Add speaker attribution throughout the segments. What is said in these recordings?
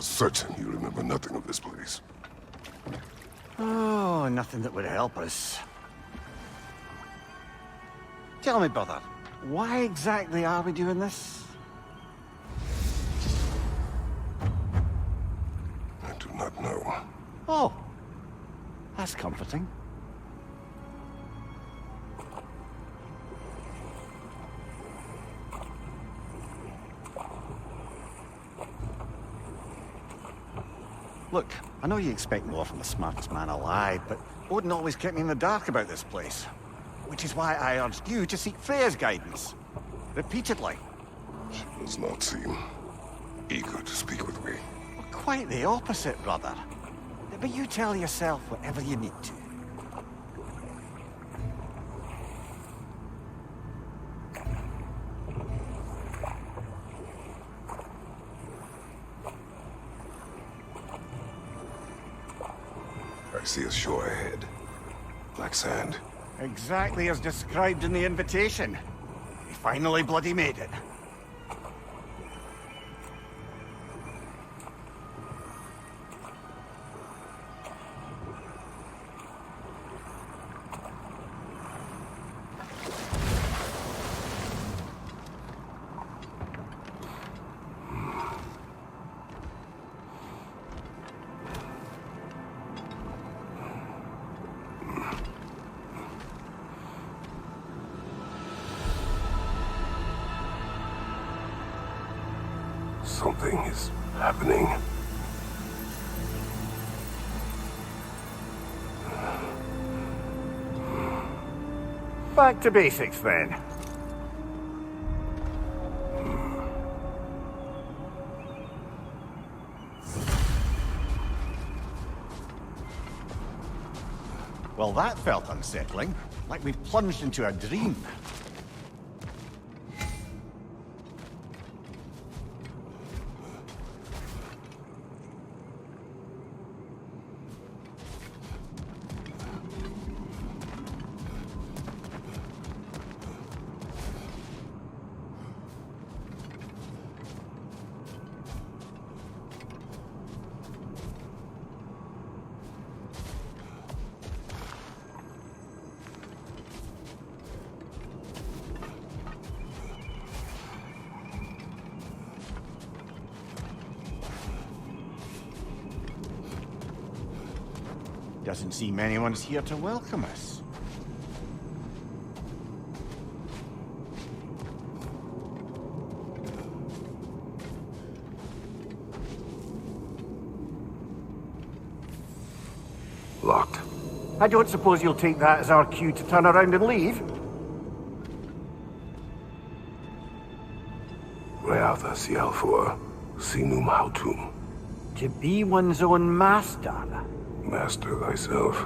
Speaker 1: are certain you remember nothing of this place.
Speaker 2: Oh, nothing that would help us. Tell me, brother, why exactly are we doing this?
Speaker 1: I do not know.
Speaker 2: Oh, that's comforting. Look, I know you expect more from the smartest man alive, but Odin always kept me in the dark about this place. Which is why I urged you to seek Freya's guidance. Repeatedly.
Speaker 1: She does not seem eager to speak with me.
Speaker 2: Well, quite the opposite, brother. But you tell yourself whatever you need to.
Speaker 1: I see a shore ahead. Black sand.
Speaker 2: Exactly as described in the invitation. We finally bloody made it.
Speaker 1: Something is happening.
Speaker 2: Back to basics, then. Well, that felt unsettling. Like we've plunged into a dream. Doesn't seem anyone's here to welcome us.
Speaker 1: Locked.
Speaker 2: I don't suppose you'll take that as our cue to turn around and leave?
Speaker 1: Reatha Sialfor, Sinum Hautum.
Speaker 2: To be one's own master.
Speaker 1: Master thyself.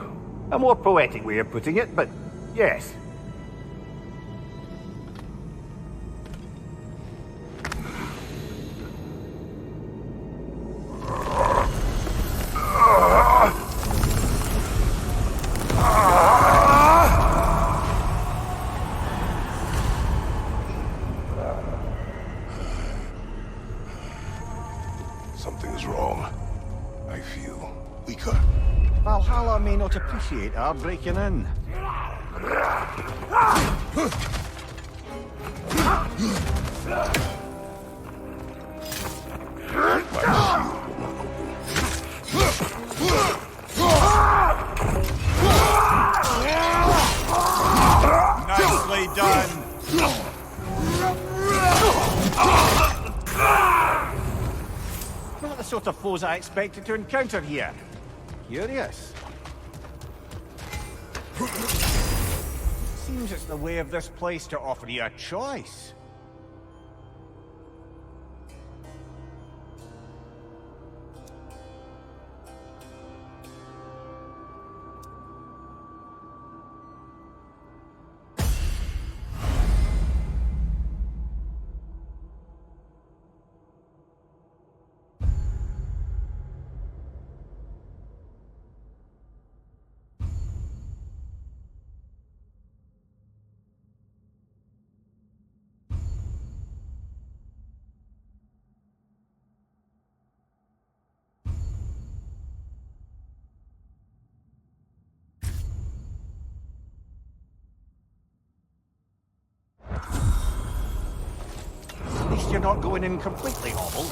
Speaker 2: A more poetic way of putting it, but yes.
Speaker 1: Something is wrong. I feel weaker.
Speaker 2: Valhalla may not appreciate our breaking in. Nicely done. Not the sort of foes I expected to encounter here. Curious. Seems it's the way of this place to offer you a choice. least you're not going in completely hobbled.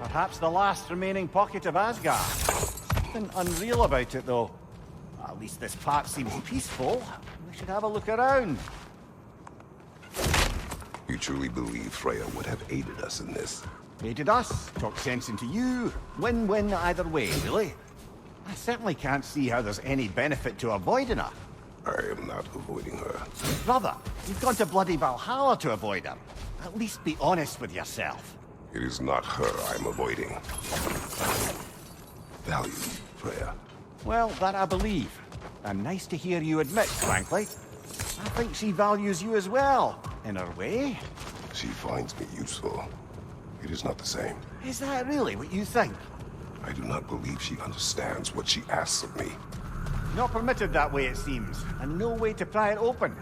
Speaker 2: Perhaps the last remaining pocket of Asgard. Something unreal about it, though. At least this part seems peaceful. We should have a look around.
Speaker 1: You truly believe Freya would have aided us in this?
Speaker 2: Aided us, talked sense into you. Win-win either way, really. I certainly can't see how there's any benefit to avoiding her.
Speaker 1: I am not avoiding her.
Speaker 2: Brother, you've gone to bloody Valhalla to avoid her. At least be honest with yourself.
Speaker 1: It is not her I'm avoiding. Value, Freya.
Speaker 2: Well, that I believe. And nice to hear you admit, frankly. I think she values you as well, in her way.
Speaker 1: She finds me useful. It is not the same.
Speaker 2: Is that really what you think?
Speaker 1: I do not believe she understands what she asks of me.
Speaker 2: Not permitted that way, it seems, and no way to pry it open.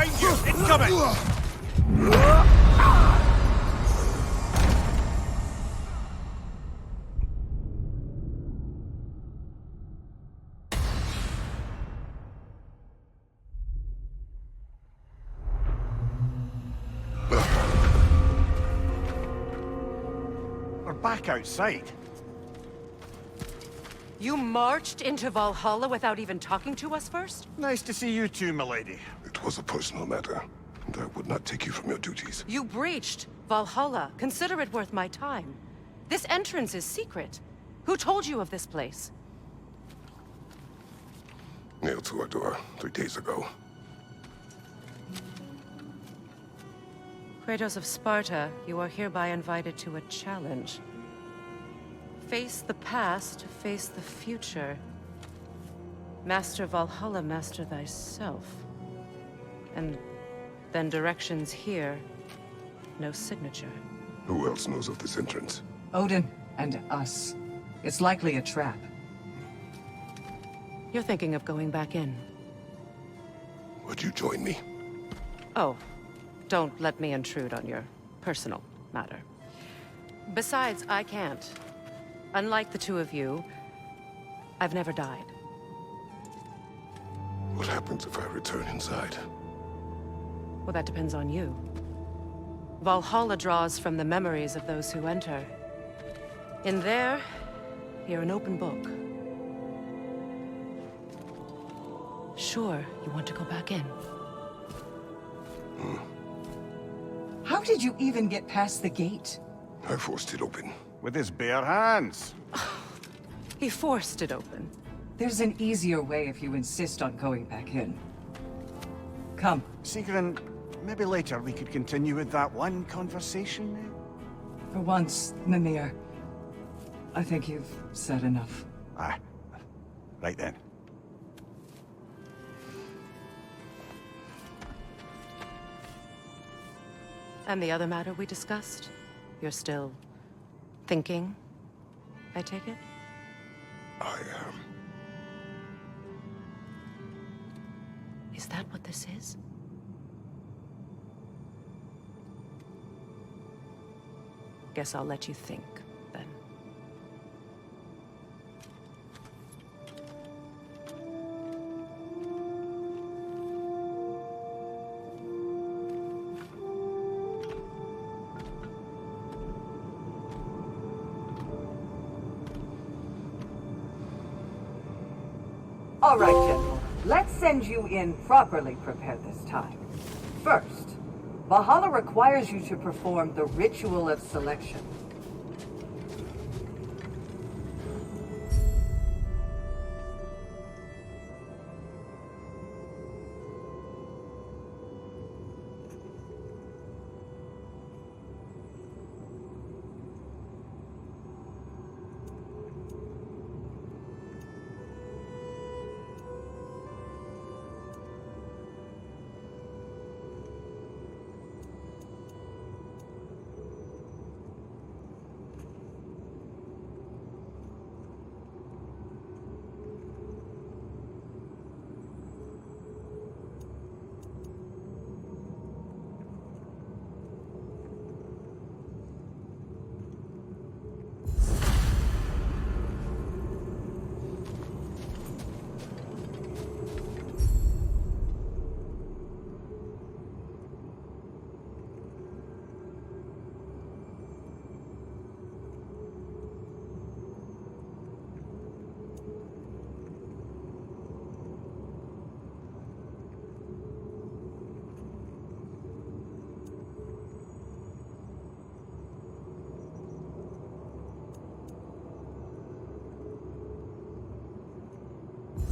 Speaker 3: Behind you! It's coming!
Speaker 2: We're back outside.
Speaker 4: You marched into Valhalla without even talking to us first?
Speaker 2: Nice to see you too, milady.
Speaker 1: It was a personal matter, and I would not take you from your duties.
Speaker 4: You breached Valhalla. Consider it worth my time. This entrance is secret. Who told you of this place?
Speaker 1: Nailed to our door 3 days ago.
Speaker 4: Kratos of Sparta, you are hereby invited to a challenge. Face the past, face the future. Master Valhalla, master thyself. And then directions here, no signature.
Speaker 1: Who else knows of this entrance?
Speaker 5: Odin,
Speaker 3: and us. It's likely a trap.
Speaker 4: You're thinking of going back in.
Speaker 1: Would you join me?
Speaker 4: Oh, don't let me intrude on your personal matter. Besides, I can't. Unlike the two of you, I've never died.
Speaker 1: What happens if I return inside?
Speaker 4: Well, that depends on you. Valhalla draws from the memories of those who enter. In there, you're an open book. Sure, you want to go back in.
Speaker 3: How did you even get past the gate?
Speaker 1: I forced it open.
Speaker 2: With his bare hands.
Speaker 4: He forced it open.
Speaker 3: There's an easier way if you insist on going back in. Come.
Speaker 2: Sigrun, maybe later we could continue with that one conversation.
Speaker 3: For once, Mimir, I think you've said enough.
Speaker 2: Aye. Right then.
Speaker 4: And the other matter we discussed? You're still thinking, I take it?
Speaker 1: I am.
Speaker 4: Is that what this is? Guess I'll let you think, then.
Speaker 5: All right, General. Let's send you in properly prepared this time. First, Valhalla requires you to perform the Ritual of Selection.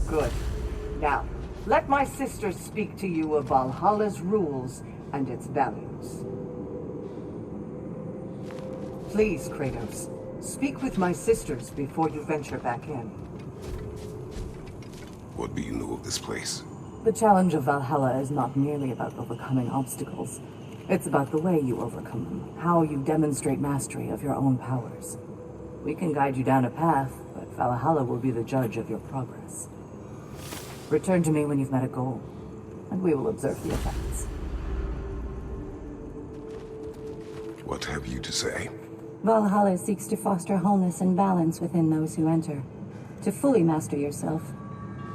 Speaker 5: Good. Now, let my sister speak to you of Valhalla's rules and its values. Please, Kratos, speak with my sisters before you venture back in.
Speaker 1: What do you know of this place?
Speaker 5: The challenge of Valhalla is not merely about overcoming obstacles. It's about the way you overcome them, how you demonstrate mastery of your own powers. We can guide you down a path, but Valhalla will be the judge of your progress. Return to me when you've met a goal, and we will observe the effects.
Speaker 1: What have you to say?
Speaker 6: Valhalla seeks to foster wholeness and balance within those who enter. To fully master yourself,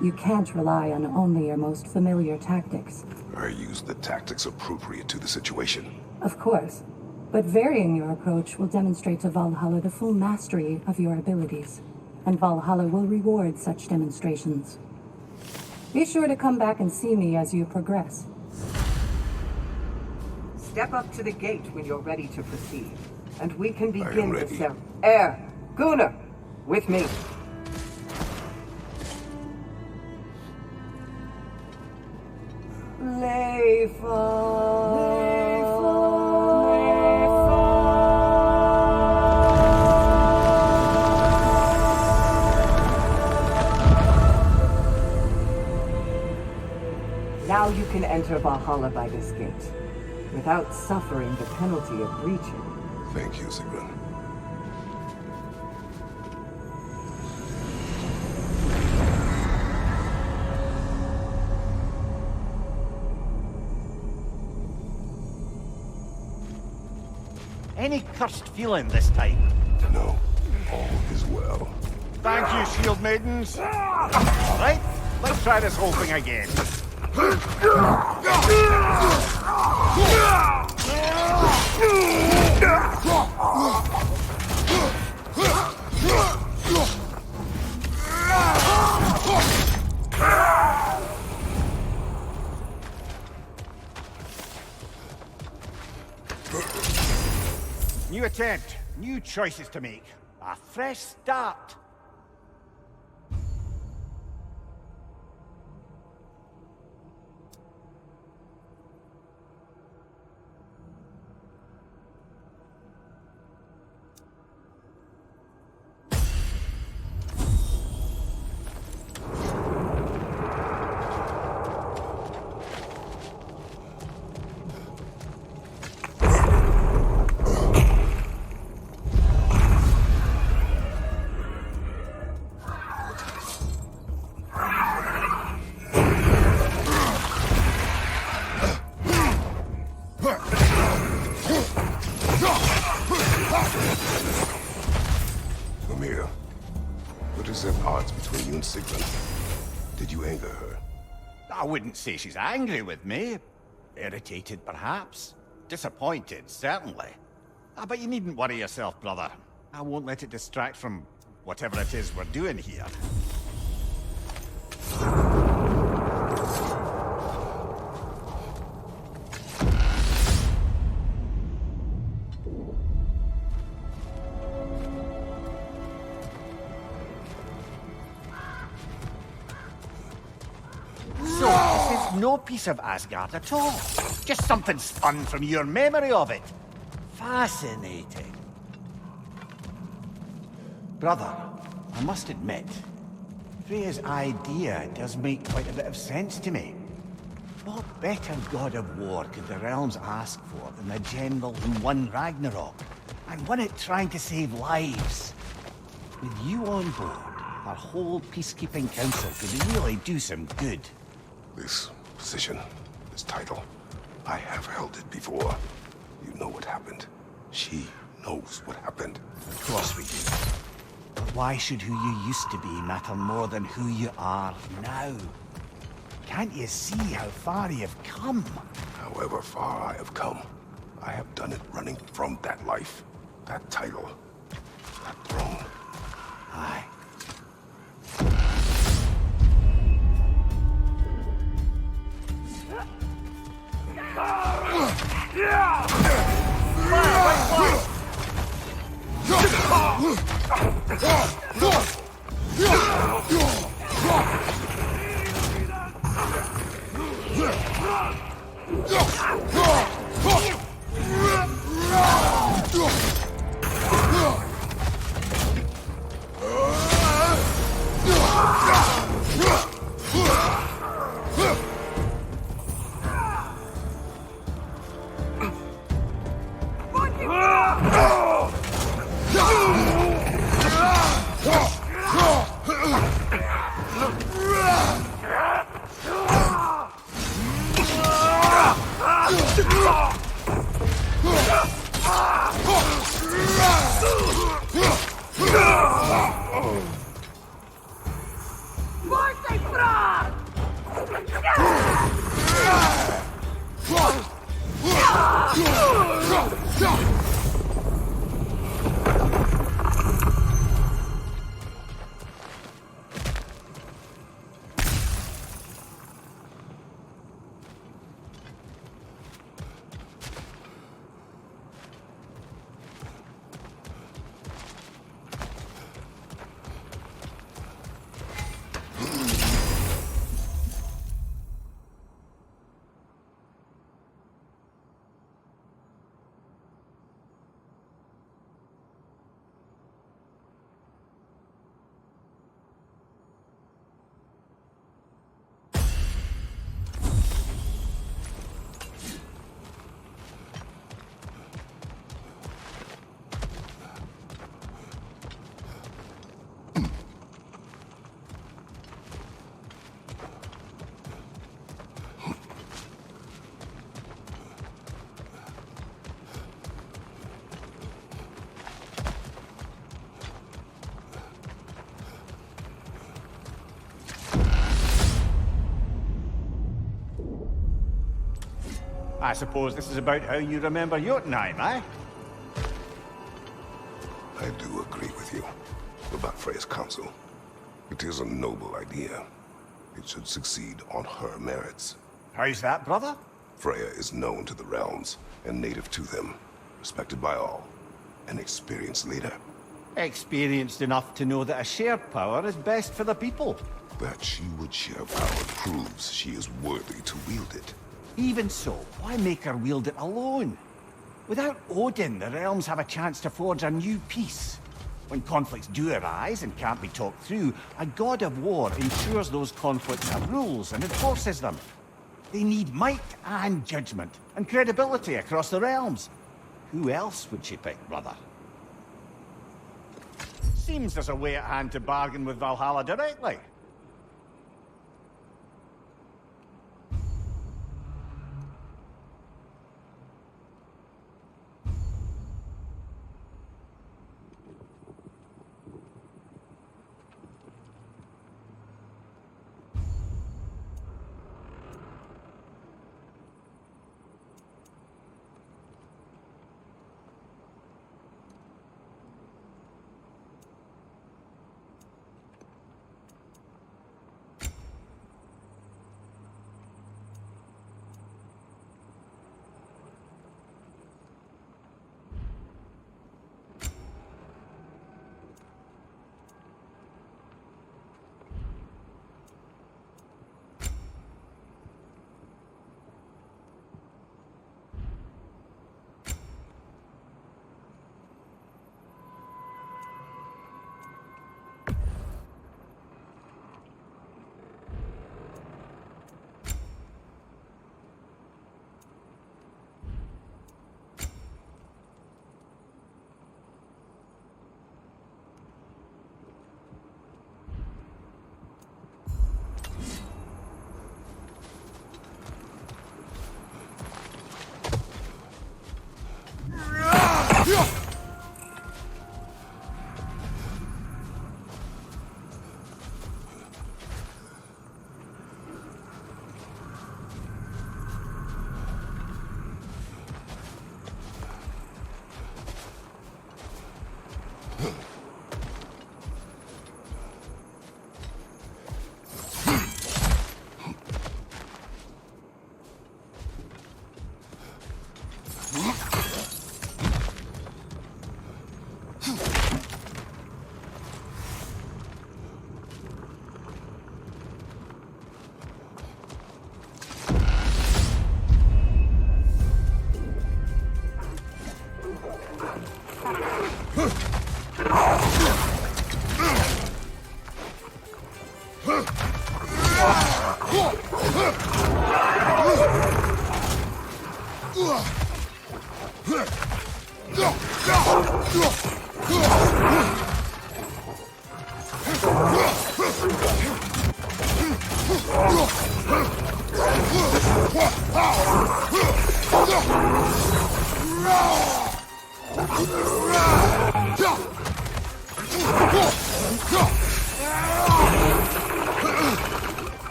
Speaker 6: you can't rely on only your most familiar tactics.
Speaker 1: I use the tactics appropriate to the situation.
Speaker 6: Of course, but varying your approach will demonstrate to Valhalla the full mastery of your abilities, and Valhalla will reward such demonstrations. Be sure to come back and see me as you progress.
Speaker 5: Step up to the gate when you're ready to proceed, and we can
Speaker 1: I am
Speaker 5: begin the
Speaker 1: ready.
Speaker 5: ceremony. Air, Gunnar, with me. Now you can enter Valhalla by this gate, without suffering the penalty of breaching.
Speaker 1: Thank you, Sigrun.
Speaker 2: any cursed feeling this time?
Speaker 1: No, all is well.
Speaker 2: Thank you, shield maidens. All right, let's try this whole thing again. New attempt, new choices to make. A fresh start.
Speaker 1: Amir, what is at odds between you and Sigmund? Did you anger her?
Speaker 2: I wouldn't say she's angry with me. Irritated, perhaps. Disappointed, certainly. But you needn't worry yourself, brother. I won't let it distract from whatever it is we're doing here. So, this is no piece of Asgard at all. Just something spun from your memory of it. Fascinating. Brother, I must admit, Freya's idea does make quite a bit of sense to me. What better god of war could the realms ask for than the general who won Ragnarok, and won it trying to save lives? With you on board, our whole peacekeeping council could really do some good.
Speaker 1: This position, this title, I have held it before. You know what happened. She knows what happened.
Speaker 2: Of course we do. But why should who you used to be matter more than who you are now? Can't you see how far you've come?
Speaker 1: However far I have come, I have done it running from that life, that title, that throne.
Speaker 2: Aye. I suppose this is about how you remember Jotunheim, eh?
Speaker 1: I do agree with you about Freya's council. It is a noble idea. It should succeed on her merits.
Speaker 2: How's that, brother?
Speaker 1: Freya is known to the realms and native to them, respected by all, an experienced leader.
Speaker 2: Experienced enough to know that a shared power is best for the people.
Speaker 1: That she would share power proves she is worthy to wield it.
Speaker 2: Even so, why make her wield it alone? Without Odin, the realms have a chance to forge a new peace. When conflicts do arise and can't be talked through, a god of war ensures those conflicts have rules and enforces them. They need might and judgment, and credibility across the realms. Who else would she pick, brother? Seems there's a way at hand to bargain with Valhalla directly.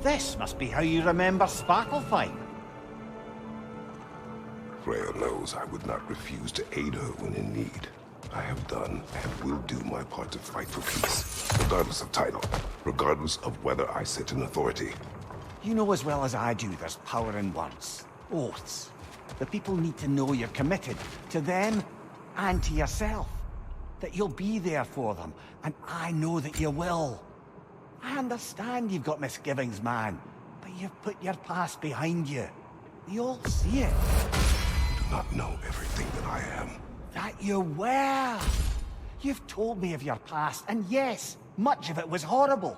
Speaker 2: This must be how you remember Sparklefine.
Speaker 1: Freya knows I would not refuse to aid her when in need. I have done and will do my part to fight for peace, regardless of title, regardless of whether I sit in authority.
Speaker 2: You know as well as I do there's power in words, oaths. The people need to know you're committed to them and to yourself. That you'll be there for them, and I know that you will. I understand you've got misgivings, man, but you've put your past behind you. We all see it.
Speaker 1: You do not know everything that I am.
Speaker 2: That you were. You've told me of your past, and yes, much of it was horrible.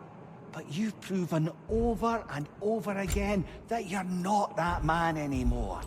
Speaker 2: But you've proven over and over again that you're not that man anymore.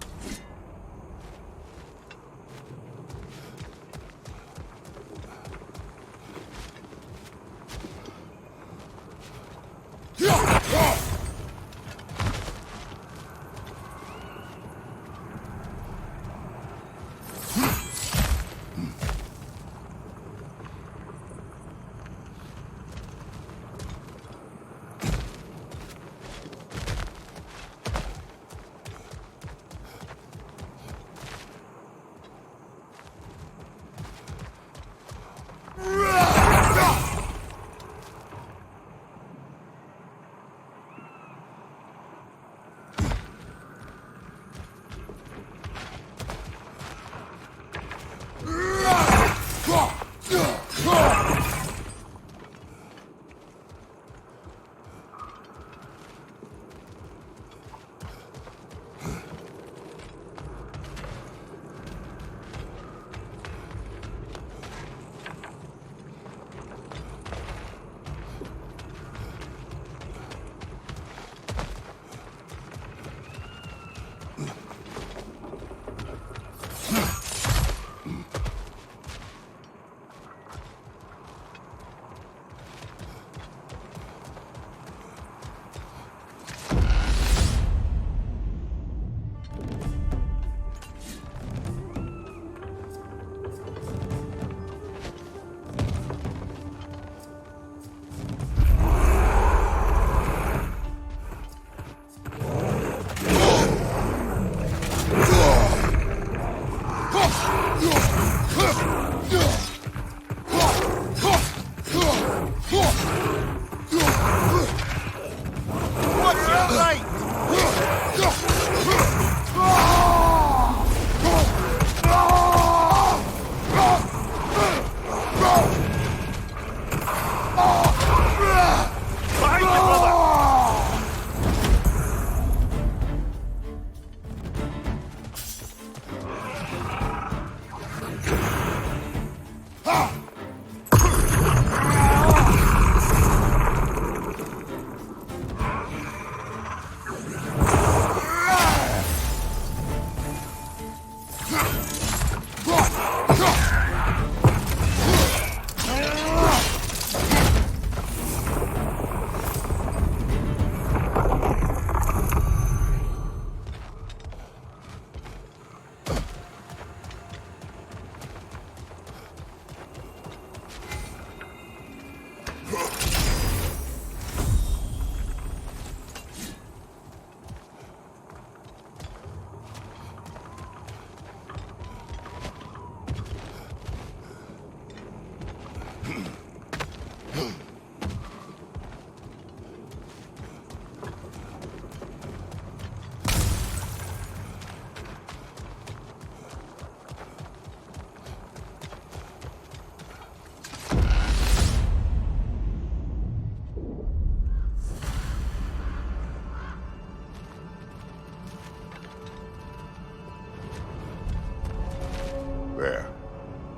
Speaker 1: There.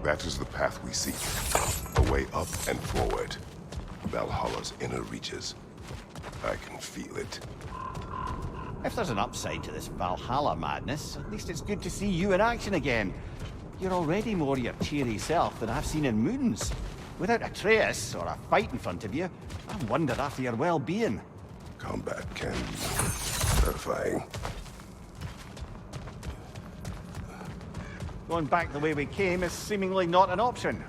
Speaker 1: That is the path we seek. A way up and forward. Valhalla's inner reaches. I can feel it.
Speaker 2: If there's an upside to this Valhalla madness, at least it's good to see you in action again. You're already more your cheery self than I've seen in moons. Without a trace or a fight in front of you, I wondered after your well-being.
Speaker 1: Combat can be terrifying.
Speaker 2: Going back the way we came is seemingly not an option.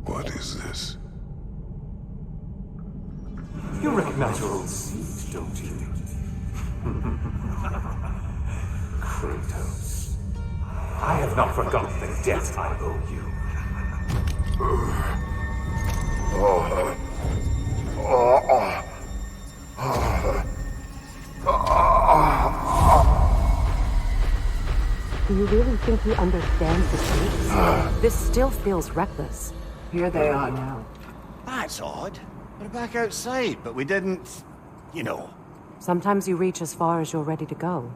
Speaker 1: What is this?
Speaker 7: You recognize your old seat, don't you? Kratos. I have not forgotten the debt I owe you.
Speaker 8: Do you really think he understands the stakes? This still feels reckless.
Speaker 5: Here they are now.
Speaker 2: That's odd. We're back outside, but we didn't... you know.
Speaker 8: Sometimes you reach as far as you're ready to go.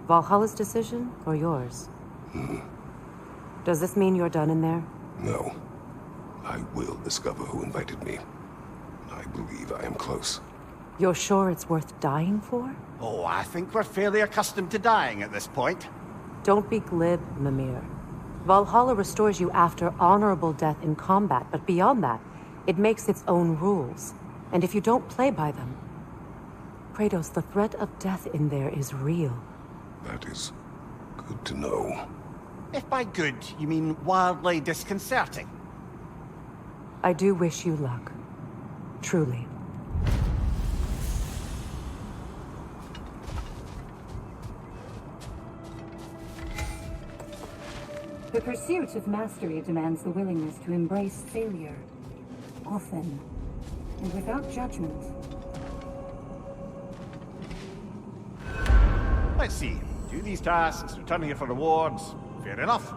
Speaker 8: Valhalla's decision, or yours? Does this mean you're done in there?
Speaker 1: No. I will discover who invited me. I believe I am close.
Speaker 8: You're sure it's worth dying for?
Speaker 2: Oh, I think we're fairly accustomed to dying at this point.
Speaker 8: Don't be glib, Mimir. Valhalla restores you after honorable death in combat, but beyond that, it makes its own rules. And if you don't play by them... Kratos, the threat of death in there is real.
Speaker 1: That is good to know.
Speaker 2: If by good, you mean wildly disconcerting.
Speaker 8: I do wish you luck. Truly.
Speaker 6: The pursuit of mastery demands the willingness to embrace failure. Often. And without judgment.
Speaker 2: Let's see. Do these tasks, return here for rewards. Fair enough.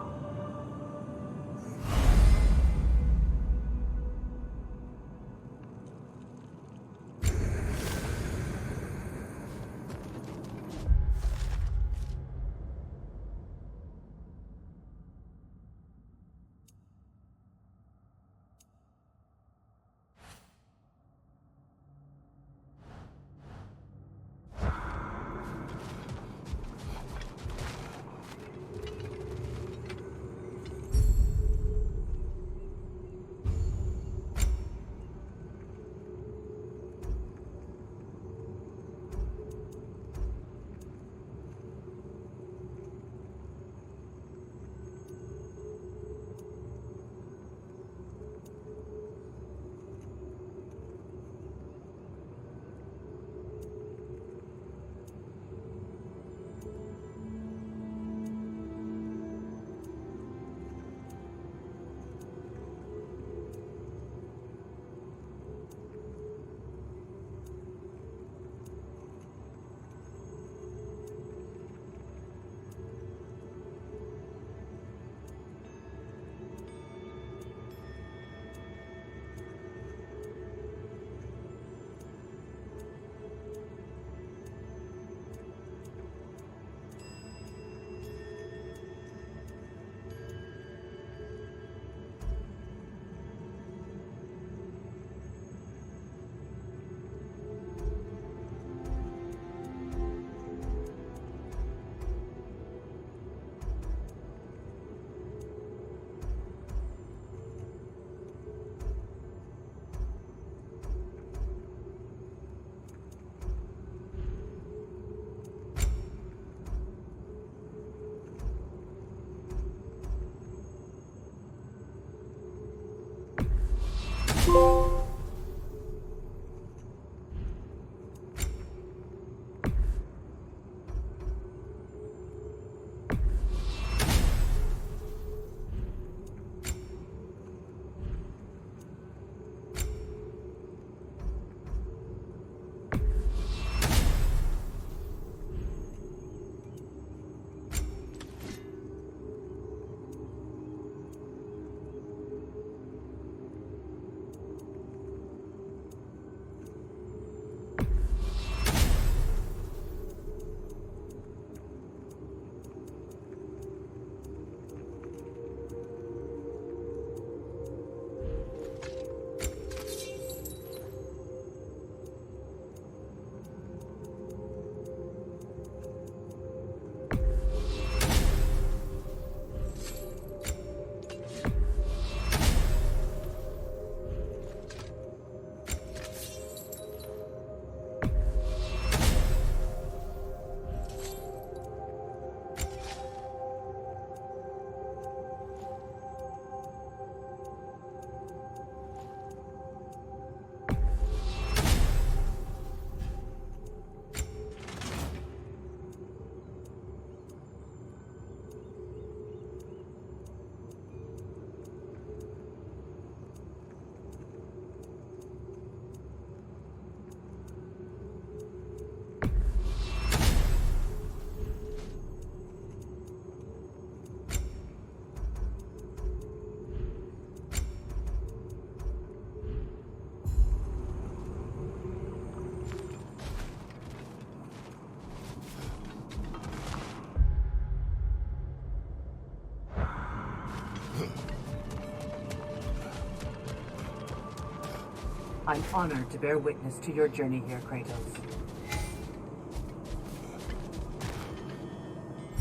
Speaker 5: I'm honored to bear witness to your journey here, Kratos.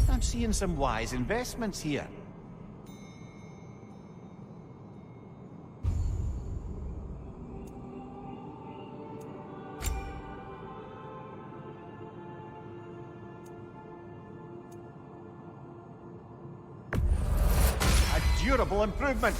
Speaker 2: I'm seeing some wise investments here. A durable improvement.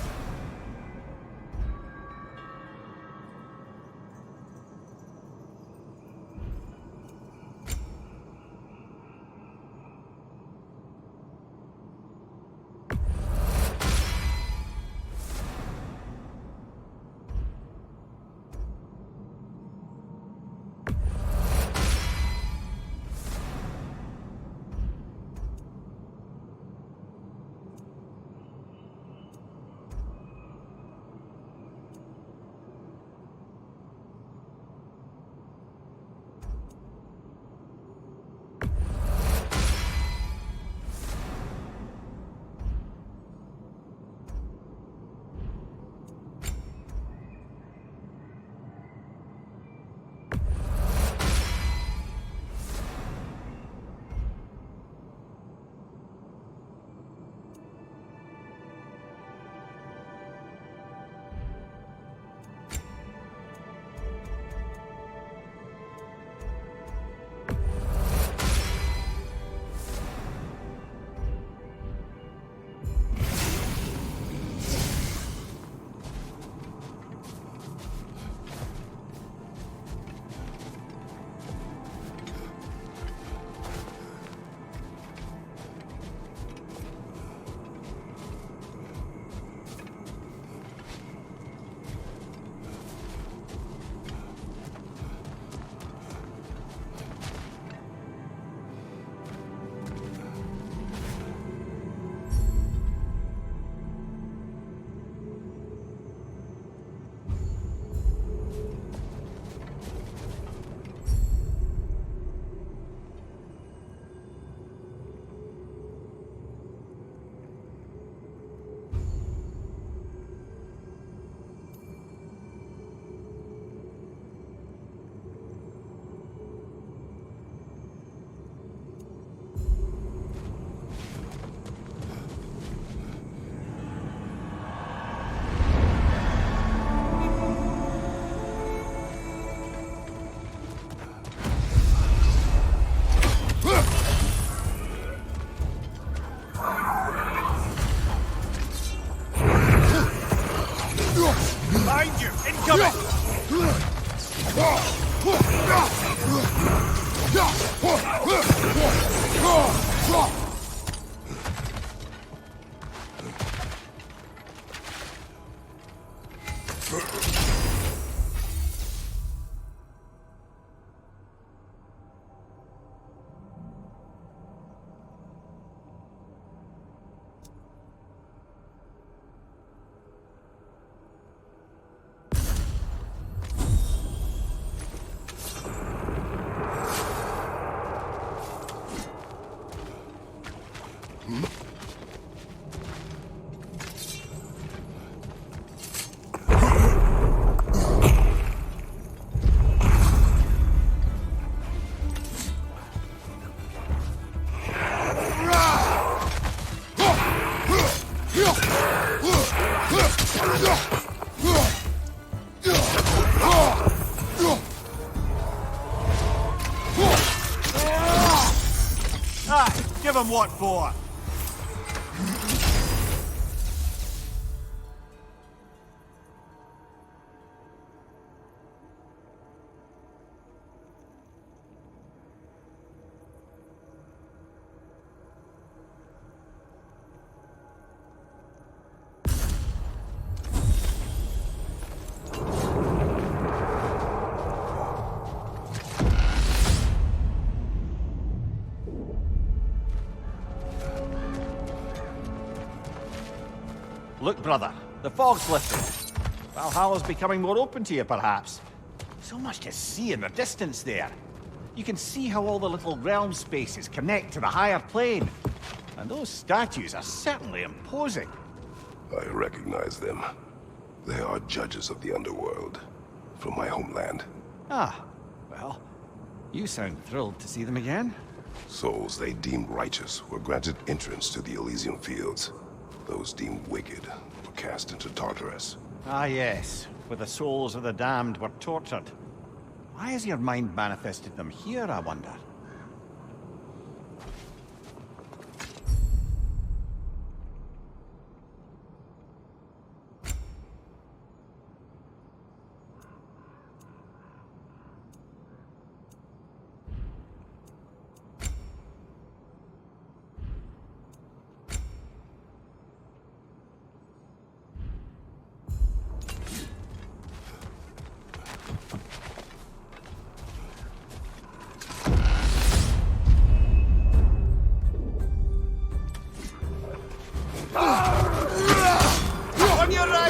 Speaker 9: Behind you! Incoming! Give him what for?
Speaker 2: Look, brother, the fog's lifting. Valhalla's becoming more open to you, perhaps. So much to see in the distance there. You can see how all the little realm spaces connect to the higher plane. And those statues are certainly imposing.
Speaker 1: I recognize them. They are judges of the underworld. from my homeland.
Speaker 2: Ah, well, you sound thrilled to see them again.
Speaker 1: Souls they deemed righteous were granted entrance to the Elysium Fields. Those deemed wicked were cast into Tartarus.
Speaker 2: Ah, yes, where the souls of the damned were tortured. Why has your mind manifested them here, I wonder?
Speaker 9: On your right!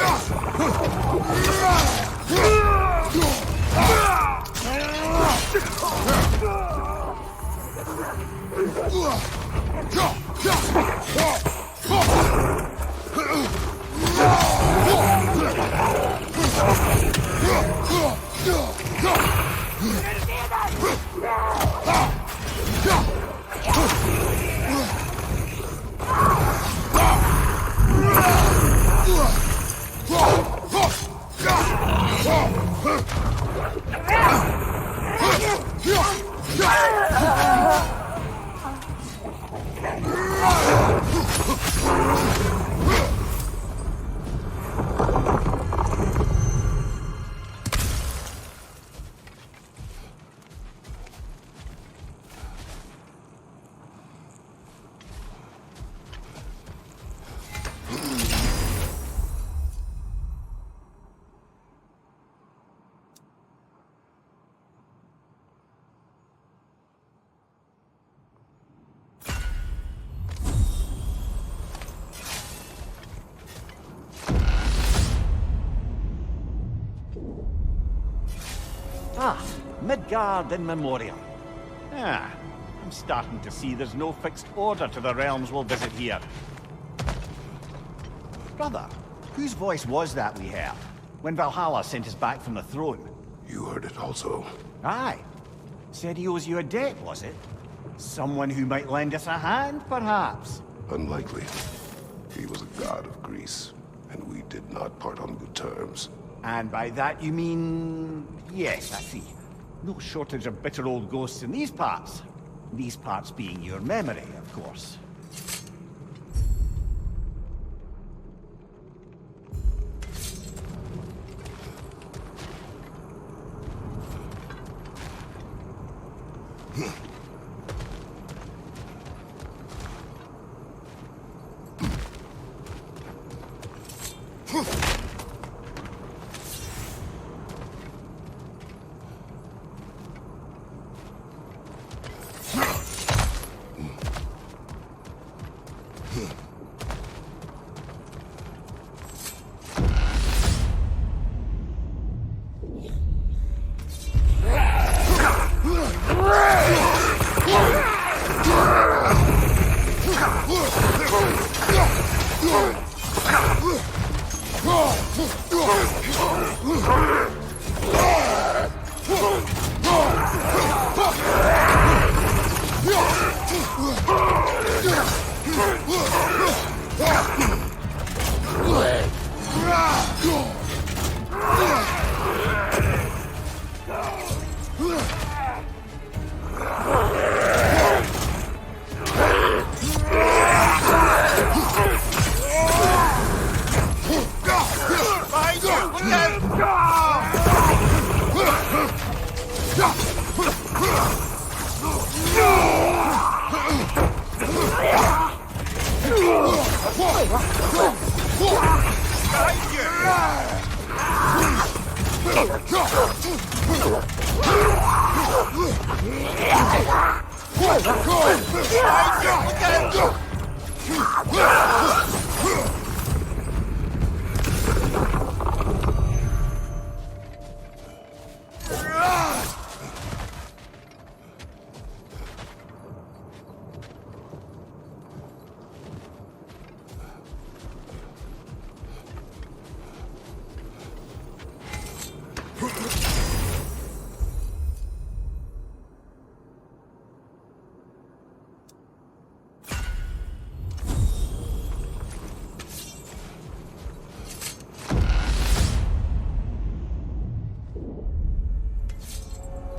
Speaker 2: Ah, Midgard in Memoriam. Ah, I'm starting to see there's no fixed order to the realms we'll visit here. Brother, whose voice was that we heard when Valhalla sent us back from the throne?
Speaker 1: You heard it also.
Speaker 2: Aye. Said he owes you a debt, was it? Someone who might lend us a hand, perhaps?
Speaker 1: Unlikely. He was a god of Greece, and we did not part on good terms.
Speaker 2: And by that you mean... Yes, I see. No shortage of bitter old ghosts in these parts. These parts being your memory, of course.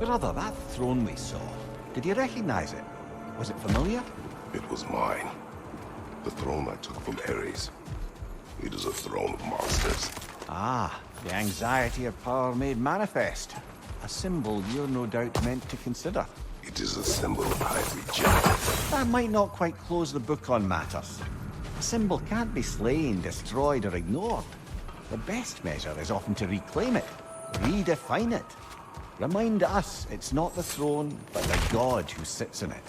Speaker 2: Brother, that throne we saw, did you recognize it? Was it familiar?
Speaker 1: It was mine. The throne I took from Ares. It is a throne of monsters.
Speaker 2: Ah, the anxiety of power made manifest. A symbol you're no doubt meant to consider.
Speaker 1: It is a symbol I reject.
Speaker 2: That might not quite close the book on matters. A symbol can't be slain, destroyed, or ignored. The best measure is often to reclaim it, redefine it. Remind us it's not the throne, but the god who sits in it.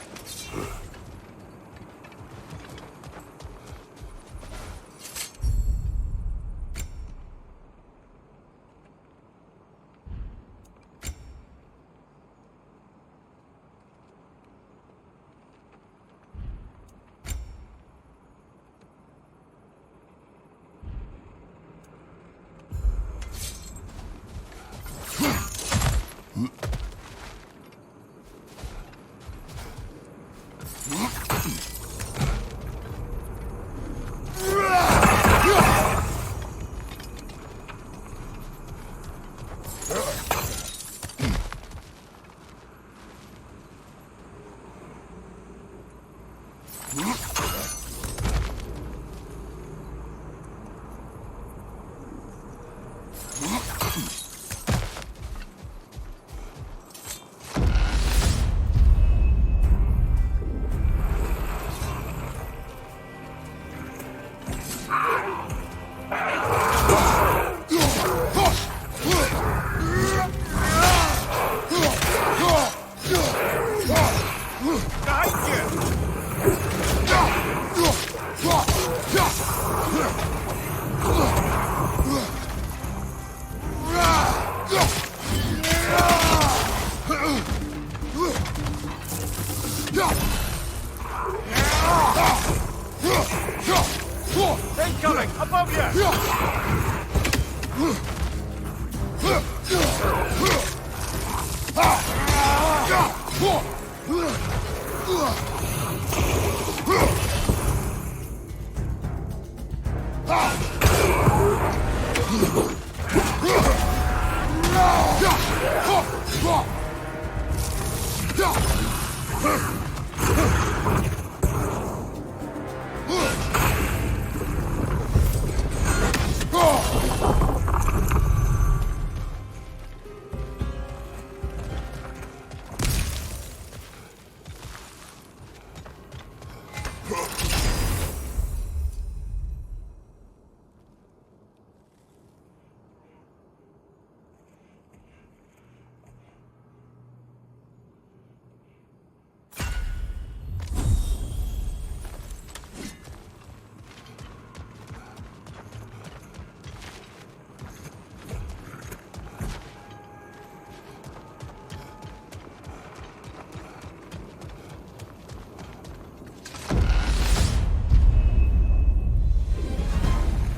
Speaker 9: Incoming! Above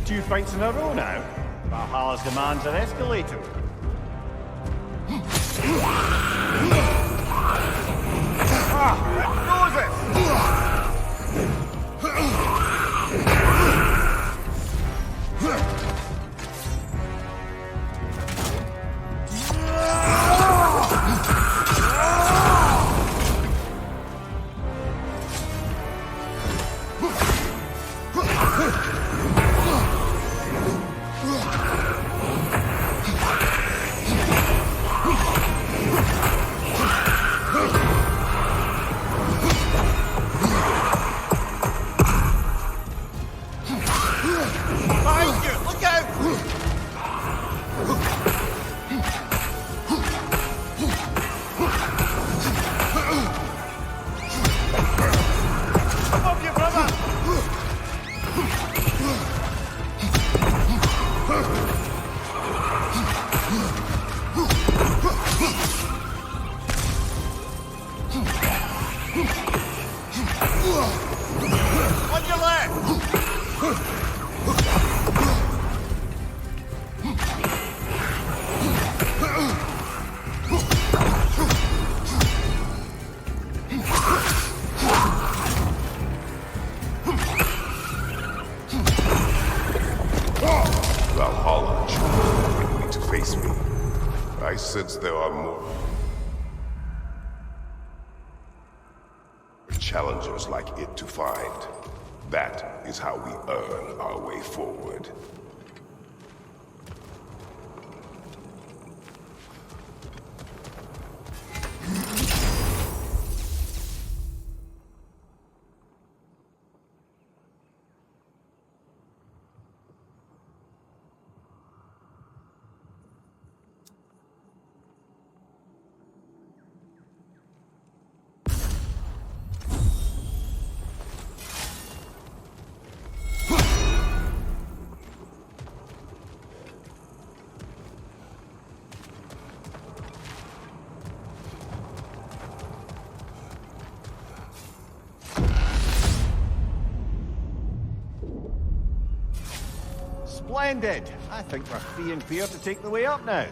Speaker 2: Two fights in a row now. Valhalla's demands are escalating.
Speaker 1: Valhalla, you need to face me. I sense there are more. others like it to find. That is how we earn our way forward.
Speaker 2: Splendid! I think we're free and clear to take the way up now.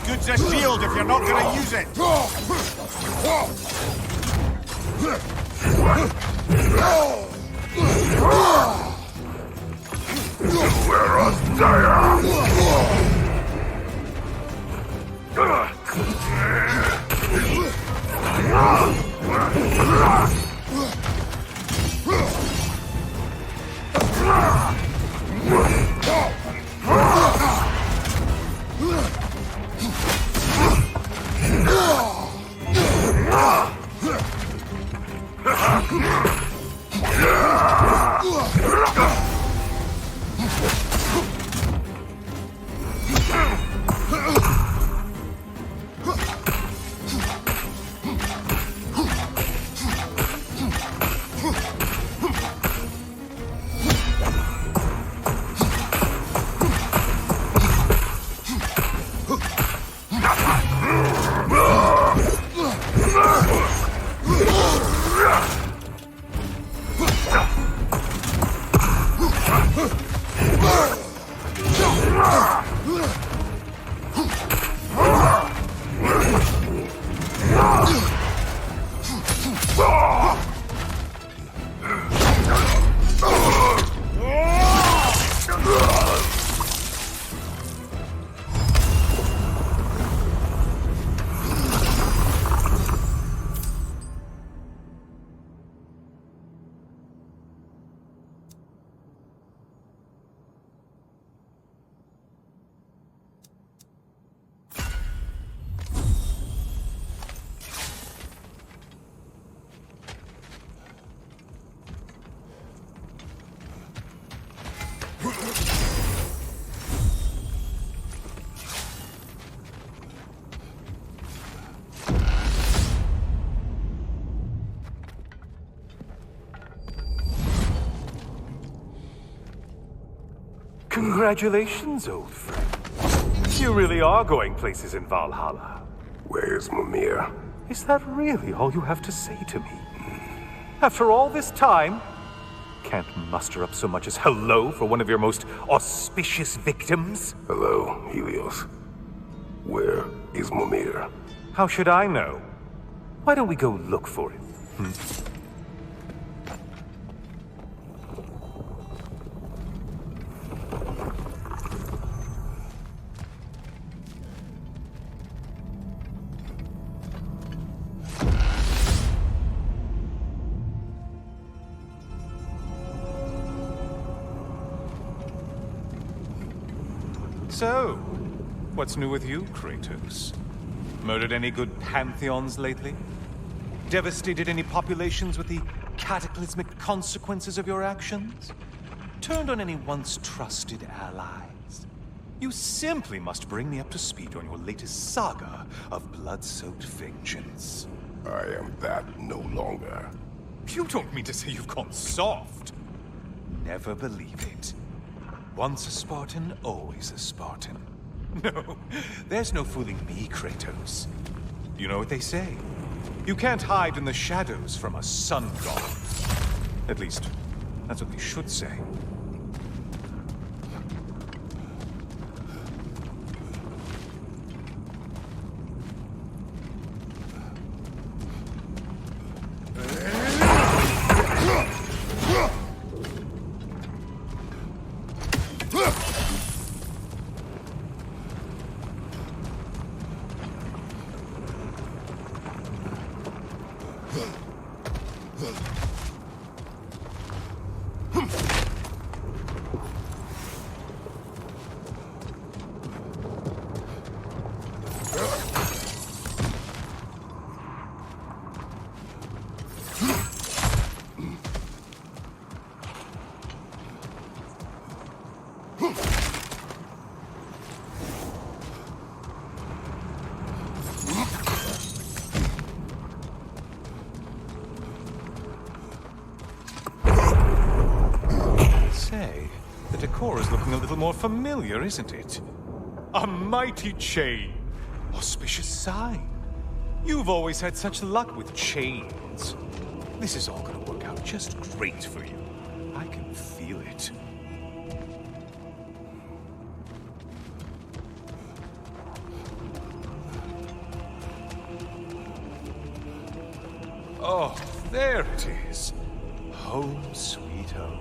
Speaker 9: It's a shield if you're not going to use it!
Speaker 7: Congratulations, old friend. You really are going places in Valhalla.
Speaker 1: Where's Mimir?
Speaker 7: Is that really all you have to say to me? After all this time? can't muster up so much as hello for one of your most auspicious victims?
Speaker 1: Hello, Helios. Where is Mimir?
Speaker 7: How should I know? Why don't we go look for him?
Speaker 9: So, what's new with you, Kratos? Murdered any good pantheons lately? Devastated any populations with the cataclysmic consequences of your actions? Turned on any once trusted allies? You simply must bring me up to speed on your latest saga of blood-soaked vengeance.
Speaker 1: I am that no longer.
Speaker 9: You don't mean to say you've gone soft? Never believe it. Once a Spartan, always a Spartan. No, there's no fooling me, Kratos. You know what they say? You can't hide in the shadows from a sun god. At least, that's what they should say. The decor is looking a little more familiar, isn't it? A mighty chain. Auspicious sign. You've always had such luck with chains. This is all gonna work out just great for you. I can feel it. Oh, there it is. Home sweet home.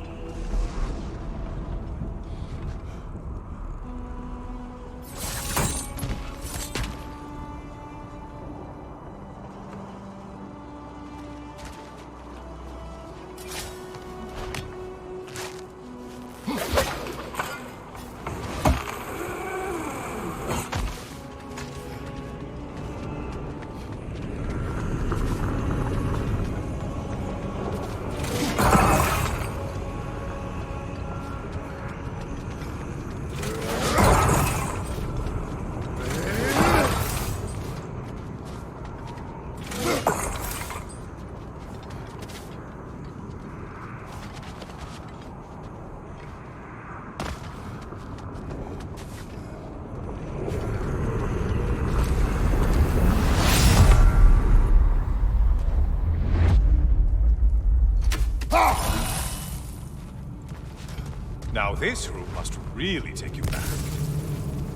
Speaker 9: Now this room must really take you back.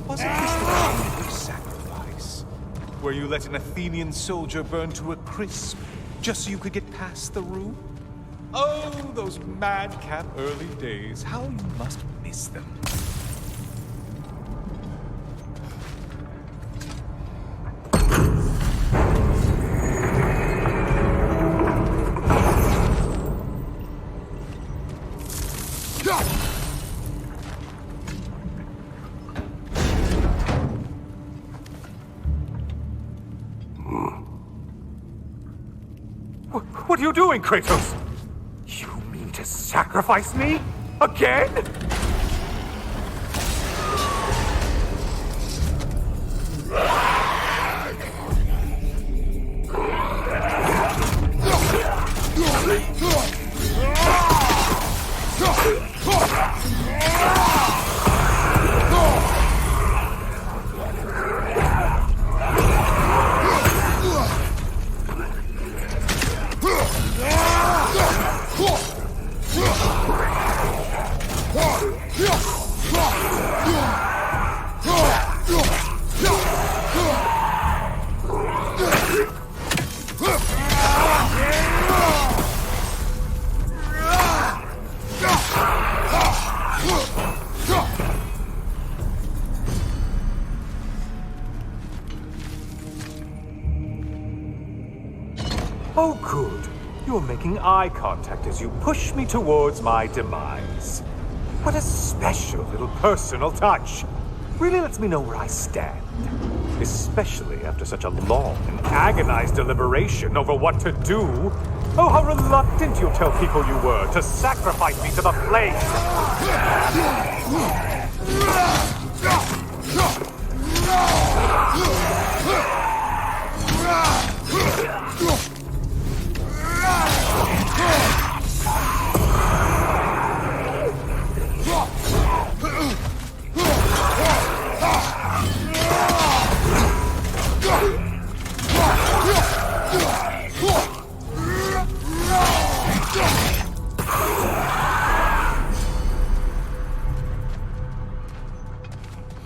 Speaker 9: Wasn't this the chamber of sacrifice? Where you let an Athenian soldier burn to a crisp, just so you could get past the room? Oh, those madcap early days. How you must miss them.
Speaker 7: What are you doing, Kratos? You mean to sacrifice me? Again? Oh, good. You're making eye contact as you push me towards my demise. What a special little personal touch. Really lets me know where I stand. Especially after such a long and agonized deliberation over what to do. Oh, how reluctant you tell people you were to sacrifice me to the flames!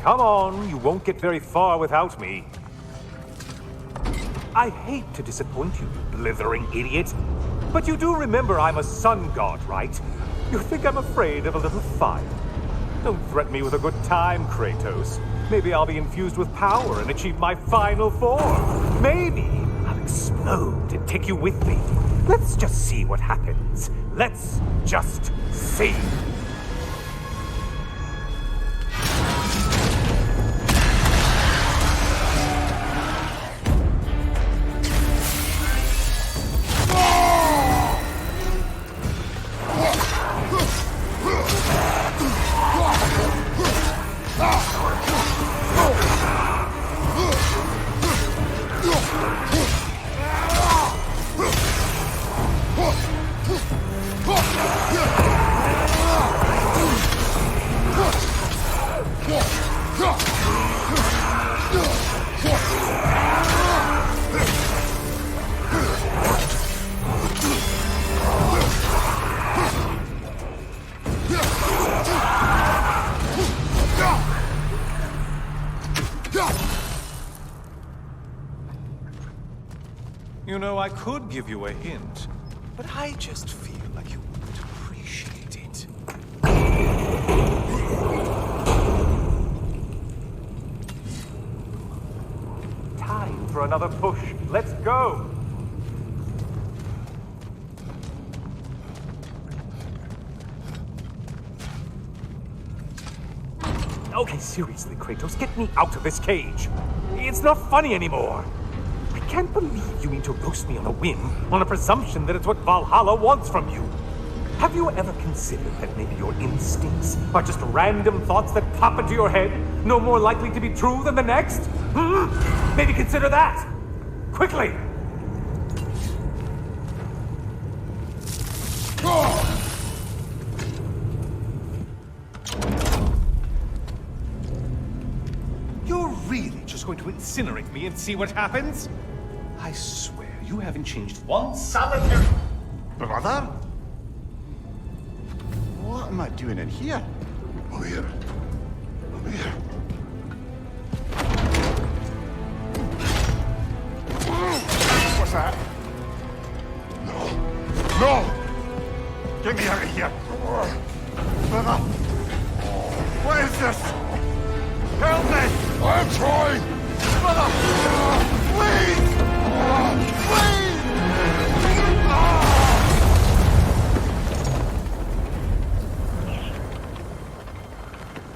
Speaker 7: Come on, you won't get very far without me. I hate to disappoint you, you blithering idiot. But you do remember I'm a sun god, right? You think I'm afraid of a little fire? Don't threaten me with a good time, Kratos. Maybe I'll be infused with power and achieve my final form. Maybe I'll explode and take you with me. Let's just see what happens. Let's just see.
Speaker 9: You know, I could give you a hint, but I just feel like you wouldn't appreciate it.
Speaker 7: Time for another push. Let's go! Okay, seriously, Kratos, get me out of this cage. It's not funny anymore. I can't believe you mean to roast me on a whim, on a presumption that it's what Valhalla wants from you. Have you ever considered that maybe your instincts are just random thoughts that pop into your head, no more likely to be true than the next? Maybe consider that! Quickly!
Speaker 9: You're really just going to incinerate me and see what happens? I swear, you haven't changed one solitary...
Speaker 2: Brother? What am I doing in here?
Speaker 1: Over here. Over here.
Speaker 2: What's that?
Speaker 1: No. No!
Speaker 2: Get me out of here! Brother! What is this? Help me!
Speaker 1: I'm trying!
Speaker 2: Brother! Please! Please!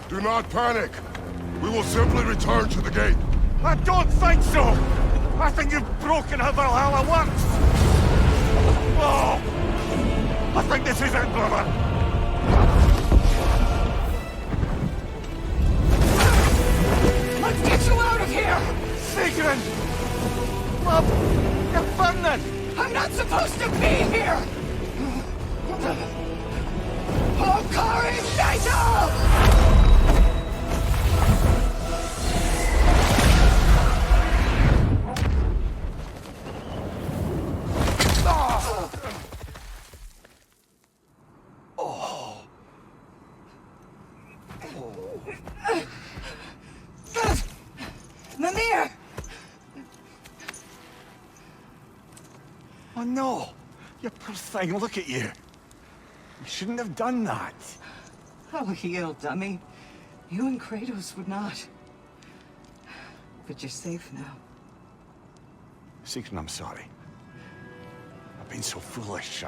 Speaker 1: Do not panic. We will simply return to the gate.
Speaker 2: I don't think so! I think you've broken how Valhalla works! Oh! I think this is it, brother!
Speaker 3: Let's get you out of here!
Speaker 2: Sigrun! Love! You're burning!
Speaker 3: I'm not supposed to be here! Hokari Naito! Mimir!
Speaker 2: Oh no! You poor thing, look at you! You shouldn't have done that!
Speaker 3: I'll heal, dummy. You and Kratos would not. But you're safe now.
Speaker 2: Sigrun, I'm sorry. been so foolish.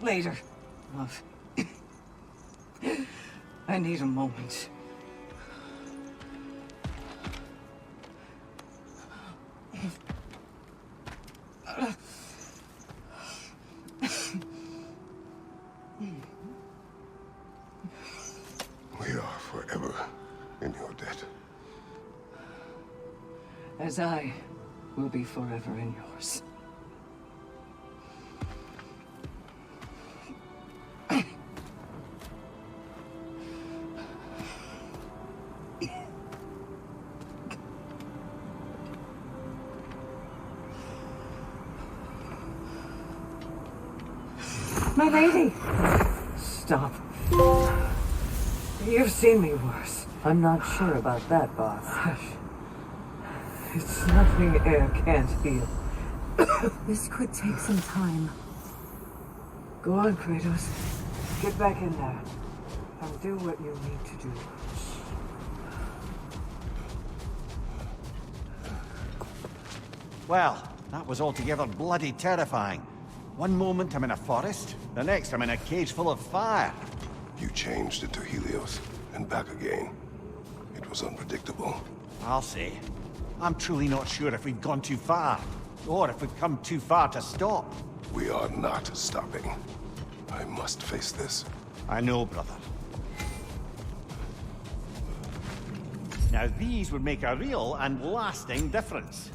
Speaker 3: Later, love. I need a moment.
Speaker 1: We are forever in your debt.
Speaker 3: As I will be forever in yours.
Speaker 6: My lady!
Speaker 3: Stop. You've seen me worse.
Speaker 5: I'm not sure about that, boss.
Speaker 3: Hush. It's nothing air can't heal.
Speaker 6: This could take some time.
Speaker 3: Go on, Kratos. Get back in there. And do what you need to do.
Speaker 2: Well, that was altogether bloody terrifying. One moment I'm in a forest, the next I'm in a cage full of fire.
Speaker 1: You changed into Helios, and back again. It was unpredictable.
Speaker 2: I'll say. I'm truly not sure if we've gone too far, or if we've come too far to stop.
Speaker 1: We are not stopping. I must face this.
Speaker 2: I know, brother. Now these would make a real and lasting difference.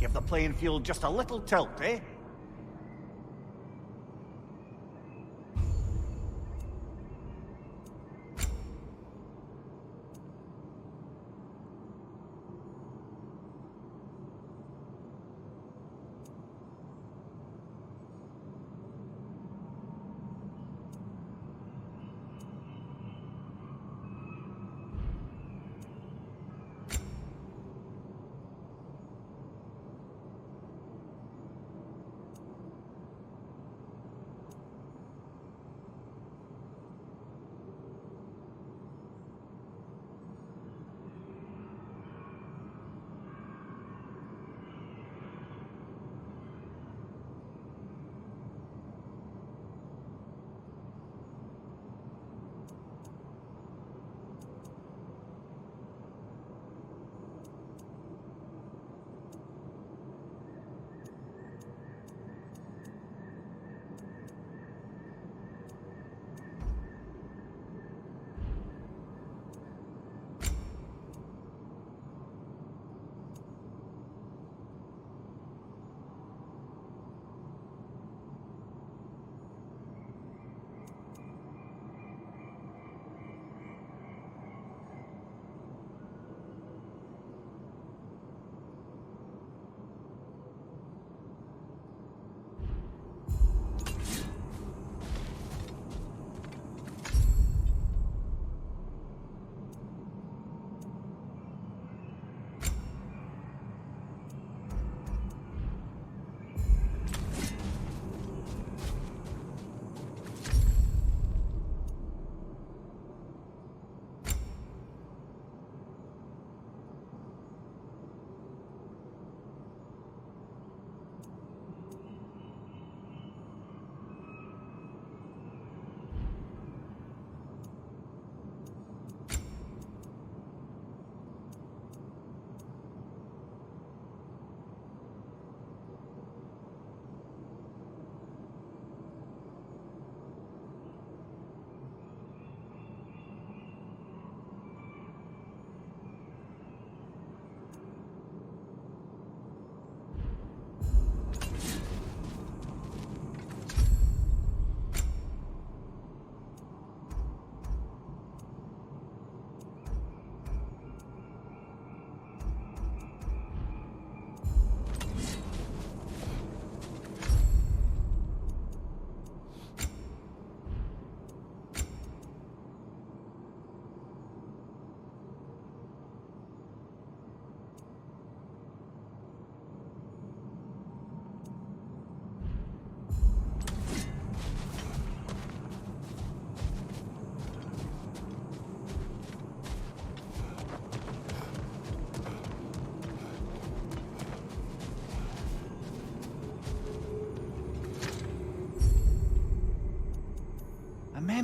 Speaker 2: Give the playing field just a little tilt, eh?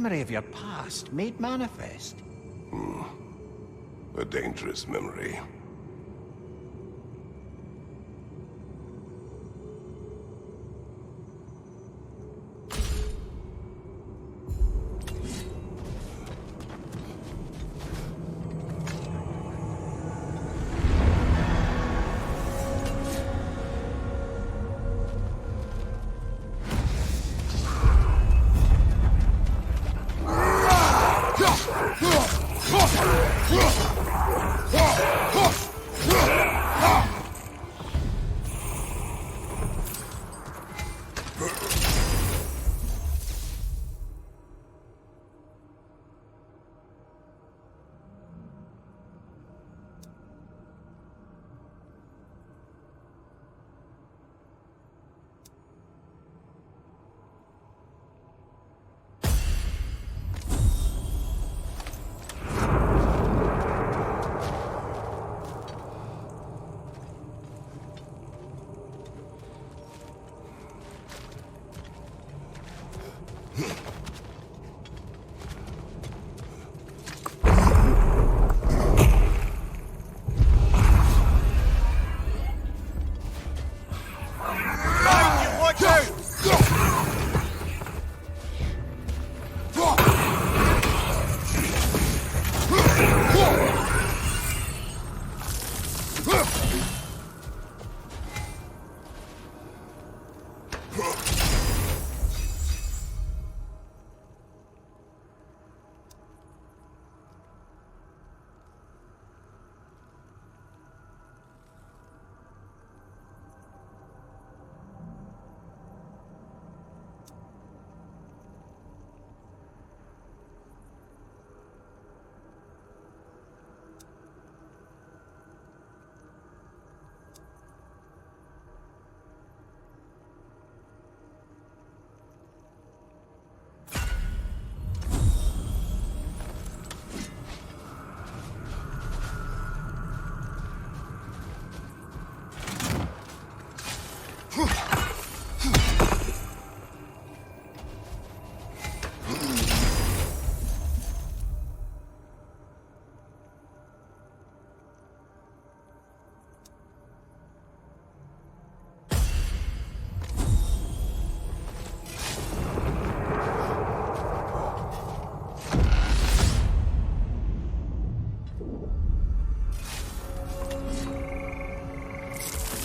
Speaker 2: memory of your past made manifest.
Speaker 1: A dangerous memory.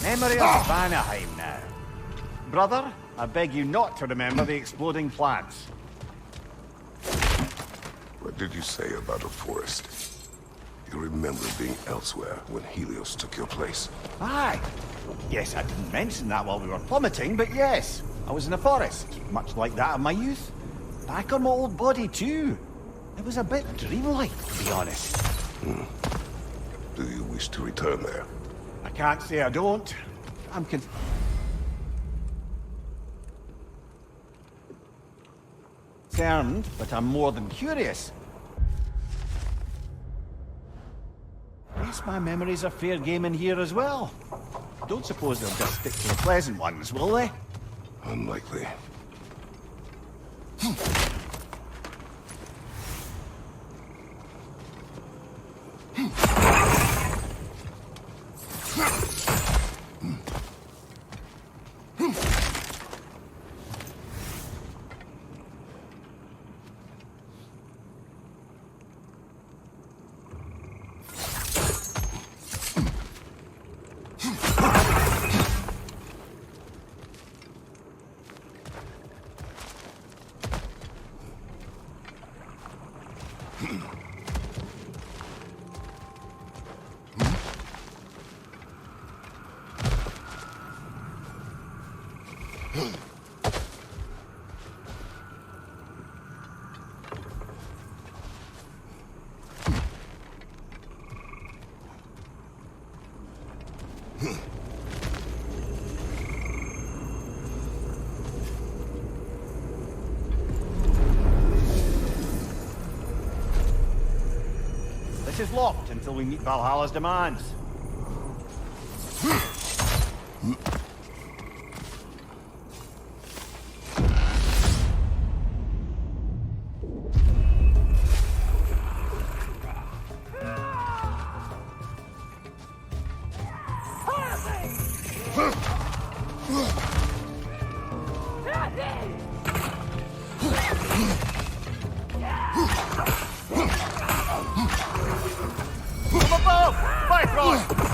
Speaker 2: Memory of Vanaheim now. Brother, I beg you not to remember the exploding plants.
Speaker 1: What did you say about a forest? You remember being elsewhere when Helios took your place?
Speaker 2: Aye. Yes, I didn't mention that while we were plummeting, but yes. I was in a forest, much like that of my youth. Back on my old body, too. It was a bit dreamlike, to be honest.
Speaker 1: Do you wish to return there?
Speaker 2: I can't say I don't. I'm concerned, but I'm more than curious. Guess my memories are fair game in here as well. Don't suppose they'll just stick to the pleasant ones, will they?
Speaker 1: Unlikely.
Speaker 2: This is locked until we meet Valhalla's demands. off! Bifrost!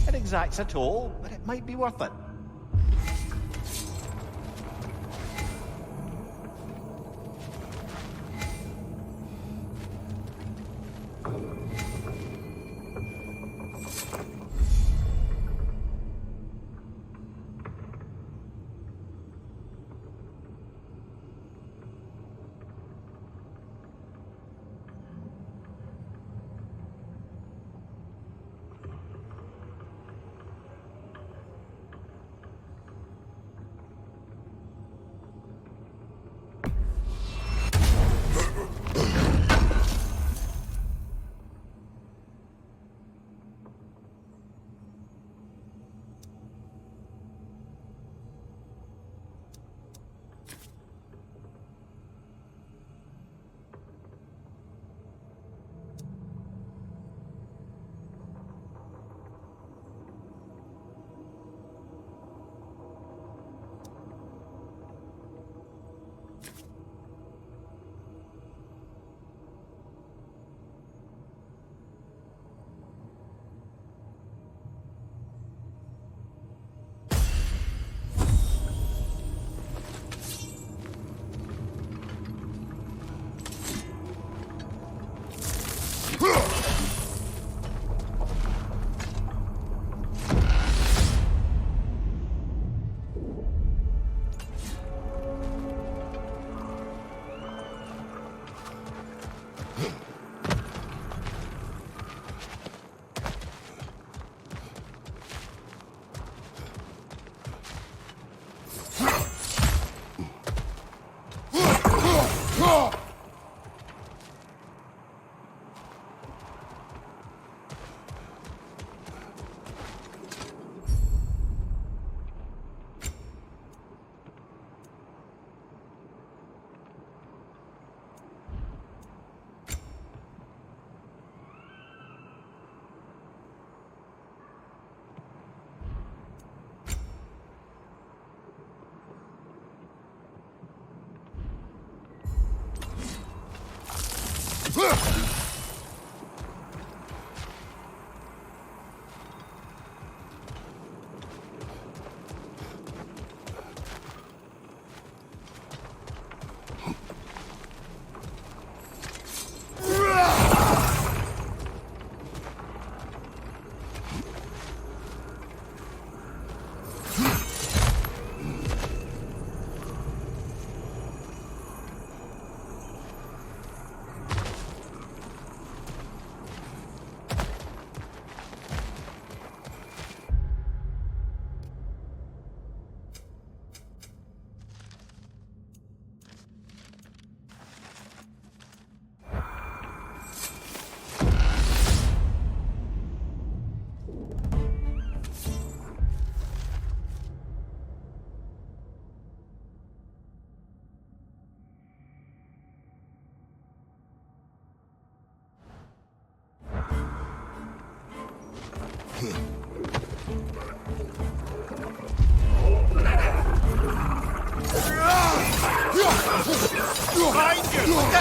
Speaker 2: It exacts a toll, but it might be worth it. Behind you! Look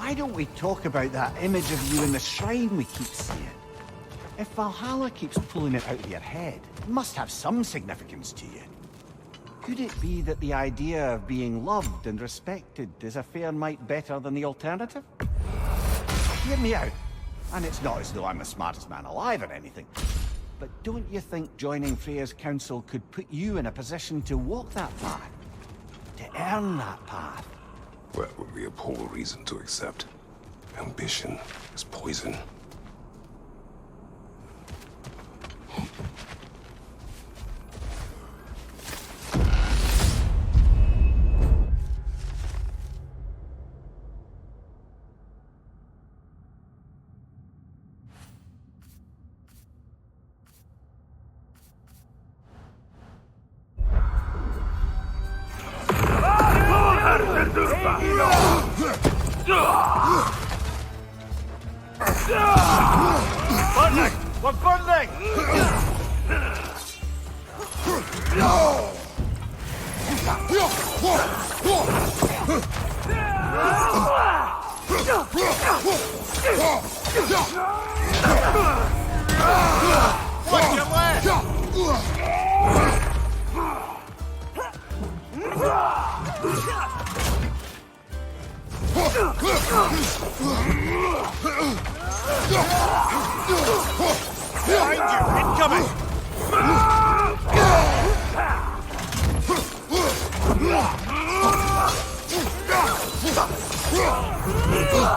Speaker 2: Why don't we talk about that image of you in the shrine we keep seeing? If Valhalla keeps pulling it out of your head, it must have some significance to you. Could it be that the idea of being loved and respected is a fair mite better than the alternative? Hear me out. And it's not as though I'm the smartest man alive or anything. But don't you think joining Freya's council could put you in a position to walk that path? To earn that path?
Speaker 1: That would be a poor reason to accept. Ambition is poison.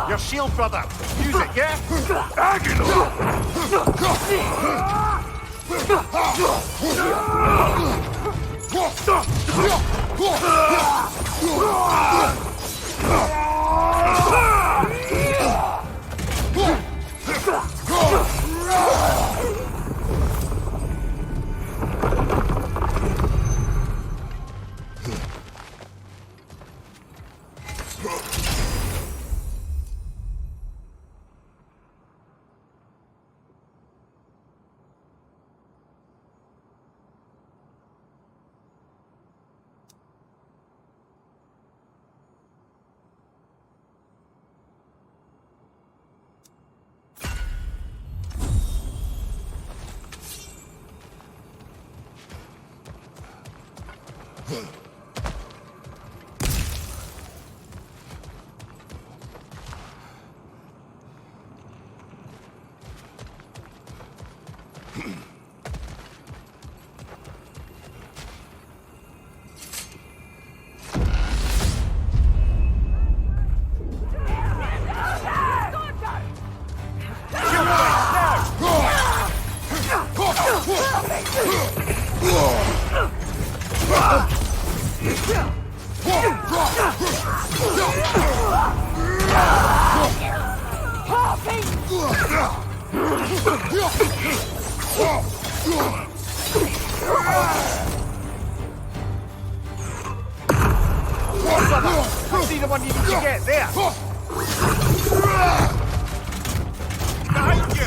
Speaker 2: Your shield, brother! Use it, yeah? I see the one you need to get there. Behind you.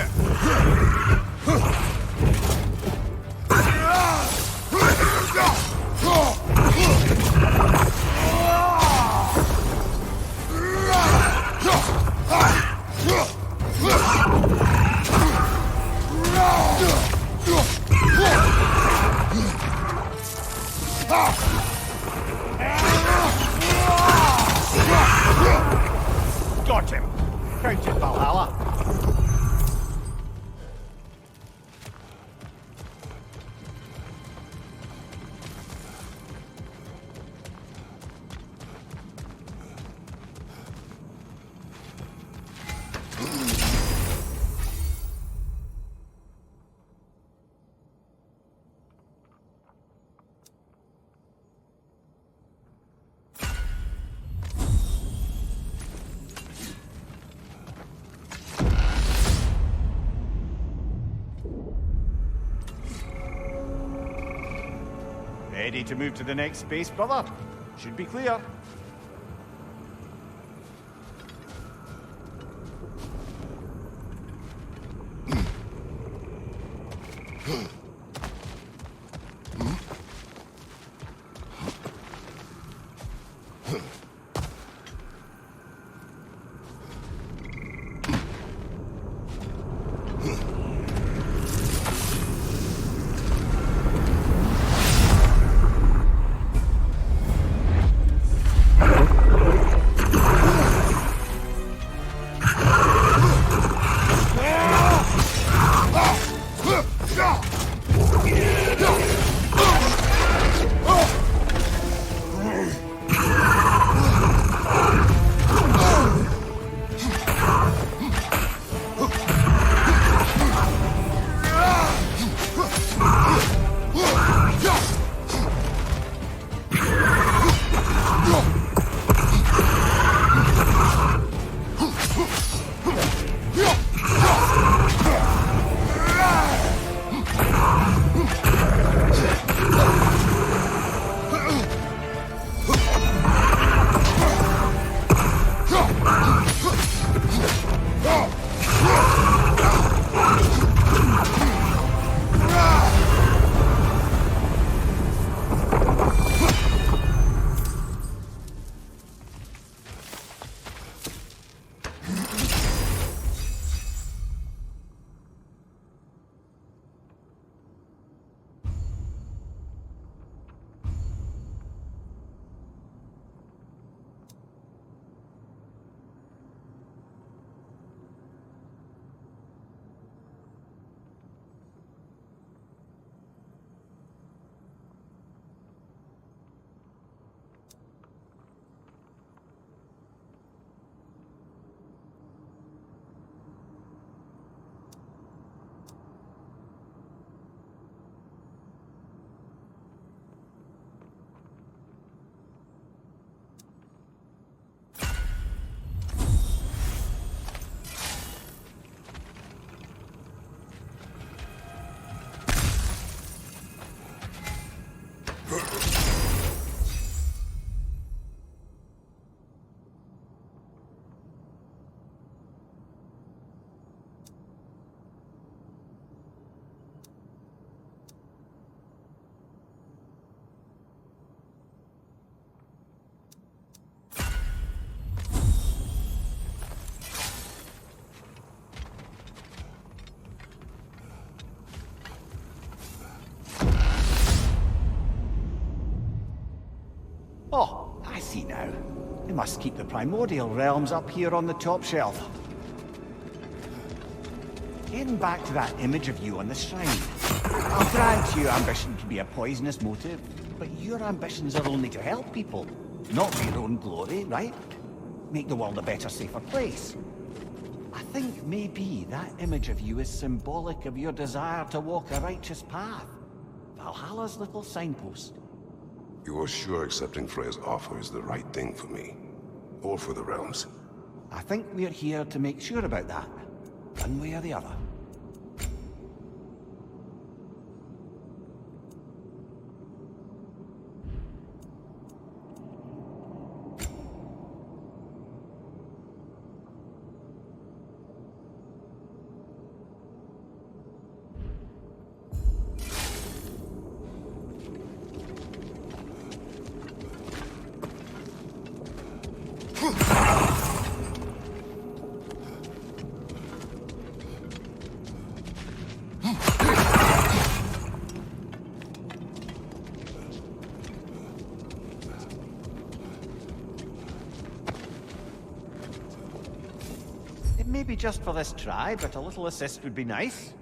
Speaker 2: Got him. Counted Valhalla. Ready to move to the next space, brother? Should be clear. Oh, I see now. They must keep the primordial realms up here on the top shelf. Getting back to that image of you on the shrine. I'll grant you ambition can be a poisonous motive, but your ambitions are only to help people, not for your own glory, right? Make the world a better, safer place. I think maybe that image of you is symbolic of your desire to walk a righteous path. Valhalla's little signpost.
Speaker 1: You are sure accepting Freya's offer is the right thing for me? Or for the realms?
Speaker 2: I think we're here to make sure about that, one way or the other. It may be just for this try, but a little assist would be nice.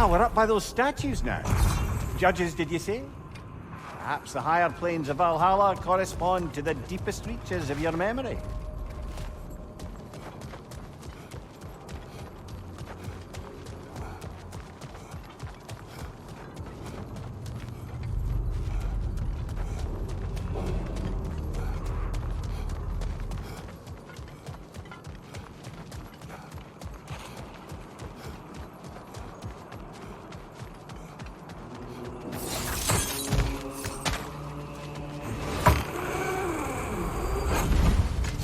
Speaker 2: We're up by those statues now. Judges, did you say? Perhaps the higher planes of Valhalla correspond to the deepest reaches of your memory.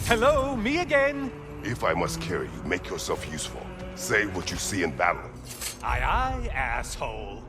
Speaker 9: Hello, me again.
Speaker 1: If I must carry you, make yourself useful. Say what you see in battle.
Speaker 9: Aye, aye, asshole.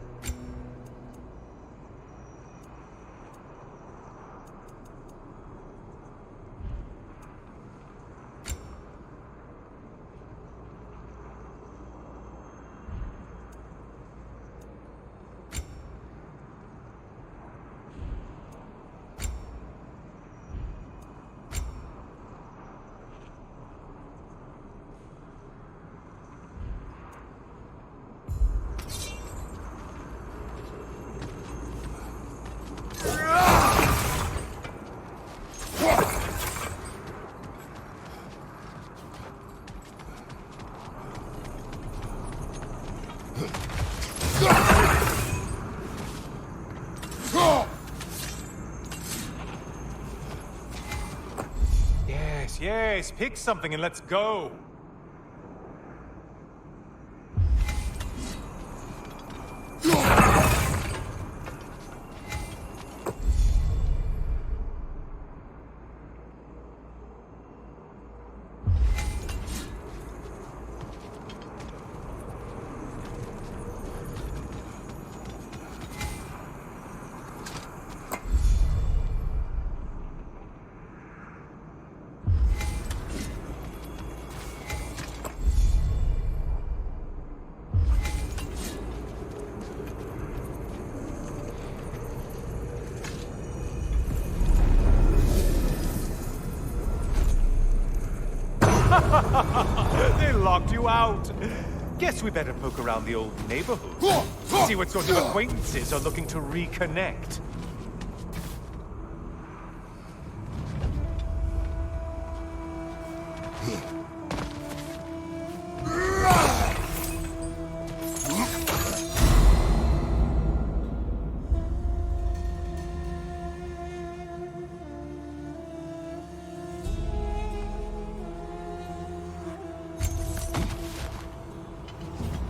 Speaker 9: Yes, pick something and let's go. They locked you out. Guess we better poke around the old neighborhood. See what sort of acquaintances are looking to reconnect.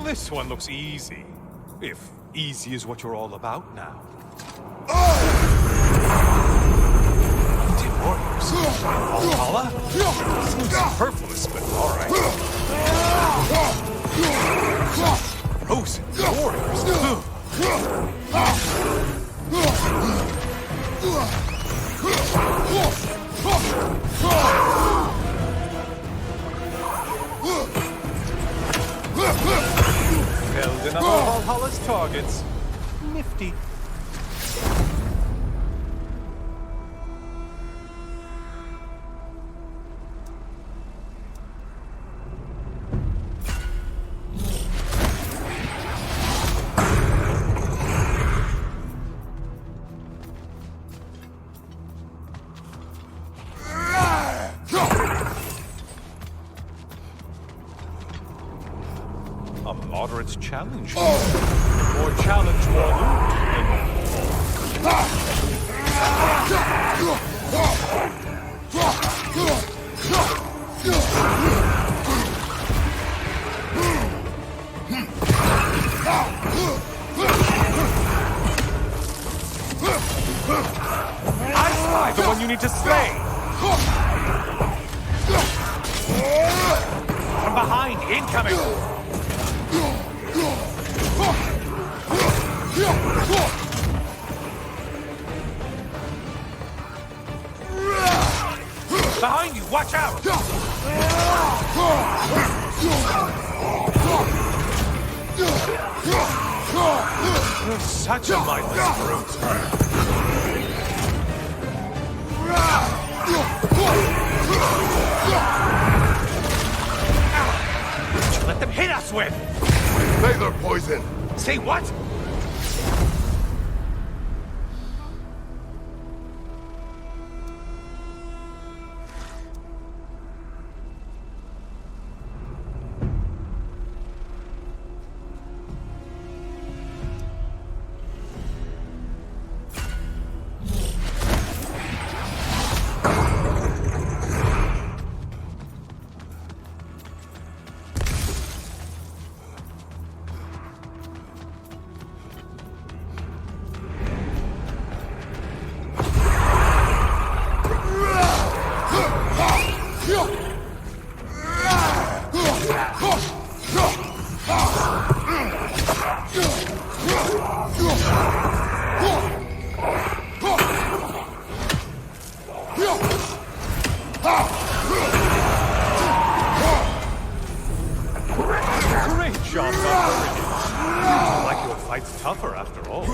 Speaker 9: This one looks easy. If easy is what you're all about now. Valhalla? Seems superfluous, but alright. Frozen warriors. Felled another Valhalla's targets. Nifty. A moderate challenge. Or challenge more I spy the one you need to slay! From behind, incoming! Behind you, watch out! You're such a mindless brute. What'd you let them hit us with?
Speaker 1: Laser poison.
Speaker 9: Say what? Great job, Dr. Like your fight's tougher after all.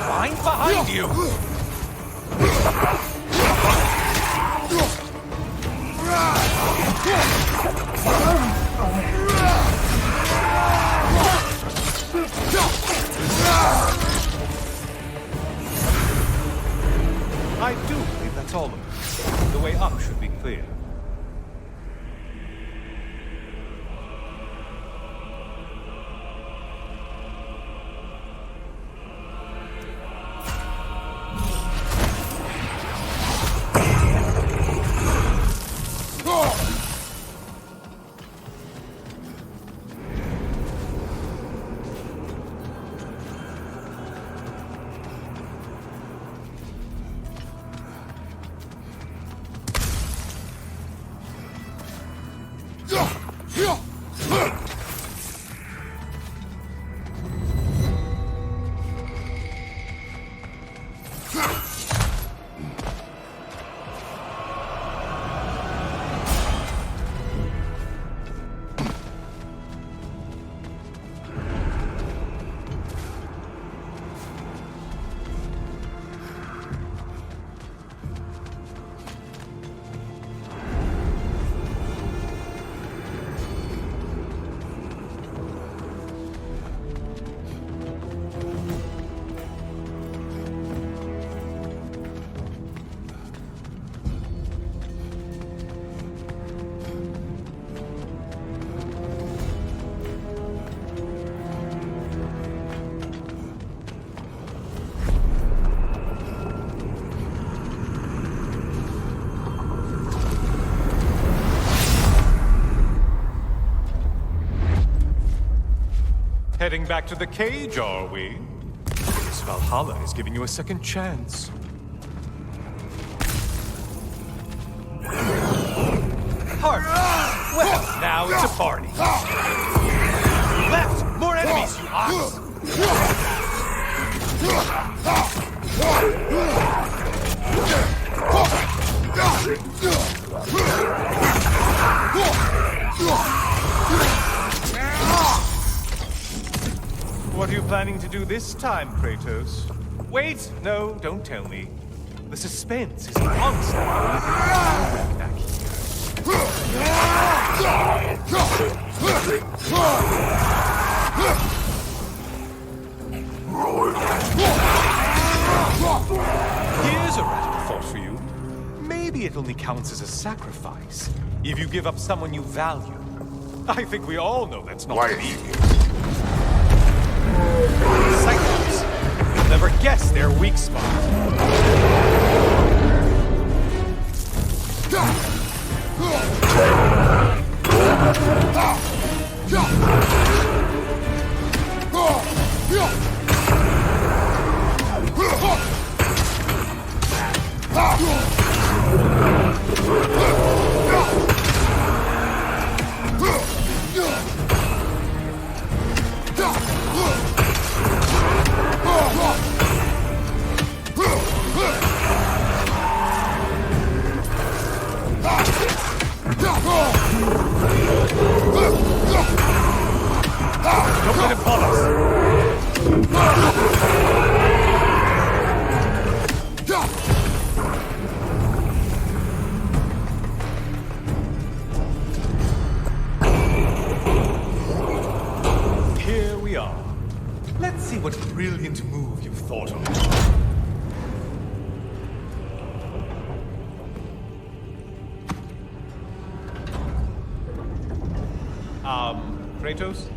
Speaker 9: Find behind you! all of it. The way up should be clear. Heading back to the cage, are we? This Valhalla is giving you a second chance. Party! Well, now it's a party. Left! More enemies, you ox! What are you planning to do this time, Kratos? Wait! No, don't tell me. The suspense is constant. Back Here's a radical thought for you. Maybe it only counts as a sacrifice if you give up someone you value. I think we all know that's not the case. Cyclops! You'll never guess their weak spot. Don't let him pull us! Here we are. Let's see what brilliant move you've thought of. Kratos?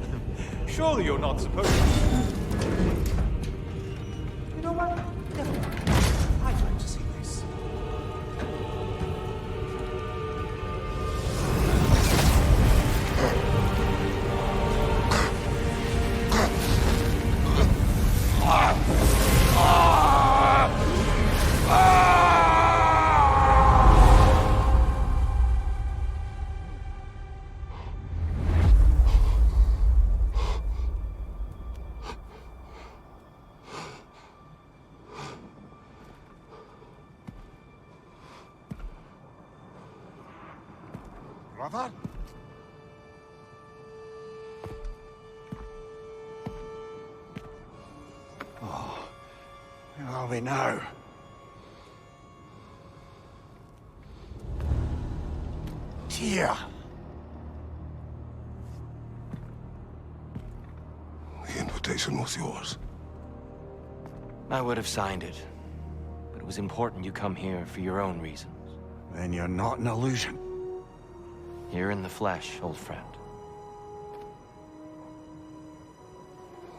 Speaker 9: Surely you're not supposed to. You know what? Never mind. I'd like to see this.
Speaker 2: Brother? Oh, where are we now? Here.
Speaker 1: The invitation was yours.
Speaker 10: I would have signed it, but was important you come here for your own reasons.
Speaker 2: Then you're not an illusion.
Speaker 10: Here in the flesh, old friend.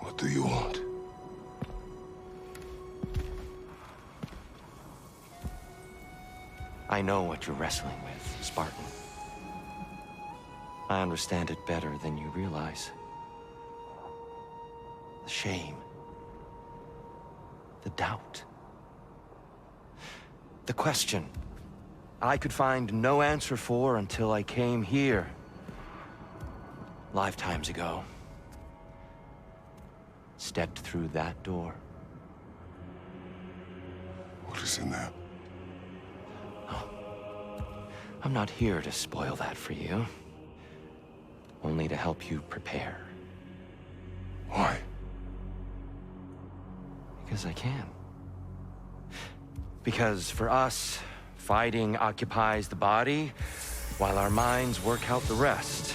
Speaker 1: What do you want?
Speaker 10: I know what you're wrestling with, Spartan. I understand it better than you realize. The shame. The doubt. The question I could find no answer for until I came here. Lifetimes ago. Stepped through that door.
Speaker 1: What is in there?
Speaker 10: I'm not here to spoil that for you. Only to help you prepare.
Speaker 1: Why?
Speaker 10: Because I can. Because for us, fighting occupies the body, while our minds work out the rest.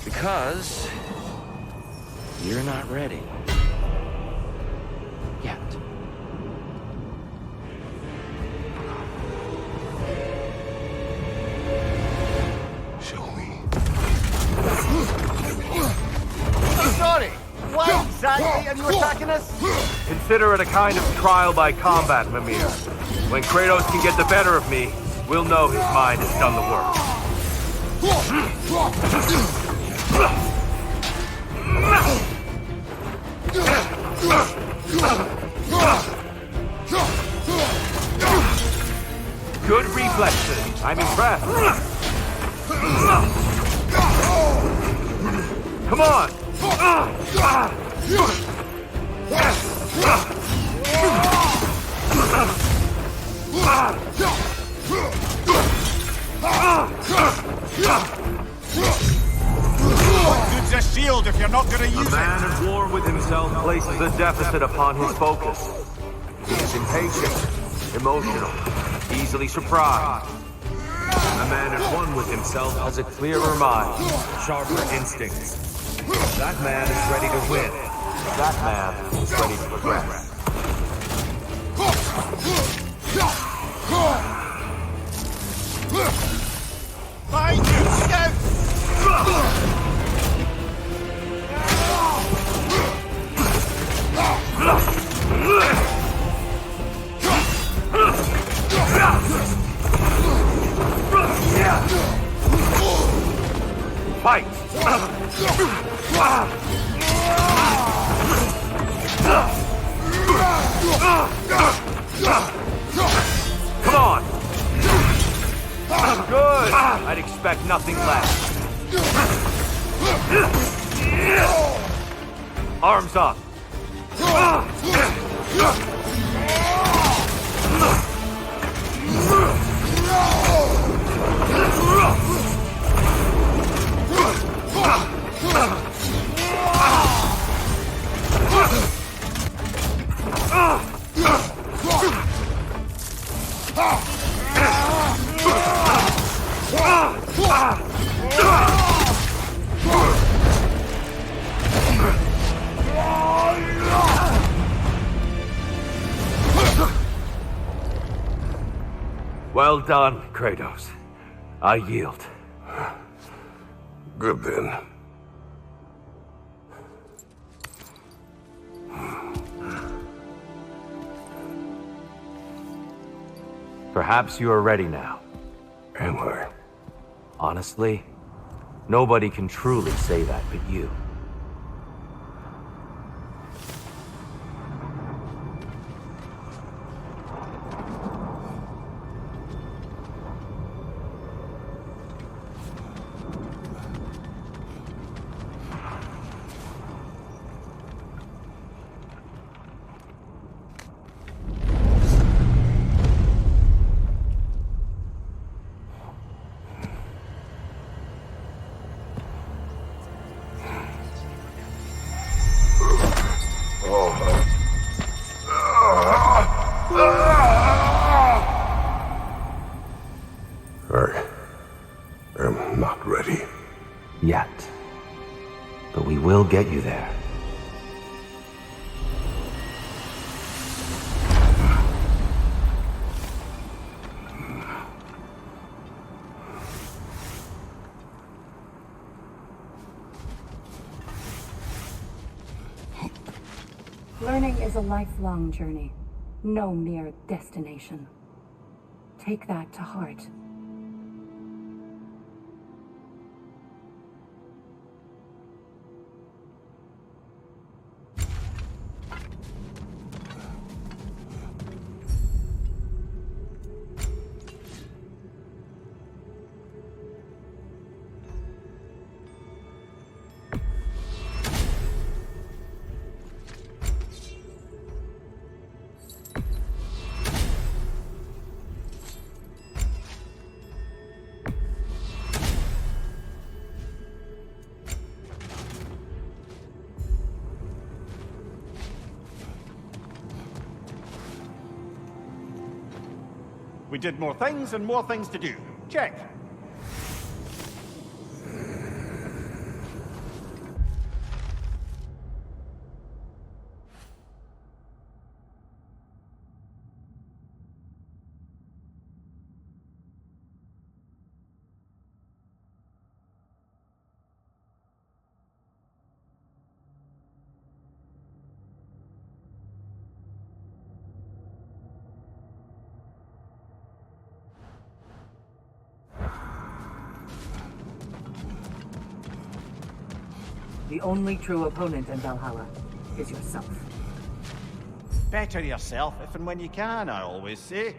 Speaker 10: Because you're not ready. Yet.
Speaker 2: Sorry, why exactly are you attacking us?
Speaker 7: Consider it a kind of trial by combat, Mimir. When Kratos can get the better of me, we'll know his mind has done the work. Good reflexes. I'm impressed. Come on!
Speaker 2: Good's a shield if you're not gonna use it.
Speaker 7: A man at war with himself places a deficit upon his focus. He is impatient, emotional, easily surprised. A man at one with himself has a clearer mind, sharper instincts. That man is ready to win. That man is ready to progress.
Speaker 2: Fight! Scout!
Speaker 7: Fight! Come on! Good! I'd expect nothing less. Arms up! Well done, Kratos. I yield.
Speaker 1: Good then.
Speaker 7: Perhaps you are ready now.
Speaker 1: Am I?
Speaker 7: Honestly, nobody can truly say that but you.
Speaker 1: I am not ready.
Speaker 7: Yet. But we will get you there.
Speaker 6: Learning is a lifelong journey, no mere destination. Take that to heart.
Speaker 2: We did more things and more things to do. Check.
Speaker 5: The only true opponent in Valhalla is yourself.
Speaker 2: Better yourself if and when you can, I always say.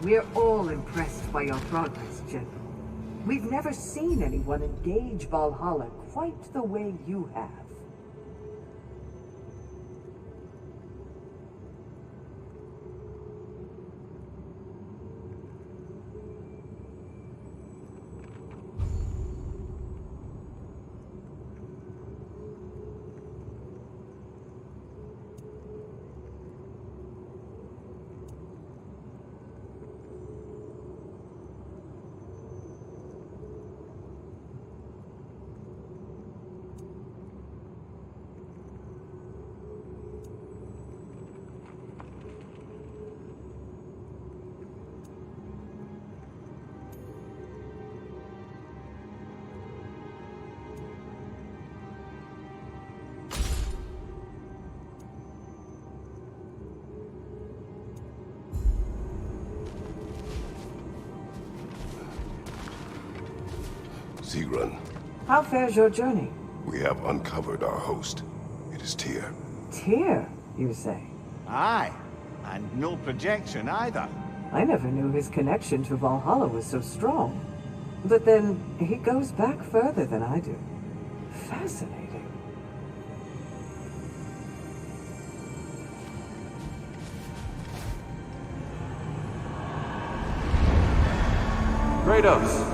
Speaker 3: We're all impressed by your progress, General. We've never seen anyone engage Valhalla quite the way you have.
Speaker 1: Tigran.
Speaker 3: How fares your journey?
Speaker 1: We have uncovered our host. It is Tyr.
Speaker 3: Tyr, you say?
Speaker 2: Aye, and no projection either.
Speaker 3: I never knew his connection to Valhalla was so strong. But then, he goes back further than I do. Fascinating.
Speaker 11: Kratos,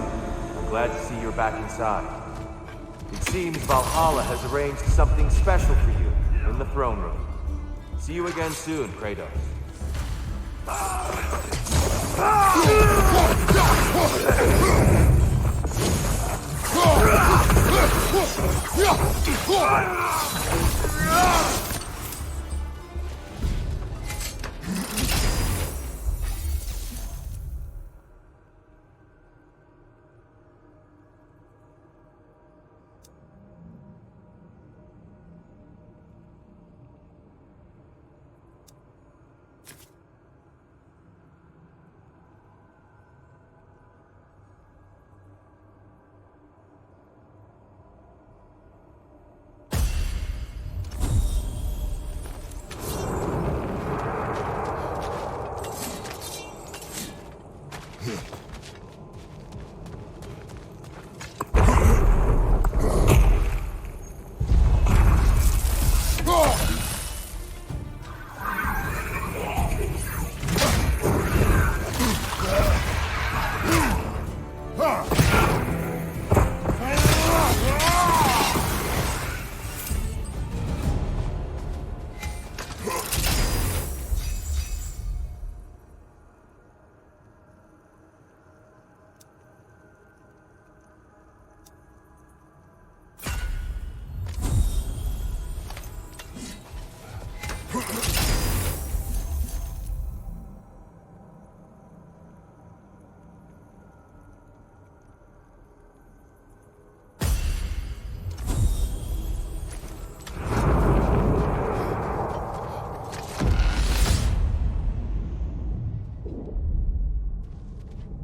Speaker 11: I'm glad to see you're back inside. It seems Valhalla has arranged something special for you in the throne room. See you again soon, Kratos.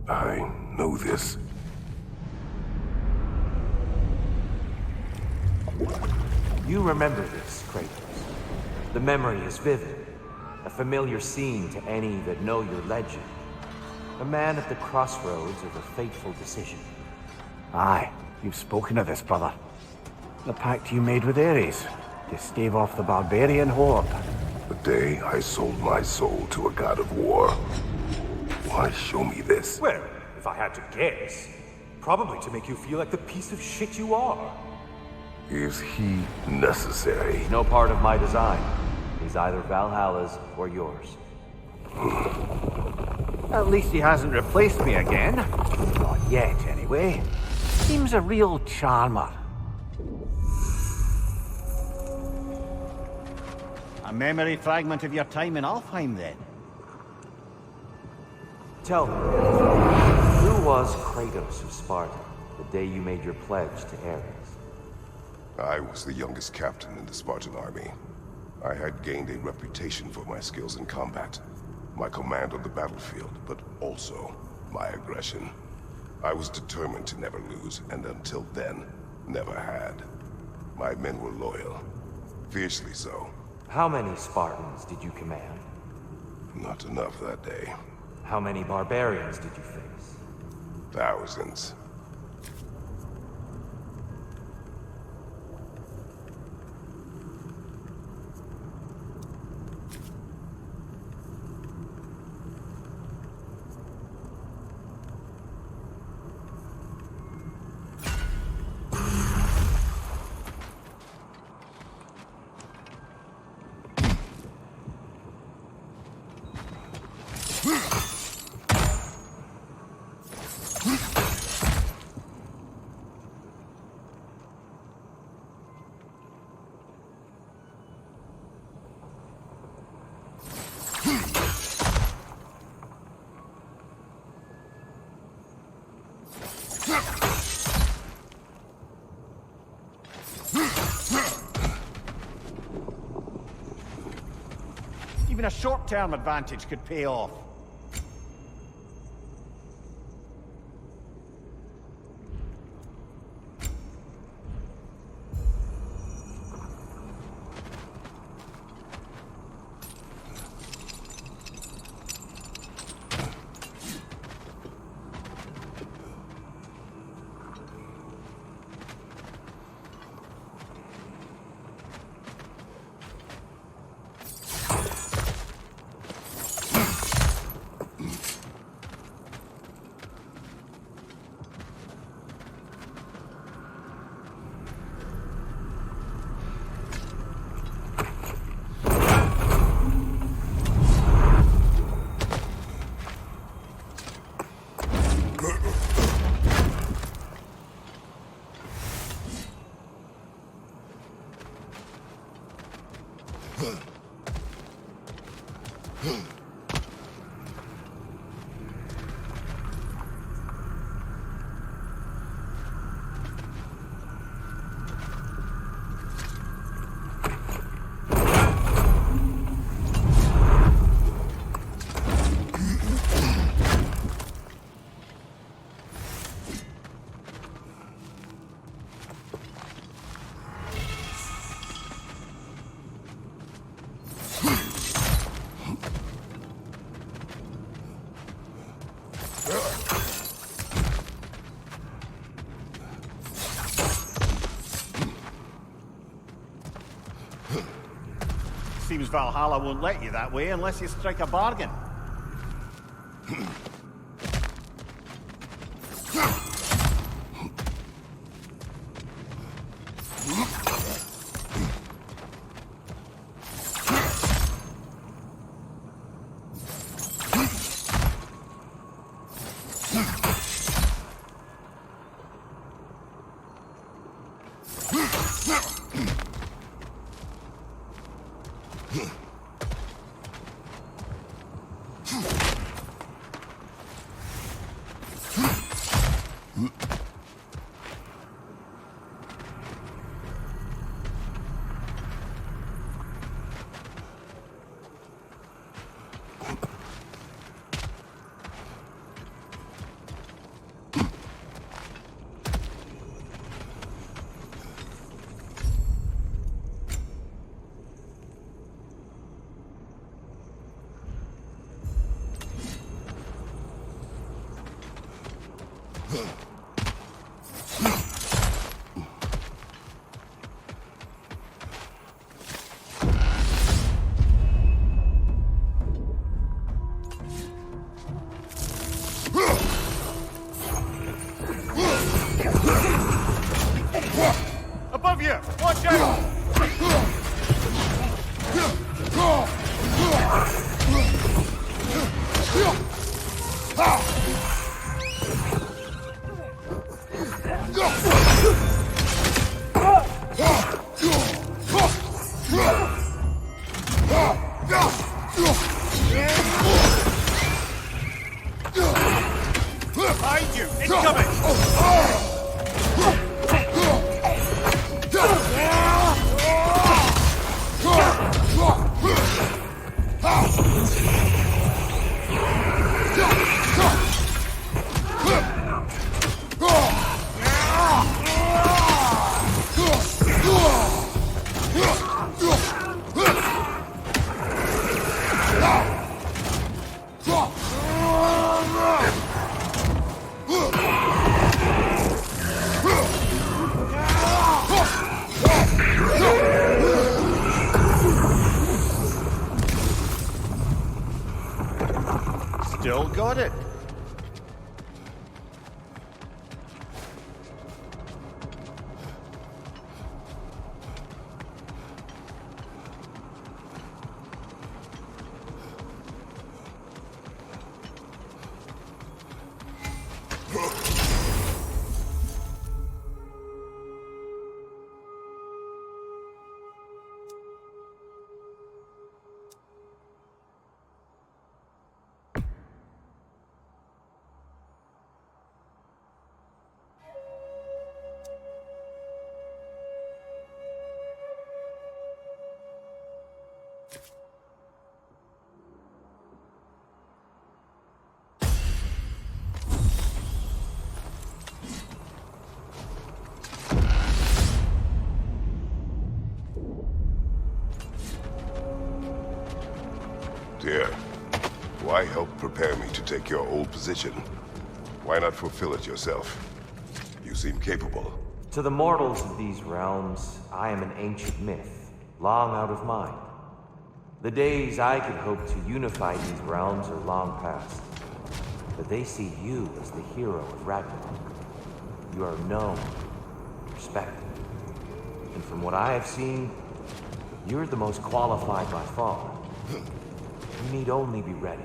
Speaker 1: I know this.
Speaker 11: You remember this, Kratos. The memory is vivid, a familiar scene to any that know your legend. A man at the crossroads of a fateful decision.
Speaker 2: Aye, you've spoken of this, brother. The pact you made with Ares to stave off the barbarian horde.
Speaker 1: The day I sold my soul to a god of war. Why show me this?
Speaker 7: Well, if I had to guess, probably to make you feel like the piece of shit you are.
Speaker 1: Is he necessary?
Speaker 11: No part of my design. He's either Valhalla's or yours.
Speaker 2: At least he hasn't replaced me again. Not yet, anyway. Seems a real charmer. A memory fragment of your time in Alfheim, then?
Speaker 11: Tell me, who was Kratos of Sparta the day you made your pledge to Ares?
Speaker 1: I was the youngest captain in the Spartan army. I had gained a reputation for my skills in combat, my command on the battlefield, but also my aggression. I was determined to never lose, and until then, never had. My men were loyal, fiercely so.
Speaker 11: How many Spartans did you command?
Speaker 1: Not enough that day.
Speaker 11: How many barbarians did you face?
Speaker 1: Thousands.
Speaker 2: Even a short-term advantage could pay off. Seems Valhalla won't let you that way unless you strike a bargain. Above you! Watch out! Behind you! Incoming! Still got it.
Speaker 1: Dear, why help prepare me to take your old position? Why not fulfill it yourself? You seem capable.
Speaker 11: To the mortals of these realms, I am an ancient myth, long out of mind. The days I could hope to unify these realms are long past. But they see you as the hero of Ragnarok. You are known, respected. And from what I have seen, you're the most qualified by far. You need only be ready.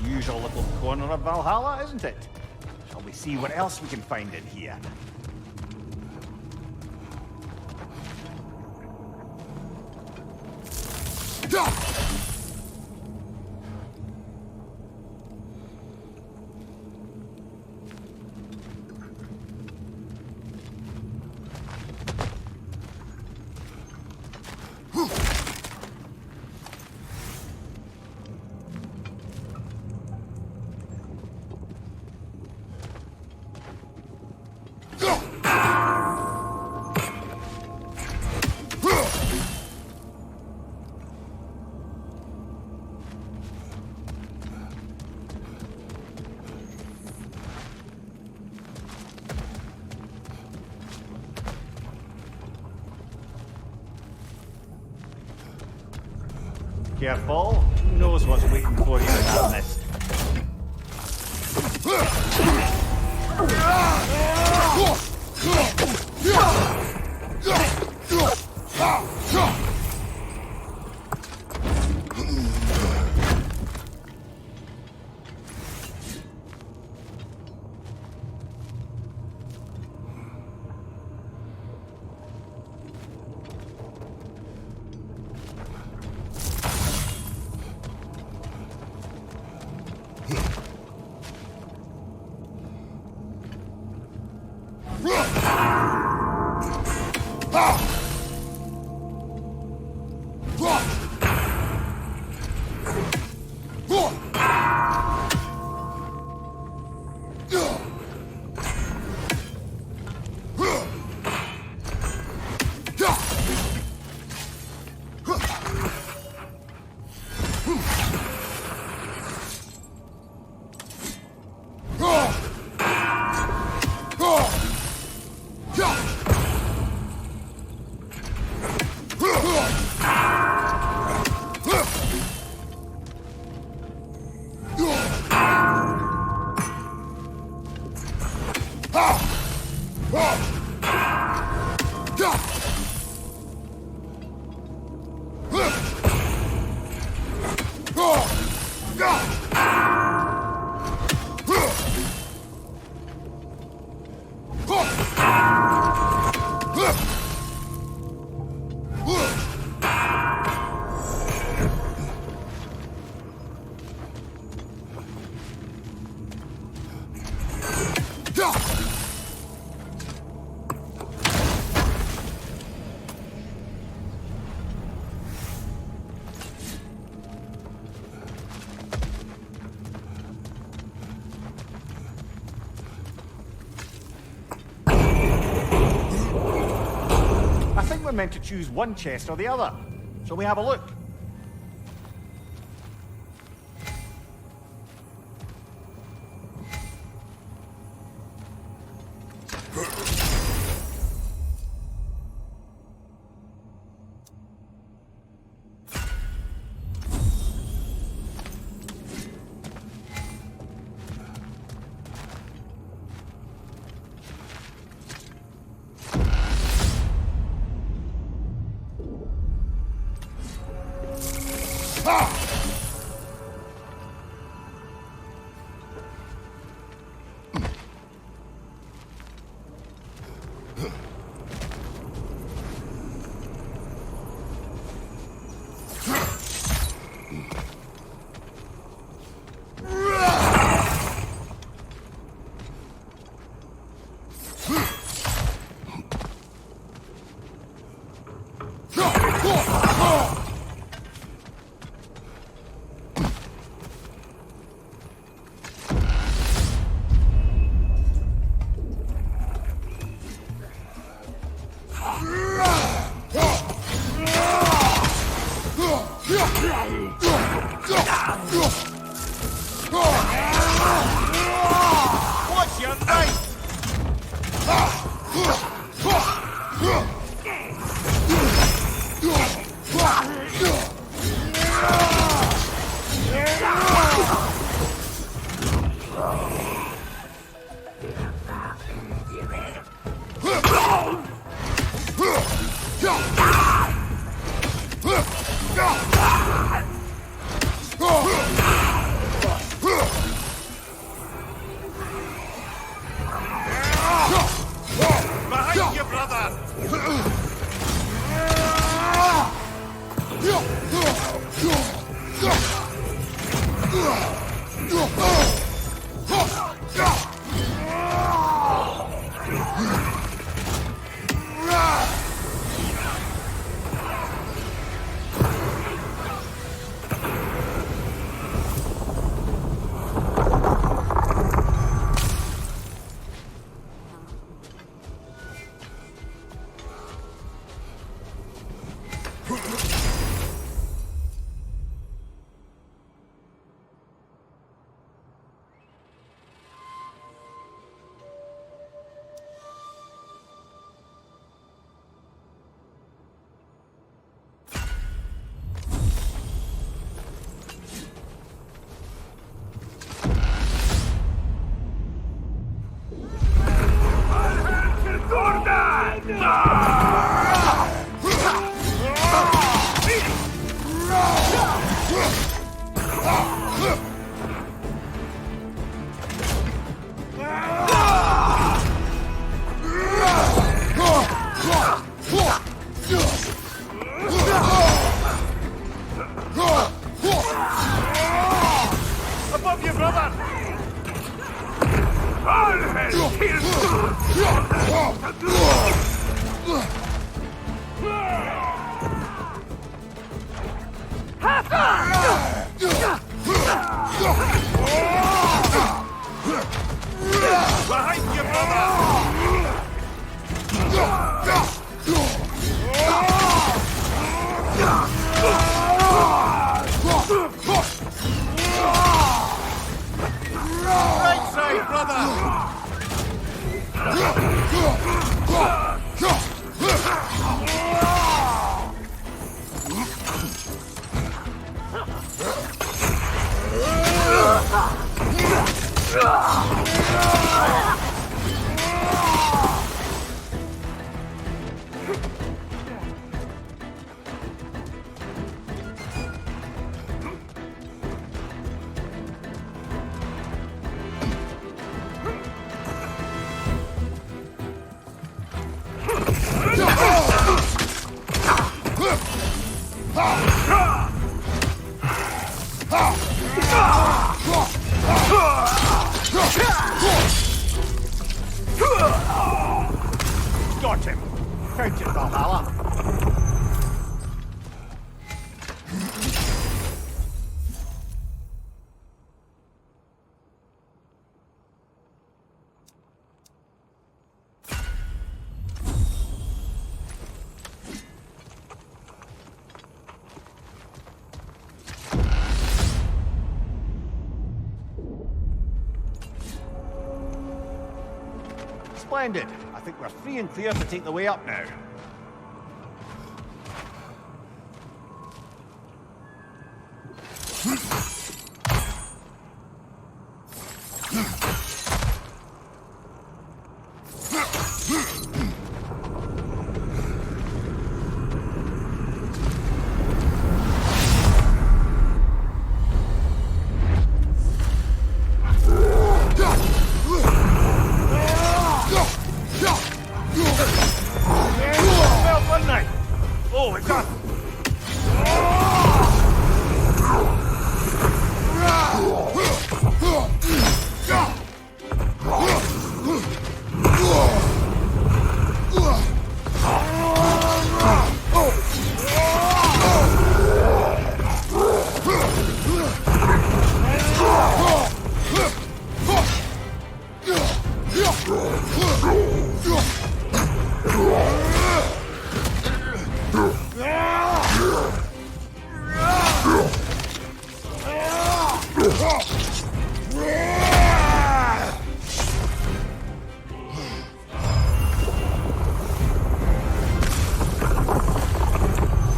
Speaker 2: unusual little corner of Valhalla, isn't it? Shall we see what else we can find in here? Careful. Who knows what's waiting for you in that mist? We're meant to choose one chest or the other. Shall we have a look?
Speaker 7: Above you, brother! Behind you, brother! Right side, brother!
Speaker 2: Got him. Found it, Valhalla. Splendid. I think we're free and clear to take the way up now.
Speaker 7: Oh, it's up!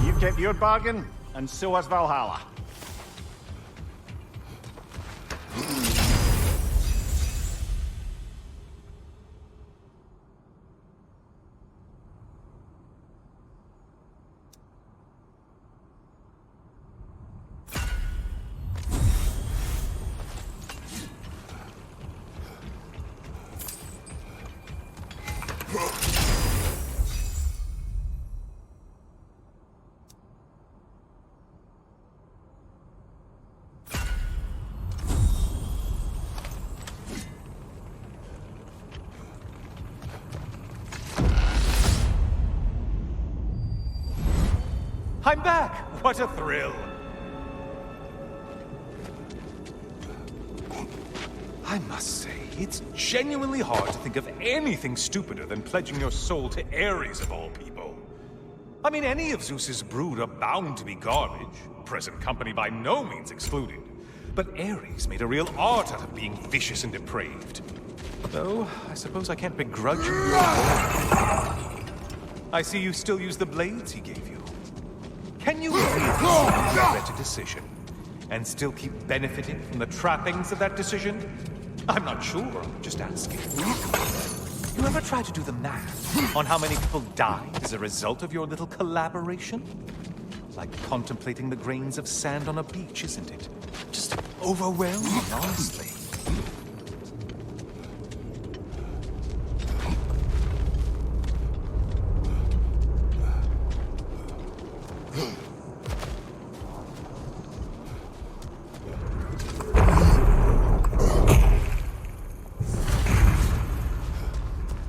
Speaker 2: You kept your bargain, and so has Valhalla.
Speaker 9: I'm back! What a thrill! I must say, it's genuinely hard to think of anything stupider than pledging your soul to Ares of all people. I mean, any of Zeus's brood are bound to be garbage, present company by no means excluded. But Ares made a real art out of being vicious and depraved. Though, I suppose I can't begrudge him your I see you still use the blades he gave you. Can you really regret a decision and still keep benefiting from the trappings of that decision? I'm not sure, I'm just asking. You ever try to do the math on how many people died as a result of your little collaboration? Like contemplating the grains of sand on a beach, isn't it? Just overwhelming, honestly.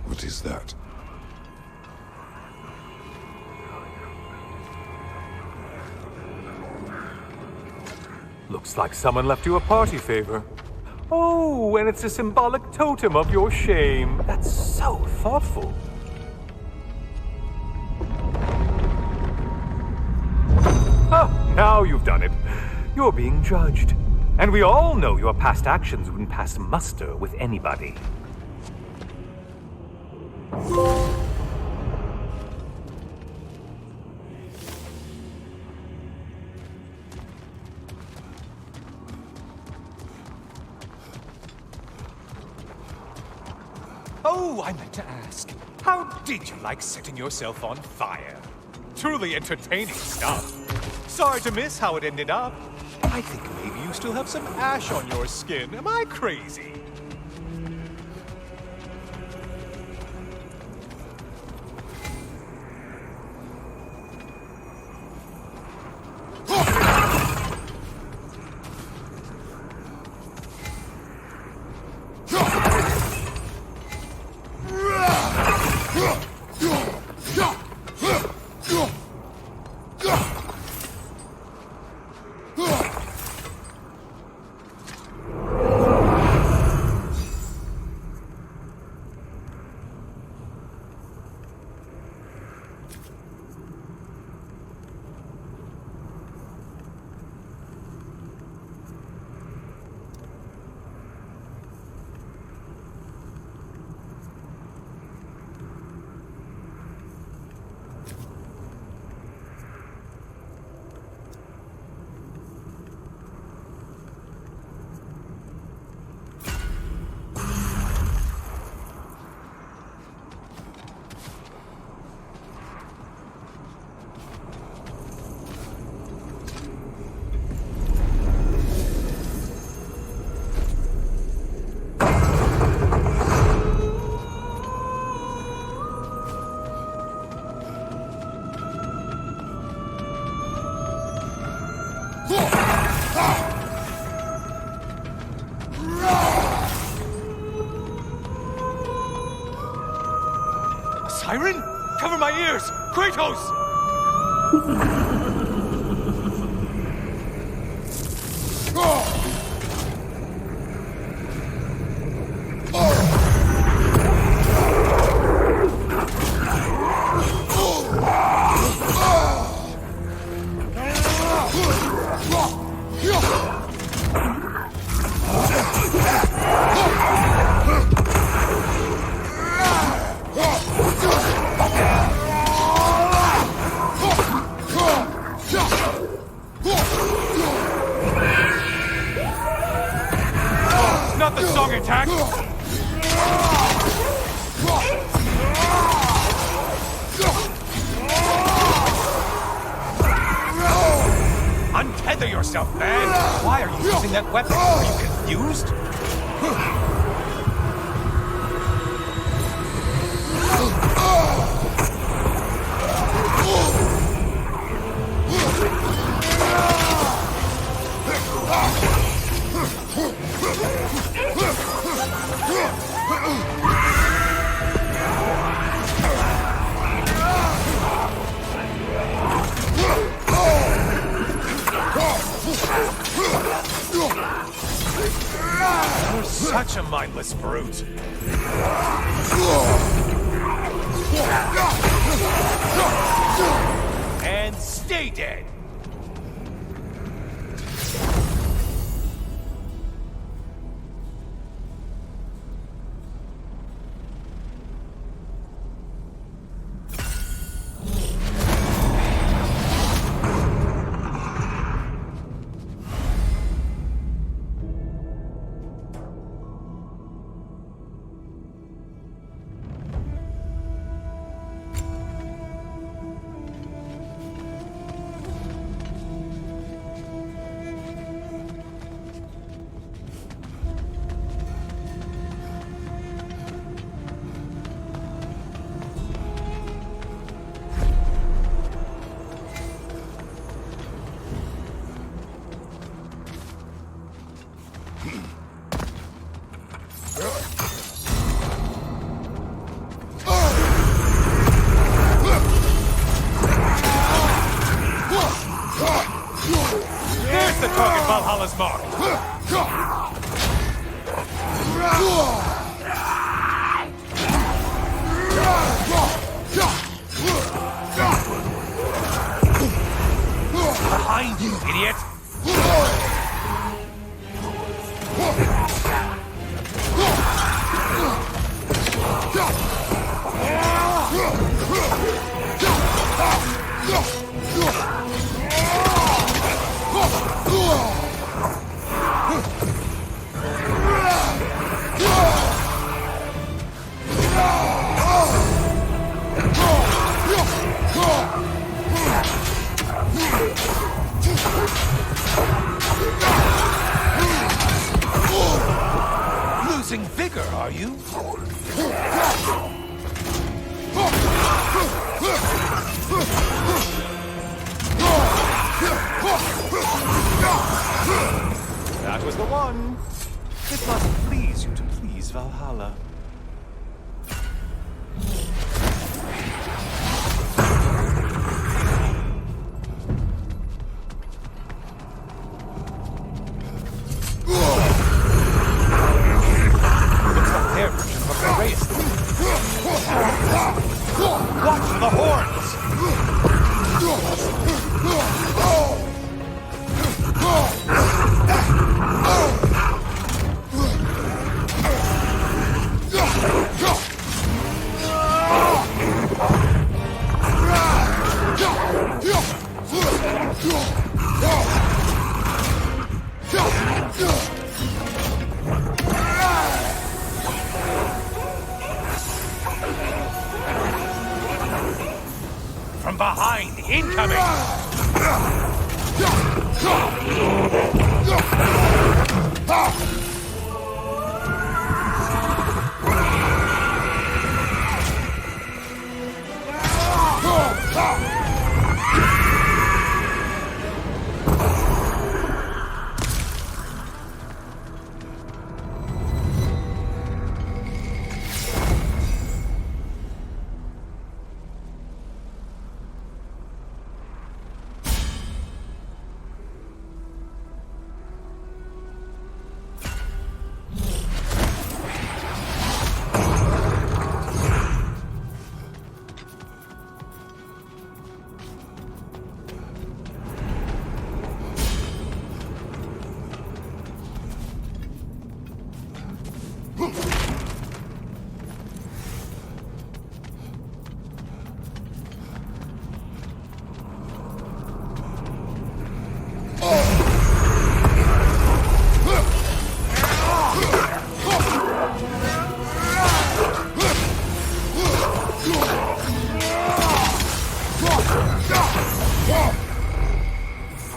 Speaker 1: What is that?
Speaker 7: Looks like someone left you a party favor. Oh, and it's a symbolic totem of your shame. That's so thoughtful. Ah, now you've done it. You're being judged. And we all know your past actions wouldn't pass muster with anybody.
Speaker 9: Oh, I meant to ask. How did you like setting yourself on fire? Truly entertaining stuff. Sorry to miss how it ended up. I think maybe you still have some ash on your skin. Am I crazy? Siren? Cover my ears! Kratos! Not the song attack! Untether yourself, man! Why are you using that weapon? Are you confused? You're such a mindless brute. And stay dead.
Speaker 7: There's the target Valhalla's marked.
Speaker 9: Behind you, idiot! Losing vigor, are you? That was the one. It must please you to please Valhalla. Looks like their version of a parade. Watch for the horns! From behind, incoming!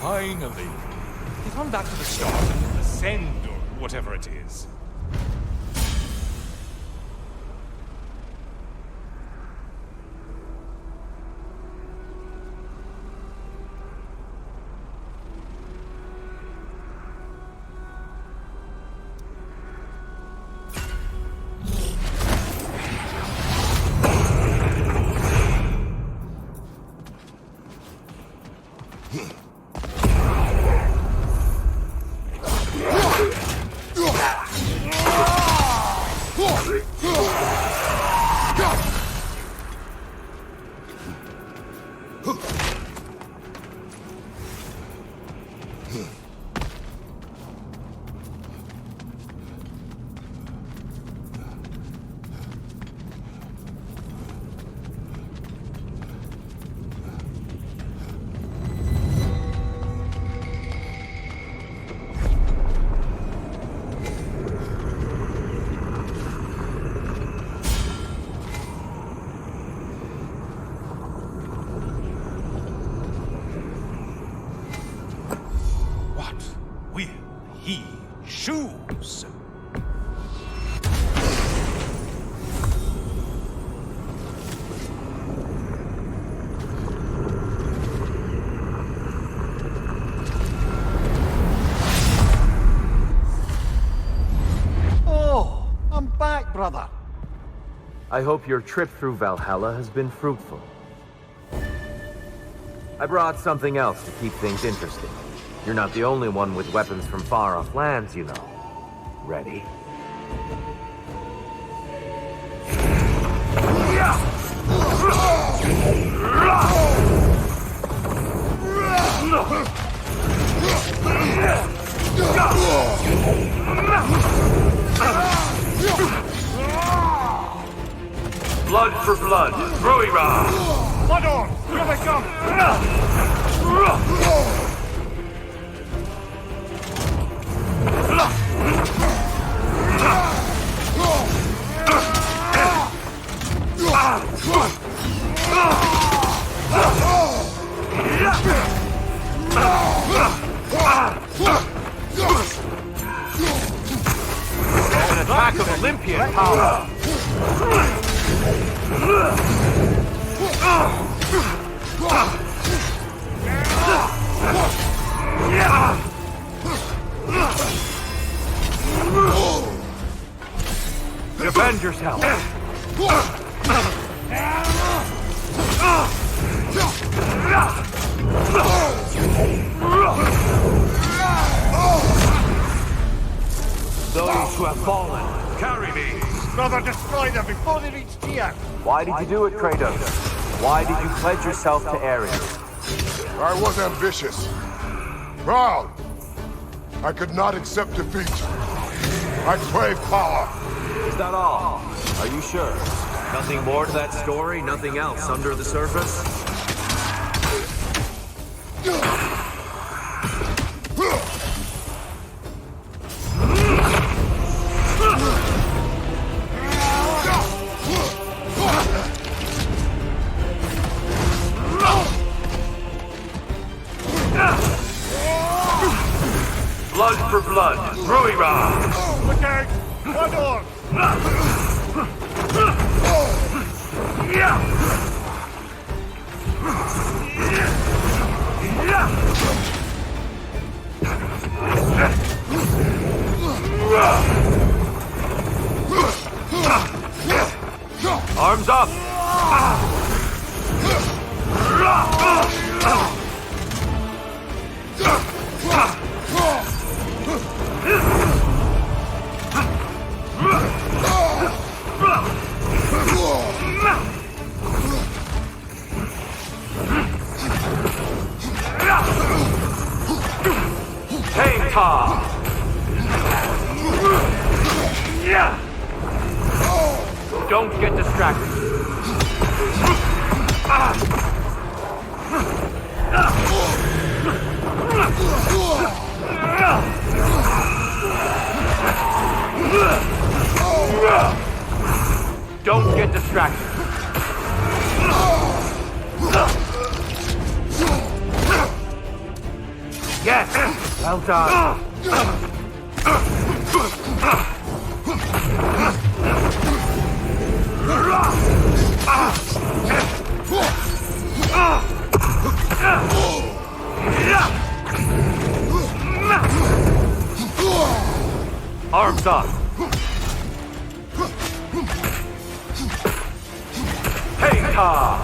Speaker 9: Finally. Get on back to the start and ascend, or whatever it is.
Speaker 11: Kratos.
Speaker 2: Oh, I'm back, brother.
Speaker 11: I hope your trip through Valhalla has been fruitful. I brought something else to keep things interesting. You're not the only one with weapons from far-off lands, you know. Ready? Blood for blood, Ruira!
Speaker 7: Blood on! Here they come!
Speaker 11: An attack of Olympian power! Defend yourself! Those who have fallen, carry me!
Speaker 2: Brother, destroy them before they reach here.
Speaker 11: Why did you do it, Kratos? Why did you pledge yourself to Ares?
Speaker 1: I was ambitious. Proud. I could not accept defeat. I crave power.
Speaker 11: Is that all? Are you sure? Nothing more to that story? Nothing else under the surface? Blood for blood, Ruira!
Speaker 7: Okay, one on!
Speaker 11: Arms up! Don't get distracted. Don't get distracted. Yes! Well done. Arms up. Hey-ka!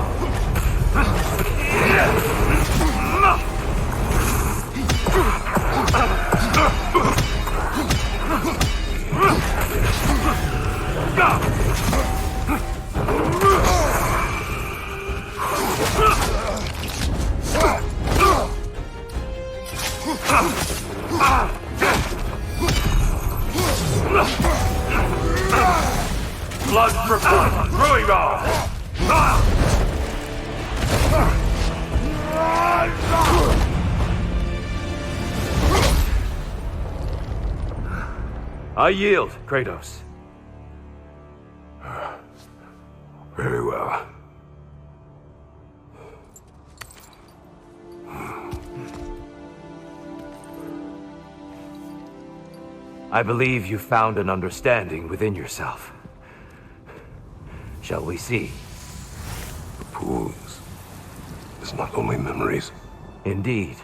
Speaker 11: Blood for blood, Ruira! I yield, Kratos.
Speaker 1: Very well.
Speaker 11: I believe you found an understanding within yourself. Shall we see?
Speaker 1: The pools is not only memories.
Speaker 11: Indeed.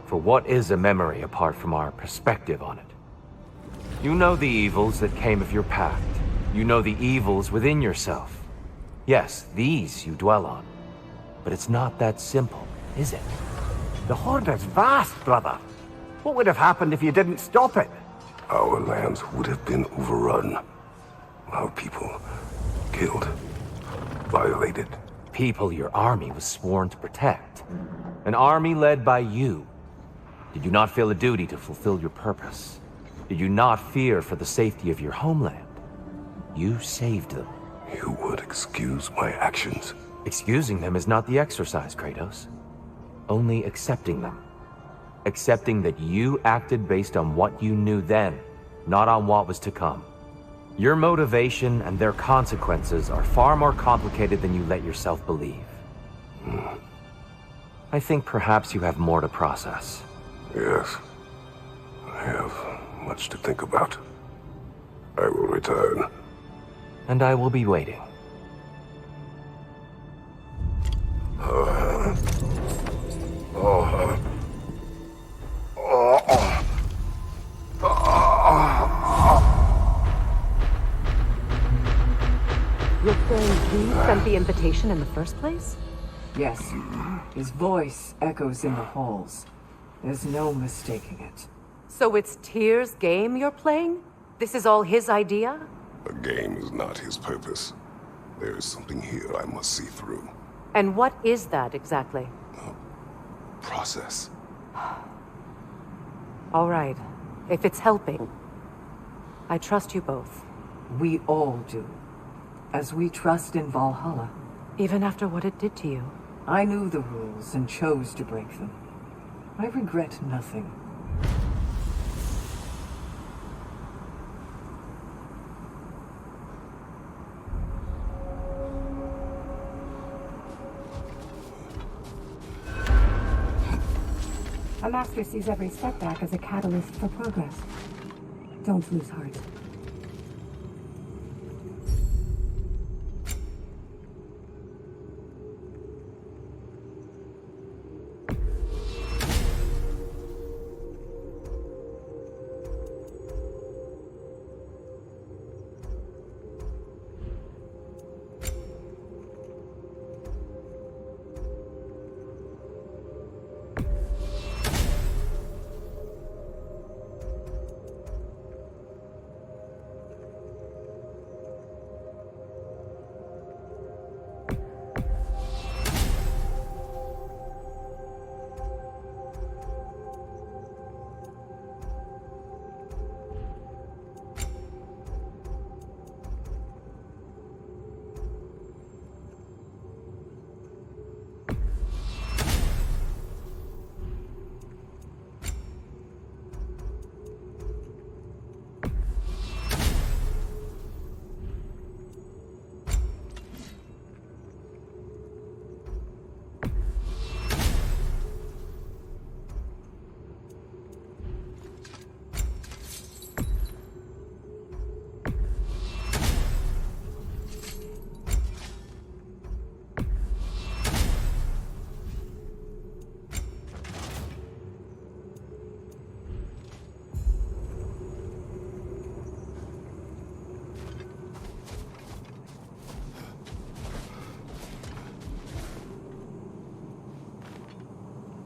Speaker 11: For what is a memory apart from our perspective on it? You know the evils that came of your pact. You know the evils within yourself. Yes, these you dwell on. But it's not that simple, is it?
Speaker 2: The Horde is vast, brother. What would have happened if you didn't stop it?
Speaker 1: Our lands would have been overrun. Our people killed, violated.
Speaker 11: People your army was sworn to protect. An army led by you. Did you not feel a duty to fulfill your purpose? Did you not fear for the safety of your homeland? You saved them.
Speaker 1: You would excuse my actions.
Speaker 11: Excusing them is not the exercise, Kratos. Only accepting them. Accepting that you acted based on what you knew then, not on what was to come. Your motivation and their consequences are far more complicated than you let yourself believe. I think perhaps you have more to process.
Speaker 1: Yes. I have much to think about. I will return.
Speaker 11: And I will be waiting.
Speaker 8: You're saying he sent the invitation in the first place?
Speaker 3: Yes. His voice echoes in the halls. There's no mistaking it.
Speaker 8: So it's Tyr's game you're playing? This is all his idea?
Speaker 1: The game is not his purpose. There is something here I must see through.
Speaker 8: And what is that exactly?
Speaker 1: Process.
Speaker 8: All right. If it's helping, I trust you both.
Speaker 3: We all do. As we trust in Valhalla.
Speaker 8: Even after what it did to you.
Speaker 3: I knew the rules and chose to break them. I regret nothing.
Speaker 6: A master sees every setback as a catalyst for progress. Don't lose heart.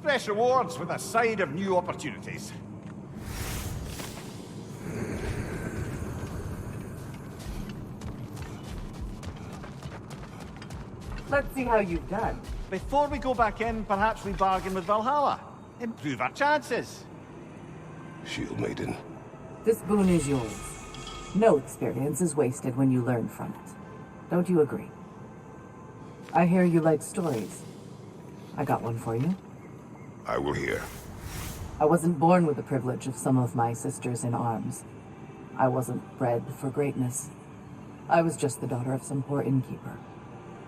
Speaker 2: Fresh rewards with a side of new opportunities.
Speaker 3: Let's see how you've done.
Speaker 2: Before we go back in, perhaps we bargain with Valhalla. Improve our chances.
Speaker 1: Shield Maiden.
Speaker 3: This boon is yours. No experience is wasted when you learn from it. Don't you agree? I hear you like stories. I got one for you.
Speaker 1: I will hear.
Speaker 3: I wasn't born with the privilege of some of my sisters in arms. I wasn't bred for greatness. I was just the daughter of some poor innkeeper.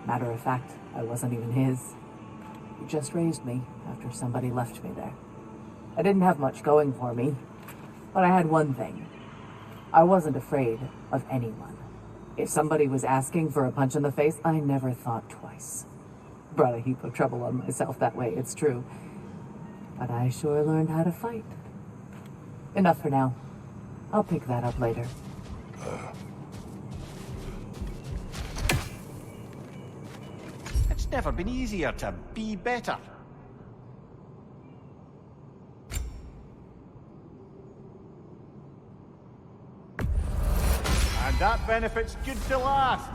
Speaker 3: Matter of fact, I wasn't even his. He just raised me after somebody left me there. I didn't have much going for me. But I had one thing. I wasn't afraid of anyone. If somebody was asking for a punch in the face, I never thought twice. Brought a heap of trouble on myself that way, it's true. But I sure learned how to fight. Enough for now. I'll pick that up later.
Speaker 2: It's never been easier to be better. And that benefit's good to last.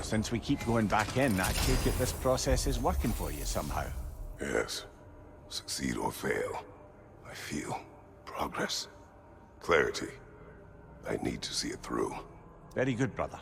Speaker 2: since we keep going back in, I take it this process is working for you somehow.
Speaker 1: Yes. Succeed or fail, I feel progress. Clarity. I need to see it through.
Speaker 2: Very good, brother.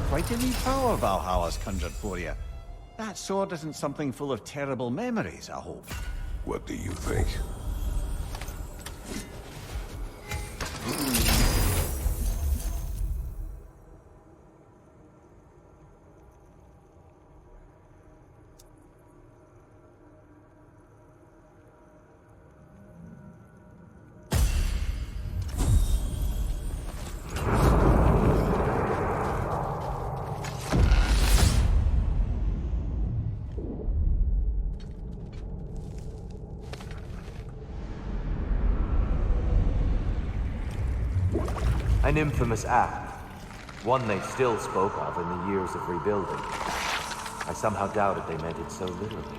Speaker 2: Quite a wee power Valhalla's conjured for you. That sword isn't something full of terrible memories, I hope.
Speaker 1: What do you think?
Speaker 11: An infamous act. One they still spoke of in the years of rebuilding. I somehow doubted they meant it so literally.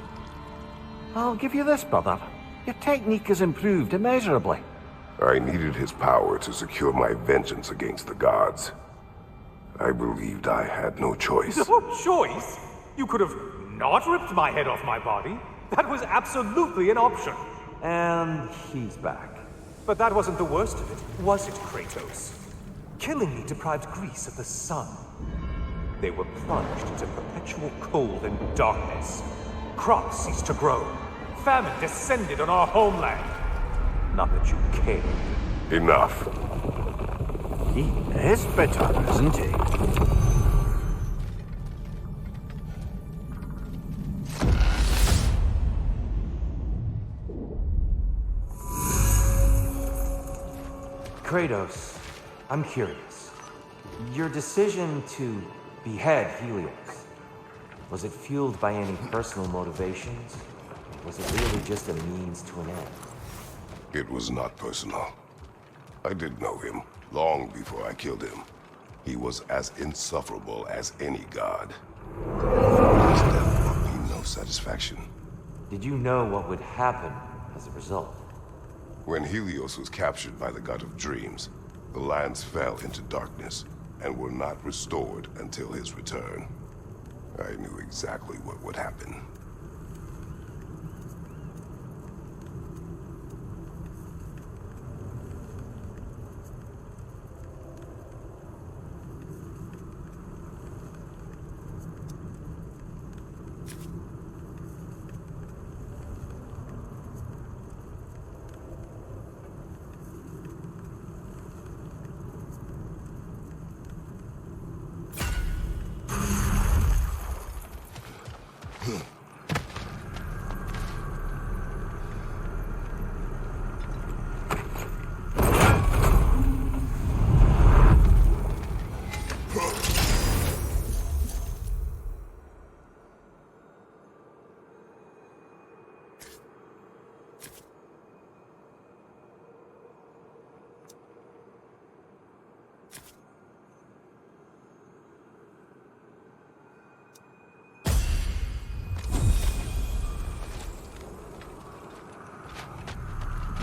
Speaker 2: I'll give you this, brother. Your technique has improved immeasurably.
Speaker 1: I needed his power to secure my vengeance against the gods. I believed I had no choice.
Speaker 7: No choice? You could have not ripped my head off my body. That was absolutely an option.
Speaker 11: And he's back.
Speaker 7: But that wasn't the worst of it, was it, Kratos? Killing me deprived Greece of the sun. They were plunged into perpetual cold and darkness. Crops ceased to grow. Famine descended on our homeland. Not that you cared.
Speaker 1: Enough.
Speaker 2: He is bitter, isn't he?
Speaker 11: Kratos, I'm curious. Your decision to behead Helios, was it fueled by any personal motivations? Was it really just a means to an end?
Speaker 1: It was not personal. I did know him, long before I killed him. He was as insufferable as any god. His death brought me no satisfaction.
Speaker 11: Did you know what would happen as a result?
Speaker 1: When Helios was captured by the god of dreams, the lands fell into darkness and were not restored until his return. I knew exactly what would happen.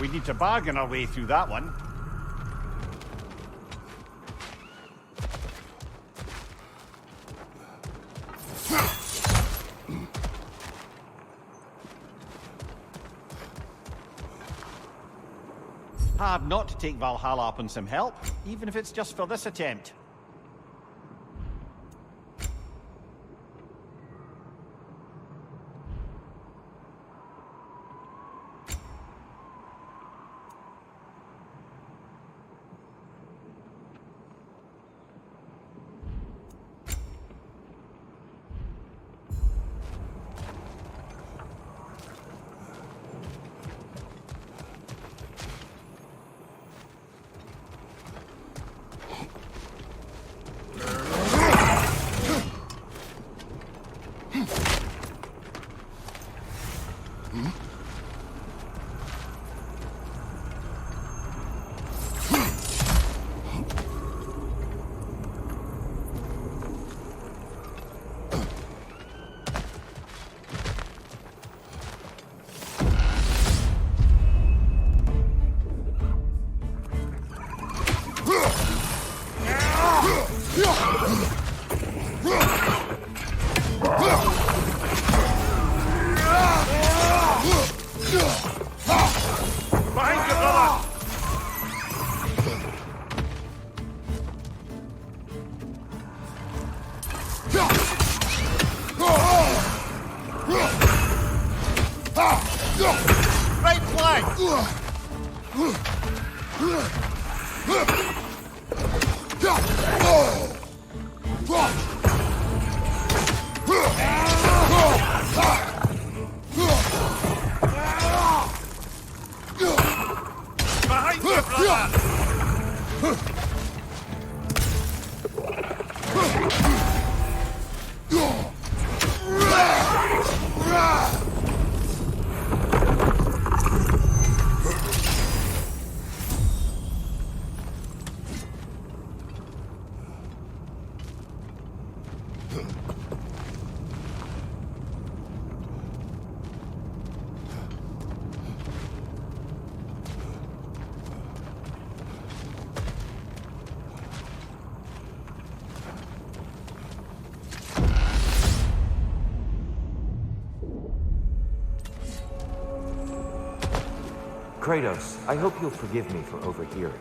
Speaker 2: We need to bargain our way through that one. Hard not to take Valhalla up on some help, even if it's just for this attempt. flank! Behind you, brother!
Speaker 11: Kratos, I hope you'll forgive me for overhearing.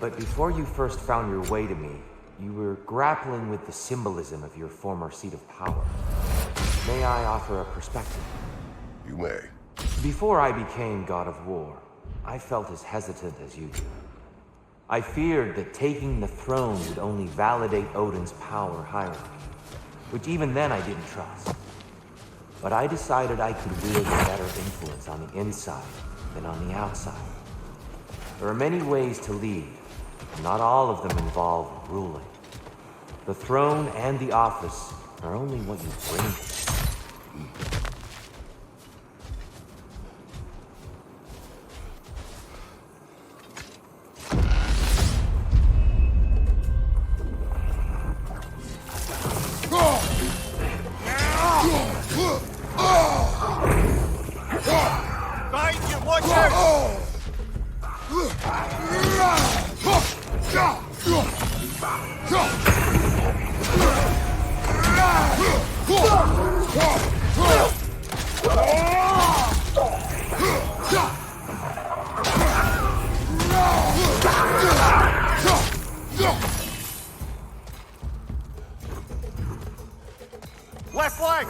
Speaker 11: But before you first found your way to me, you were grappling with the symbolism of your former seat of power. May I offer a perspective?
Speaker 1: You may.
Speaker 11: Before I became God of War, I felt as hesitant as you do. I feared that taking the throne would only validate Odin's power hierarchy, which even then I didn't trust. But I decided I could wield a better influence on the inside than on the outside. There are many ways to lead, and not all of them involve ruling. The throne and the office are only what you bring to it.
Speaker 2: Behind you, watch out! Left flank!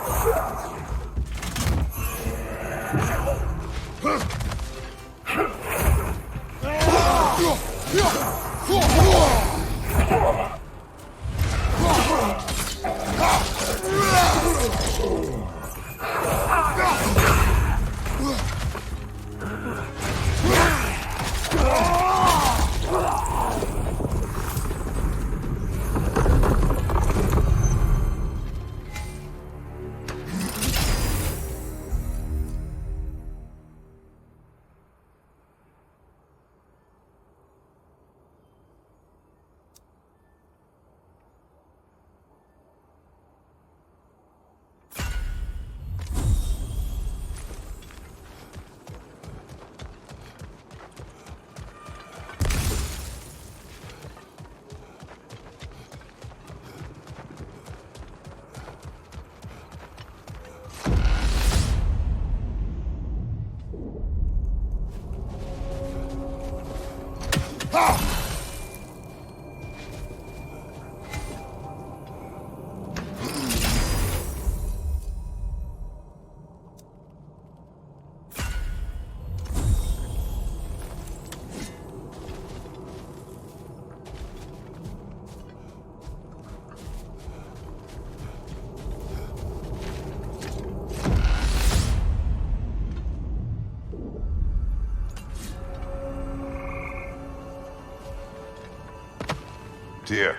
Speaker 1: Tyr,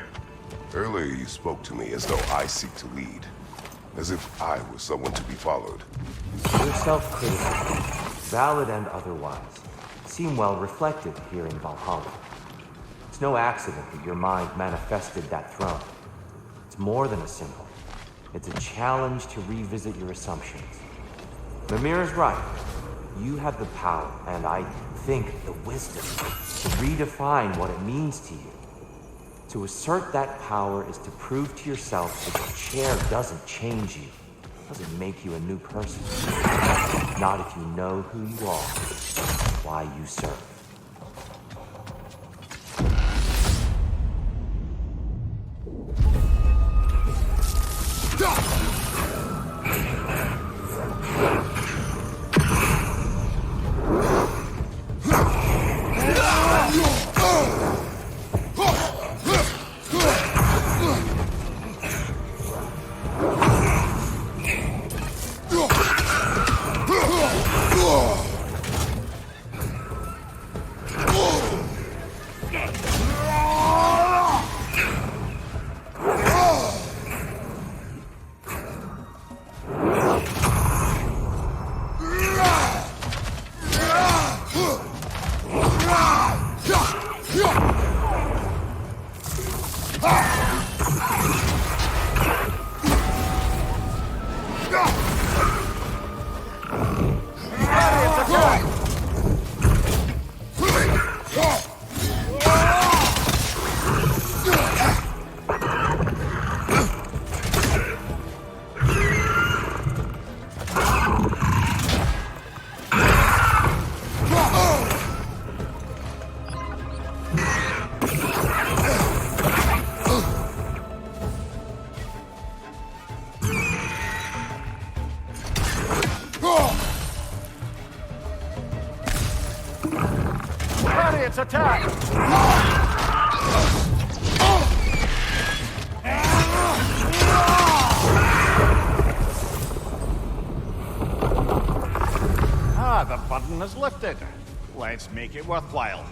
Speaker 1: earlier you spoke to me as though I seek to lead. As if I was someone to be followed.
Speaker 11: Your self-criticism, valid and otherwise, seem well reflected here in Valhalla. It's no accident that your mind manifested that throne. It's more than a symbol. It's a challenge to revisit your assumptions. Mimir is right. You have the power, and I think the wisdom, to redefine what it means to you. To assert that power is to prove to yourself that the chair doesn't change you, doesn't make you a new person. Not if you know who you are, why you serve.
Speaker 2: Chariots attack! Ah, the burden is lifted. Let's make it worthwhile.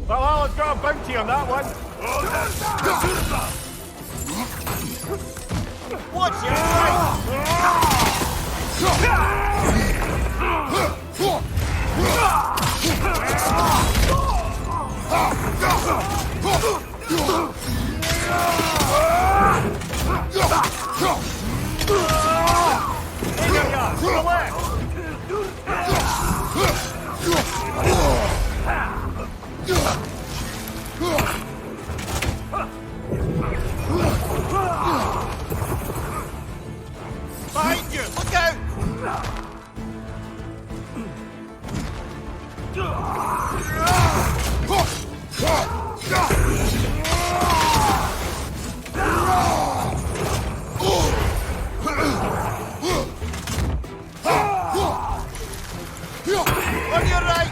Speaker 2: Valhalla's got a bounty on that one. Watch your behind you! Look out! On your right!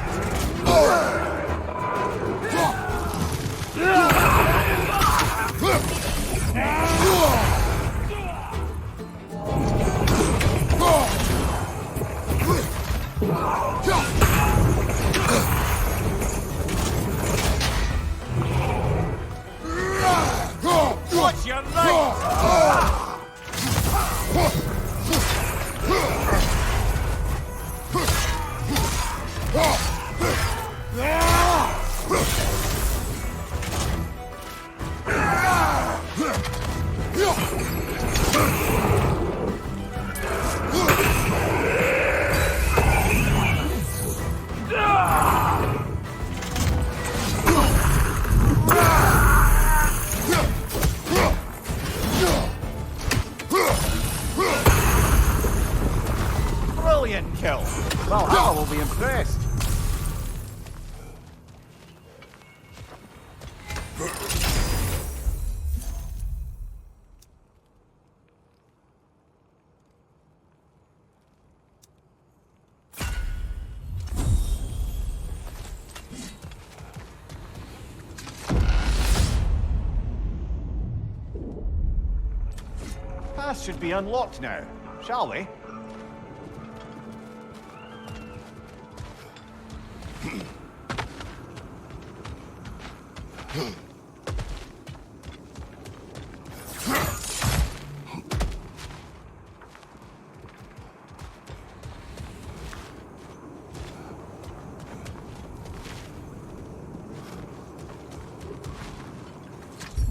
Speaker 2: Watch your right! Brilliant kill. Valhalla will be impressed. Path should be unlocked now, shall we?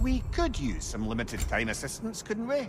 Speaker 2: We could use some limited time assistance, couldn't we?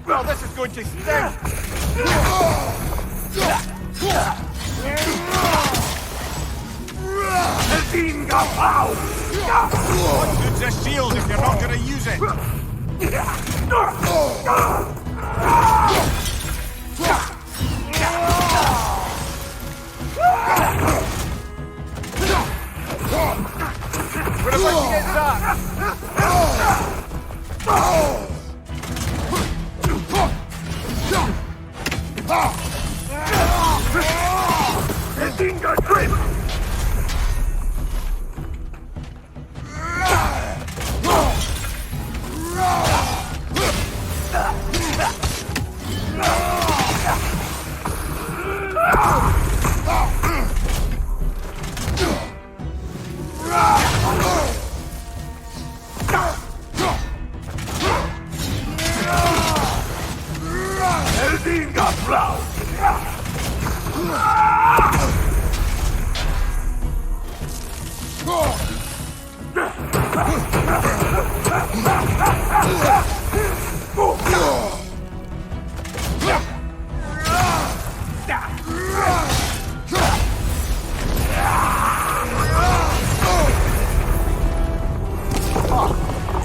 Speaker 2: Well, this is going to sting! What good's a shield if you're not going to use it? We're about to get dark!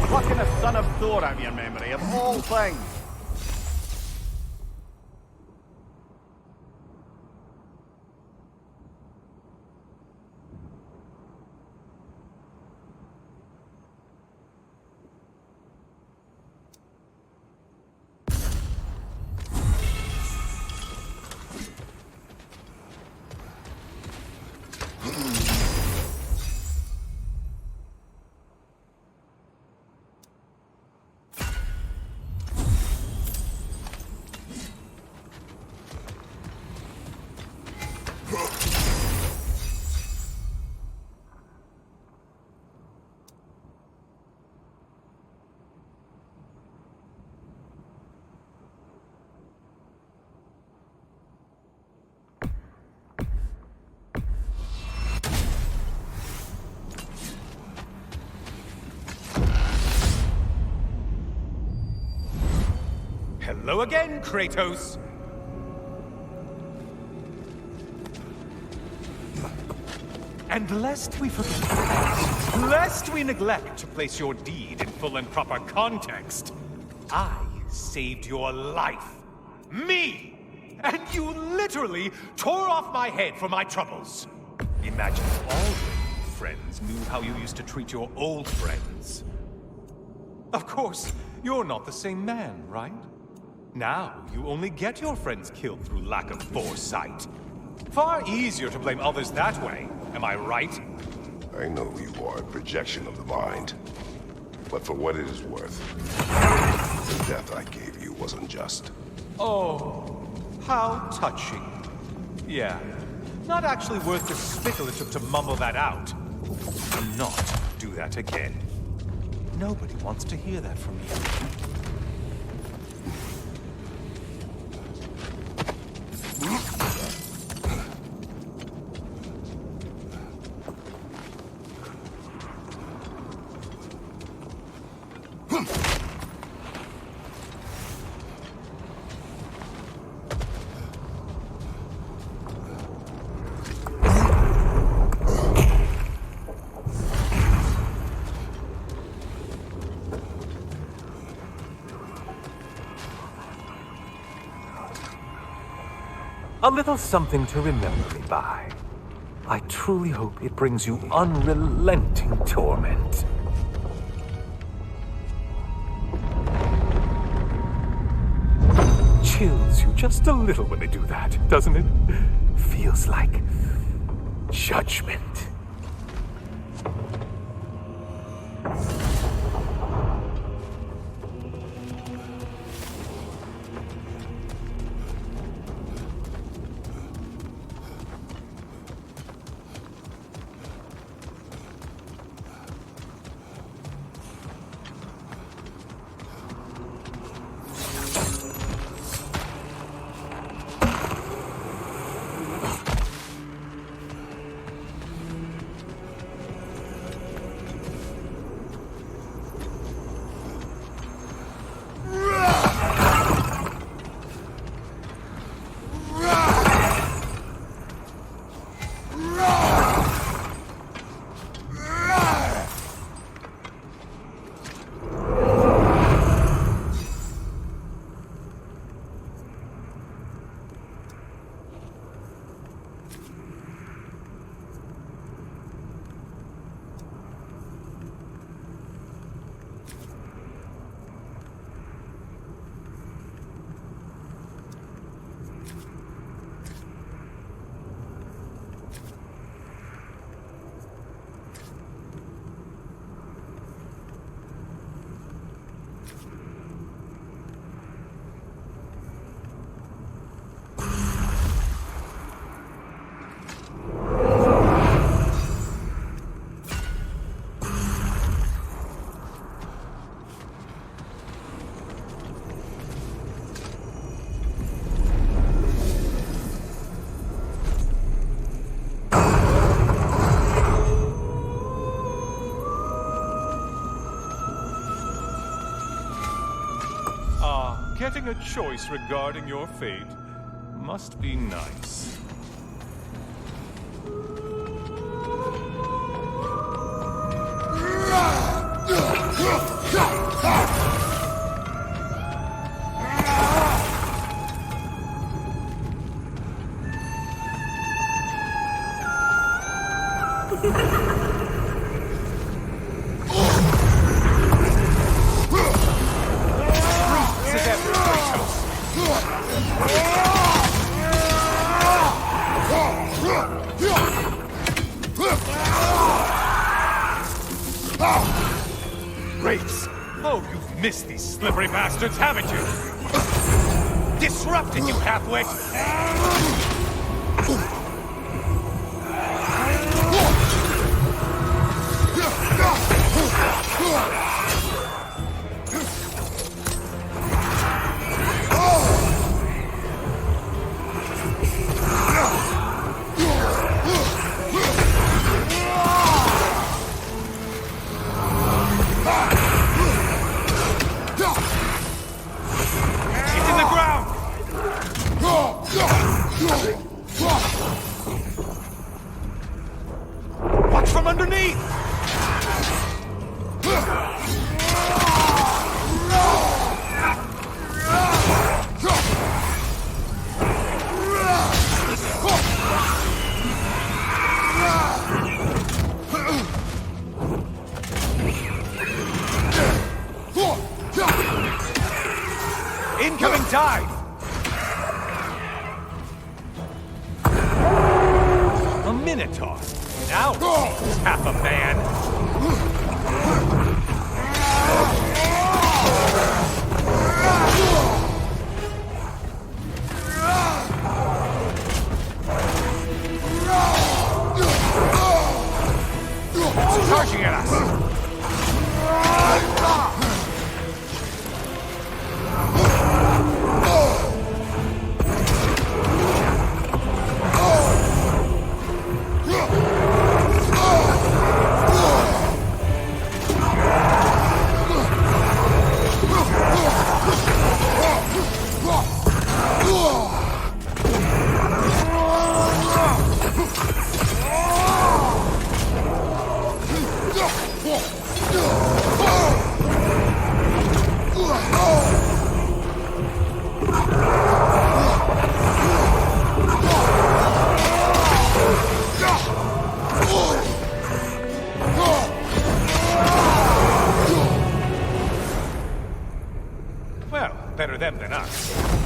Speaker 2: Fucking a son of Thor out of your memory, of all things.
Speaker 9: Hello again, Kratos! And lest we forget, lest we neglect to place your deed in full and proper context, I saved your life. Me! And you literally tore off my head for my troubles. Imagine if all your new friends knew how you used to treat your old friends. Of course, you're not the same man, right? Now, you only get your friends killed through lack of foresight. Far easier to blame others that way, am I right?
Speaker 1: I know you are a projection of the mind. But for what it is worth, the death I gave you was unjust.
Speaker 9: Oh, how touching. Yeah, not actually worth the spittle it took to mumble that out. Do not do that again. Nobody wants to hear that from you.
Speaker 7: A little something to remember me by. I truly hope it brings you unrelenting torment. Chills you just a little when they do that, doesn't it? Feels like judgment.
Speaker 9: Getting a choice regarding your fate must be nice. Oh, you've missed these slippery bastards, haven't you? Disrupted, you halfwit! Watch from underneath! Incoming dive! A Minotaur. Now he's half a man. It's charging at us. Well, better them than us.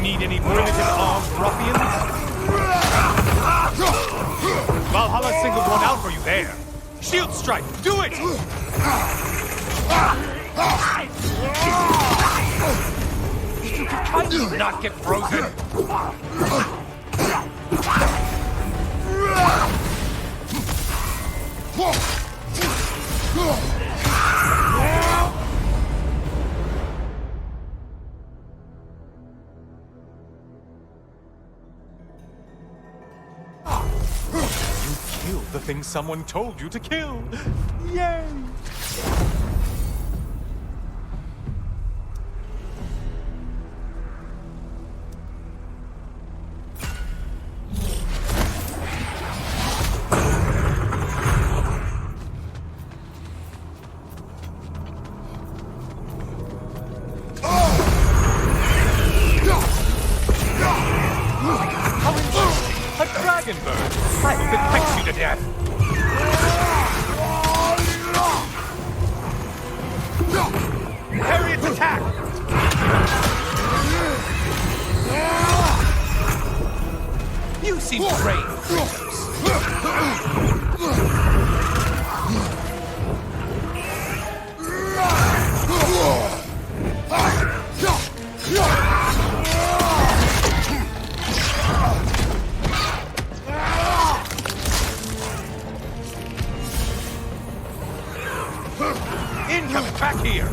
Speaker 9: Need any primitive armed ruffians? Valhalla singled one out for you there. Shield strike, do it! Can you not get frozen? The thing someone told you to kill. Yay! dragon bird. I hope it pecks you to death. Harriet's attack! You seem brave, Kratos. Incoming, back here!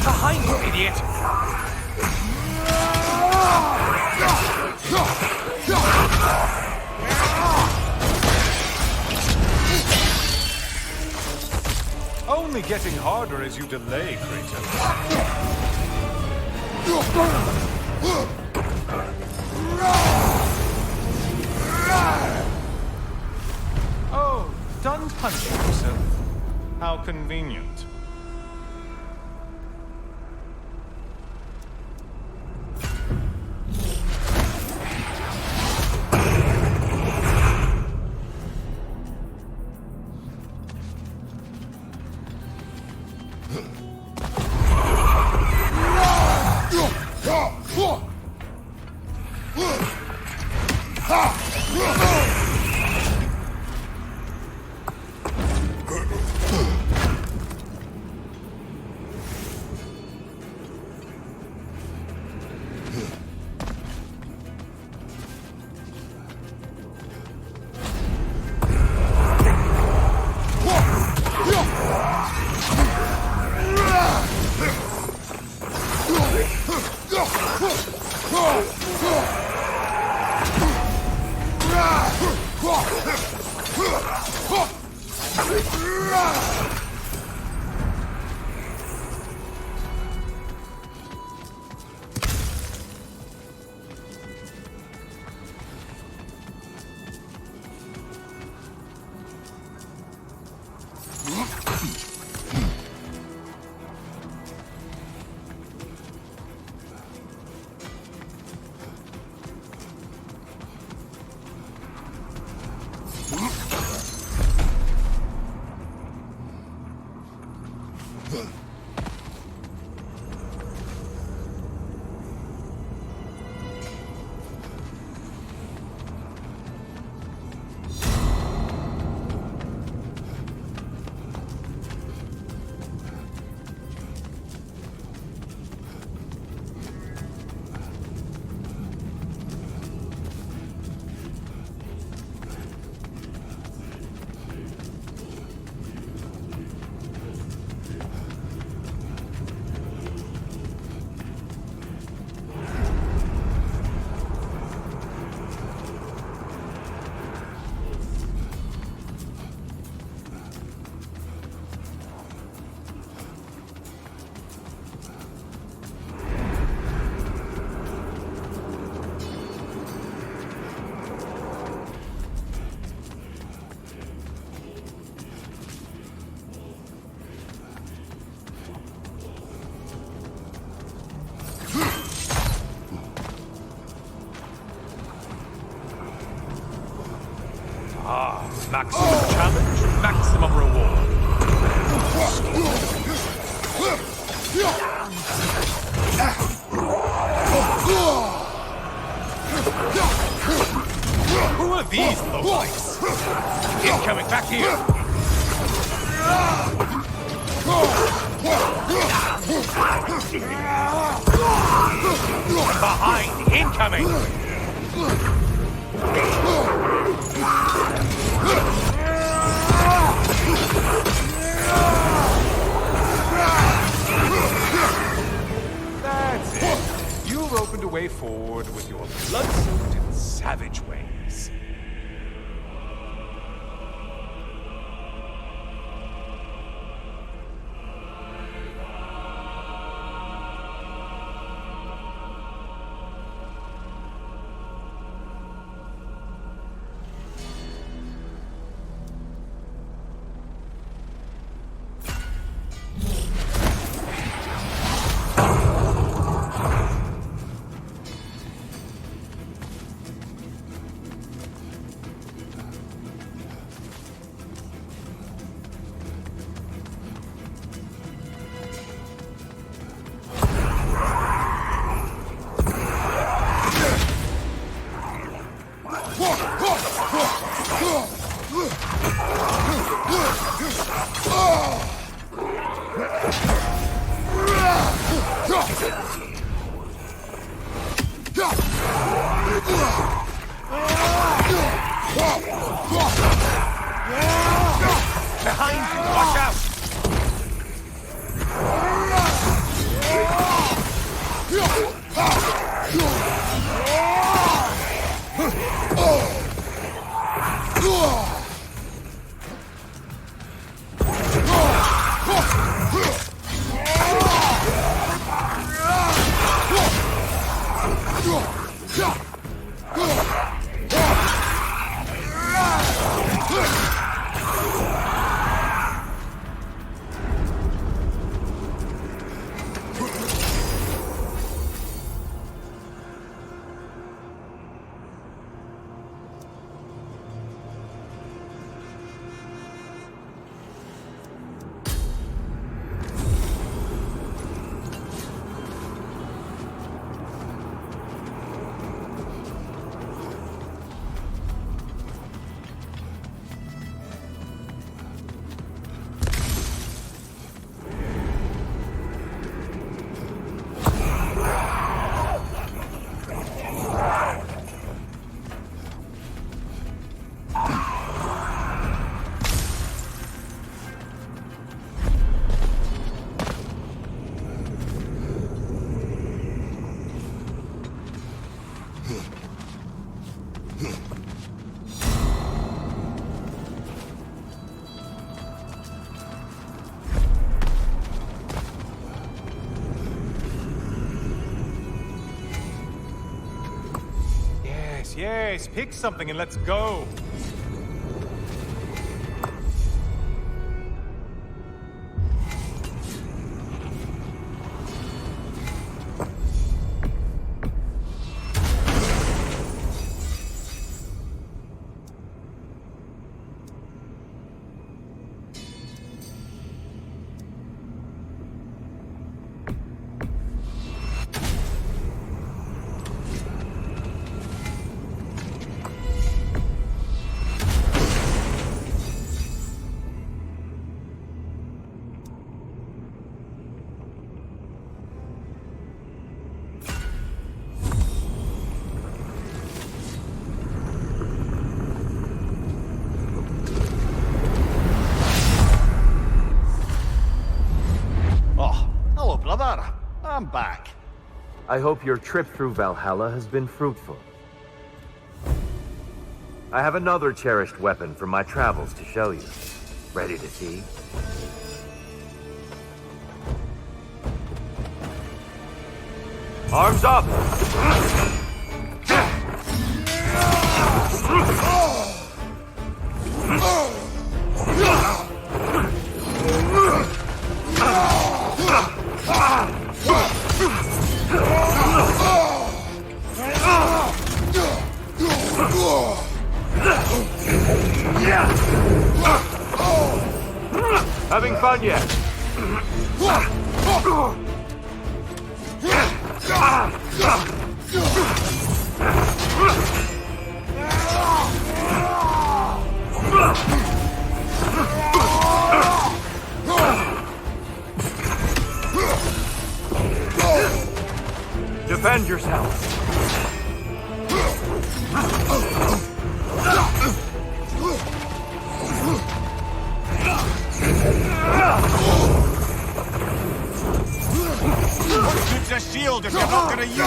Speaker 9: Behind you, idiot! Only getting harder as you delay, Kratos. Oh, done punching yourself? How convenient. Maximum challenge, maximum reward. Who are these lowlifes? Incoming, back here! Behind, incoming! That's it. You've opened a way forward with your blood-soaked and savage ways. Behind you! Watch out! Yes, pick something and let's go.
Speaker 2: I'm back.
Speaker 11: I hope your trip through Valhalla has been fruitful. I have another cherished weapon from my travels to show you. Ready to see? Arms up! Yeah! fun yet. Defend yourself.
Speaker 2: What good's a shield if you're not gonna use it?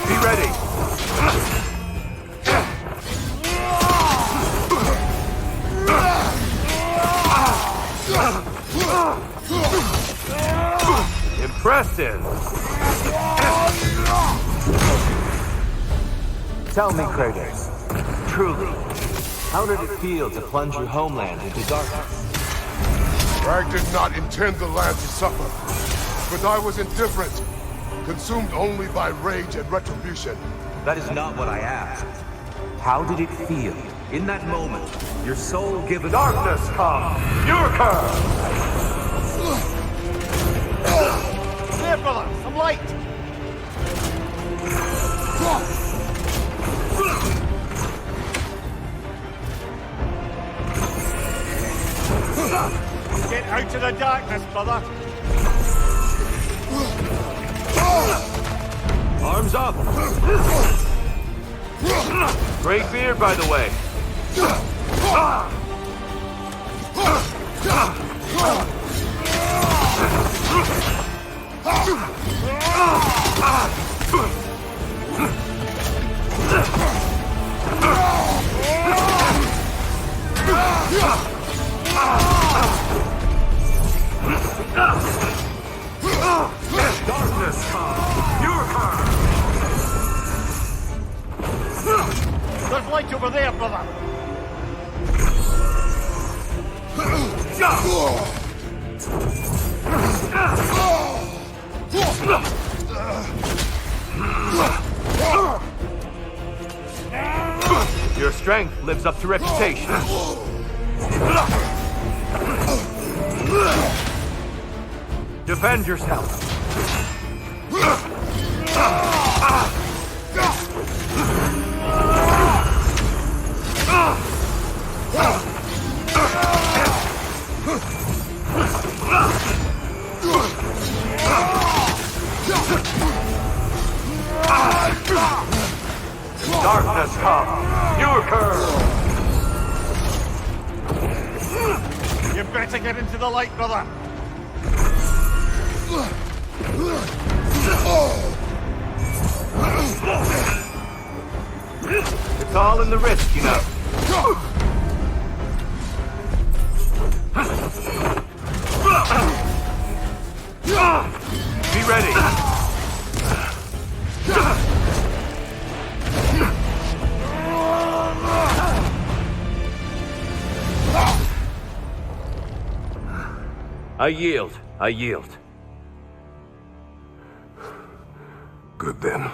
Speaker 11: Be ready. Impressive. Tell me, Kratos, truly, how did it feel to plunge your homeland into darkness?
Speaker 1: Rag did not intend the land to suffer, but I was indifferent, consumed only by rage and retribution.
Speaker 11: That is not what I asked. How did it feel in that moment? Your soul given darkness come. Your curse.
Speaker 2: There, brother! Some light! Get out of the darkness, brother!
Speaker 11: Arms up. Great beard, by the way. Darkness come. Your curse.
Speaker 2: There's light over there, brother!
Speaker 11: Your strength lives up to reputation. Defend yourself. Darkness come. Your curse.
Speaker 2: You better get into the light, brother!
Speaker 11: It's all in the wrist, you know. Be ready. I yield. I yield.
Speaker 1: Good then.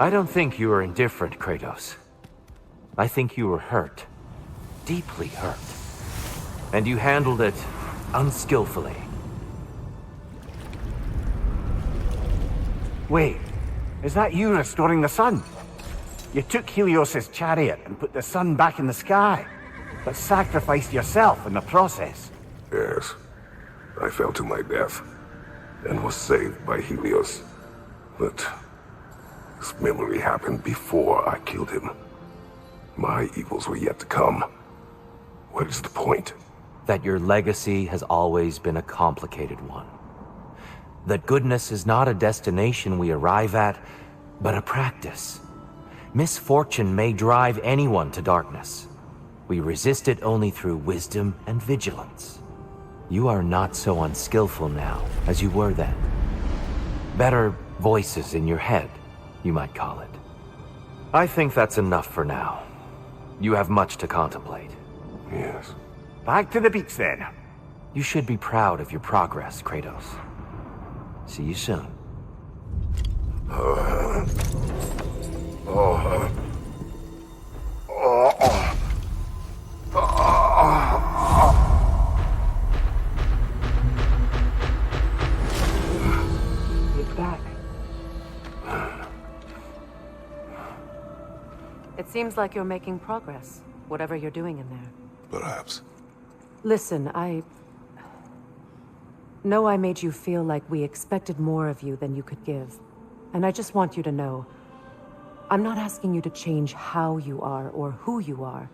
Speaker 11: I don't think you were indifferent, Kratos. I think you were hurt. Deeply hurt. And you handled it unskillfully.
Speaker 2: Wait, is that you restoring the sun? You took Helios' chariot and put the sun back in the sky, but sacrificed yourself in the process.
Speaker 1: Yes. I fell to my death, and was saved by Helios. But this memory happened before I killed him. My evils were yet to come. What is the point?
Speaker 11: That your legacy has always been a complicated one. That goodness is not a destination we arrive at, but a practice. Misfortune may drive anyone to darkness. We resist it only through wisdom and vigilance. You are not so unskillful now as you were then. Better voices in your head, you might call it. I think that's enough for now. You have much to contemplate.
Speaker 1: Yes.
Speaker 2: Back to the beach then.
Speaker 11: You should be proud of your progress, Kratos. See you soon.
Speaker 3: Get back.
Speaker 8: It seems like you're making progress, whatever you're doing in there.
Speaker 1: Perhaps.
Speaker 8: Listen, I know I made you feel like we expected more of you than you could give. And I just want you to know, I'm not asking you to change how you are or who you are.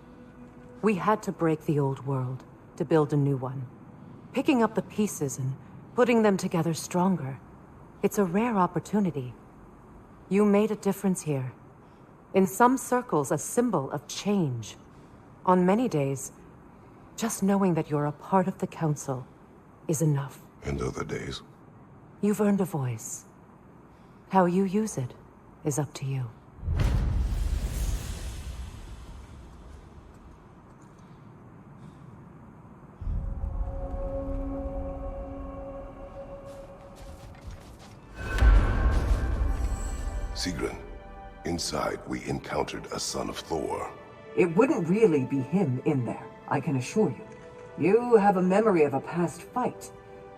Speaker 8: We had to break the old world to build a new one. Picking up the pieces and putting them together stronger. It's a rare opportunity. You made a difference here. In some circles, a symbol of change. On many days, just knowing that you're a part of the Council is enough.
Speaker 1: And other days?
Speaker 8: You've earned a voice. How you use it is up to you.
Speaker 1: Sigrun, inside we encountered a son of Thor.
Speaker 3: It wouldn't really be him in there, I can assure you. You have a memory of a past fight,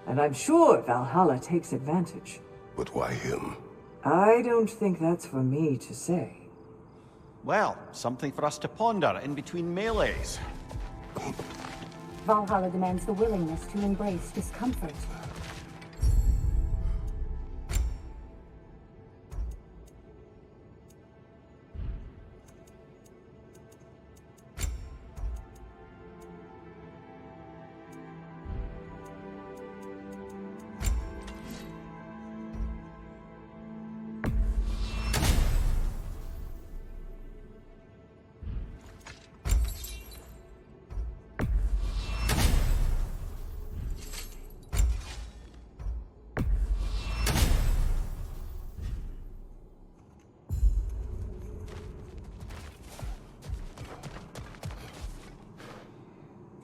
Speaker 3: and I'm sure Valhalla takes advantage.
Speaker 1: But why him?
Speaker 3: I don't think that's for me to say.
Speaker 2: Well, something for us to ponder in between melees.
Speaker 6: Valhalla demands the willingness to embrace discomfort.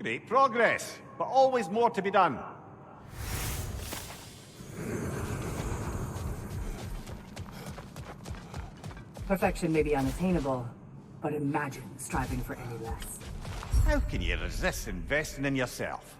Speaker 2: Great progress, but always more to be done.
Speaker 3: Perfection may be unattainable, but imagine striving for any less.
Speaker 2: How can you resist investing in yourself?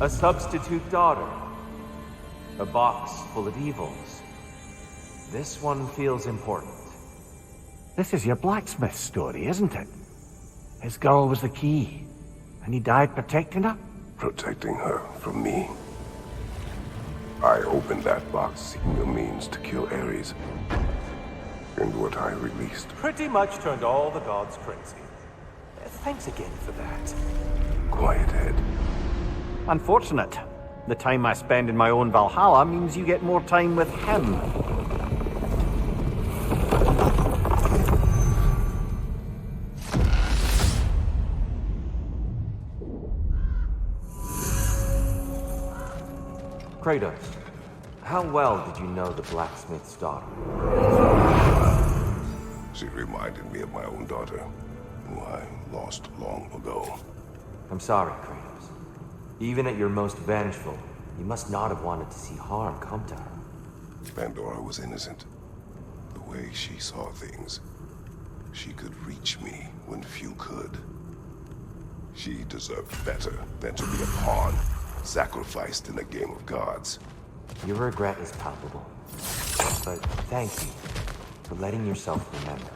Speaker 11: A substitute daughter. A box full of evils. This one feels important.
Speaker 12: This is your blacksmith story, isn't it? His girl was the key, and he died protecting her?
Speaker 1: Protecting her from me. I opened that box seeking a means to kill Ares. And what I released.
Speaker 7: Pretty much turned all the gods crazy. Thanks again for that.
Speaker 1: Quiet head.
Speaker 12: Unfortunate. The time I spend in my own Valhalla means you get more time with him.
Speaker 11: Kratos, how well did you know the blacksmith's daughter?
Speaker 1: She reminded me of my own daughter, who I lost long ago.
Speaker 11: I'm sorry, Kratos. Even at your most vengeful, you must not have wanted to see harm come to her.
Speaker 1: Pandora was innocent. The way she saw things, she could reach me when few could. She deserved better than to be a pawn, sacrificed in a game of gods.
Speaker 11: Your regret is palpable. But thank you for letting yourself remember.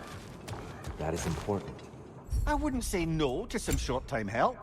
Speaker 11: That is important.
Speaker 2: I wouldn't say no to some short-time help.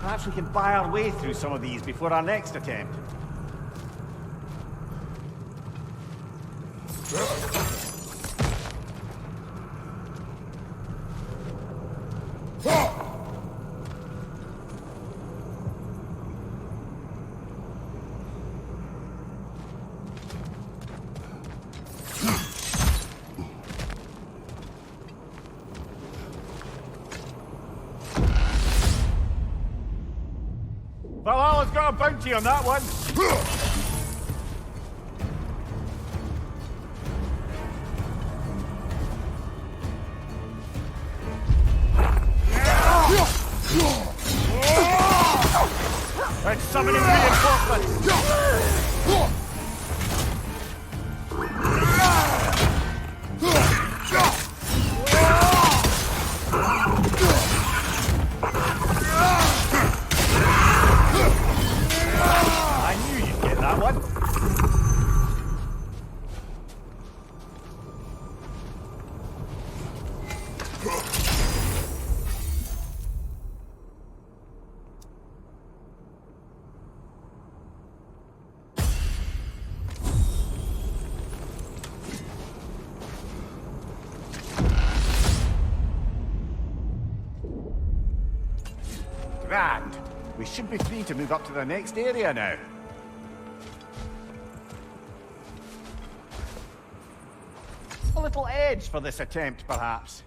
Speaker 2: Perhaps we can buy our way through some of these before our next attempt. Valhalla's got a bounty on that one. It's summoning reinforcements. I knew you'd get that one. Grand. We should be free to move up to the next area now. A little edge for this attempt, perhaps.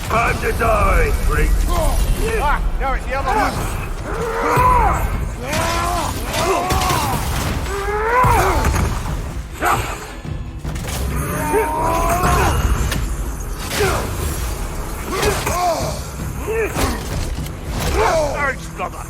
Speaker 13: Time to die, freak!
Speaker 2: Ah, no, it's the other
Speaker 13: Urge, brother!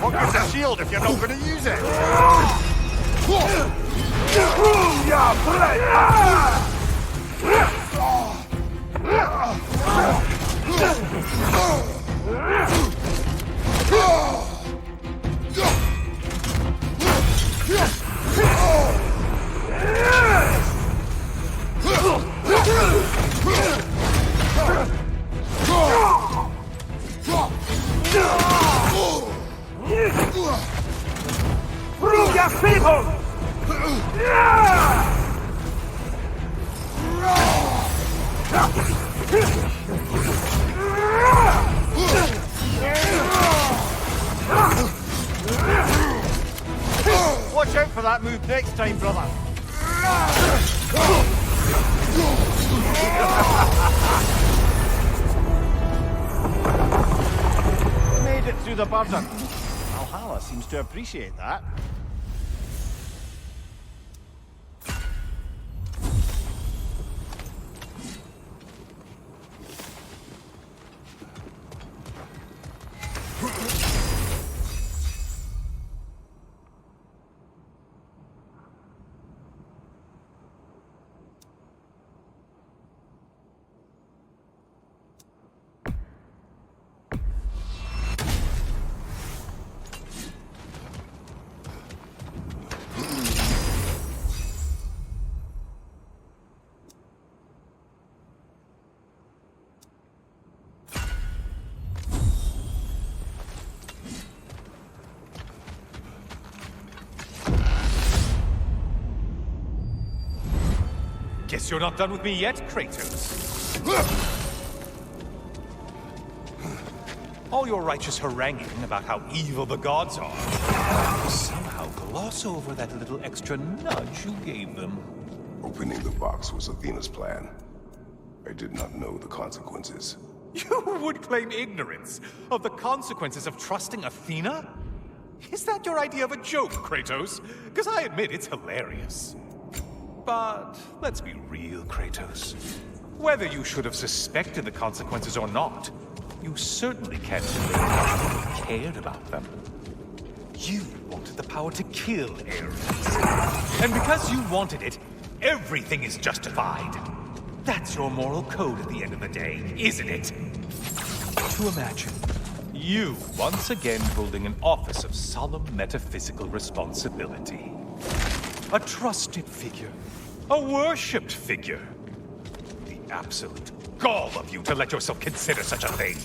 Speaker 2: What gives a shield if you're not going to use it? Watch out for that move next time, brother. Made it through the burden. Valhalla seems to appreciate that.
Speaker 9: Guess you're not done with me yet, Kratos. All your righteous haranguing about how evil the gods are somehow gloss over that little extra nudge you gave them.
Speaker 1: Opening the box was Athena's plan. I did not know the consequences.
Speaker 9: You would claim ignorance of the consequences of trusting Athena? Is that your idea of a joke, Kratos? Because I admit it's hilarious. But let's be real, Kratos. Whether you should have suspected the consequences or not, you certainly can't deny that you cared about them. You wanted the power to kill Ares. And because you wanted it, everything is justified. That's your moral code at the end of the day, isn't it? To imagine you once again holding an office of solemn metaphysical responsibility. A trusted figure. A worshipped figure. The absolute gall of you to let yourself consider such a thing.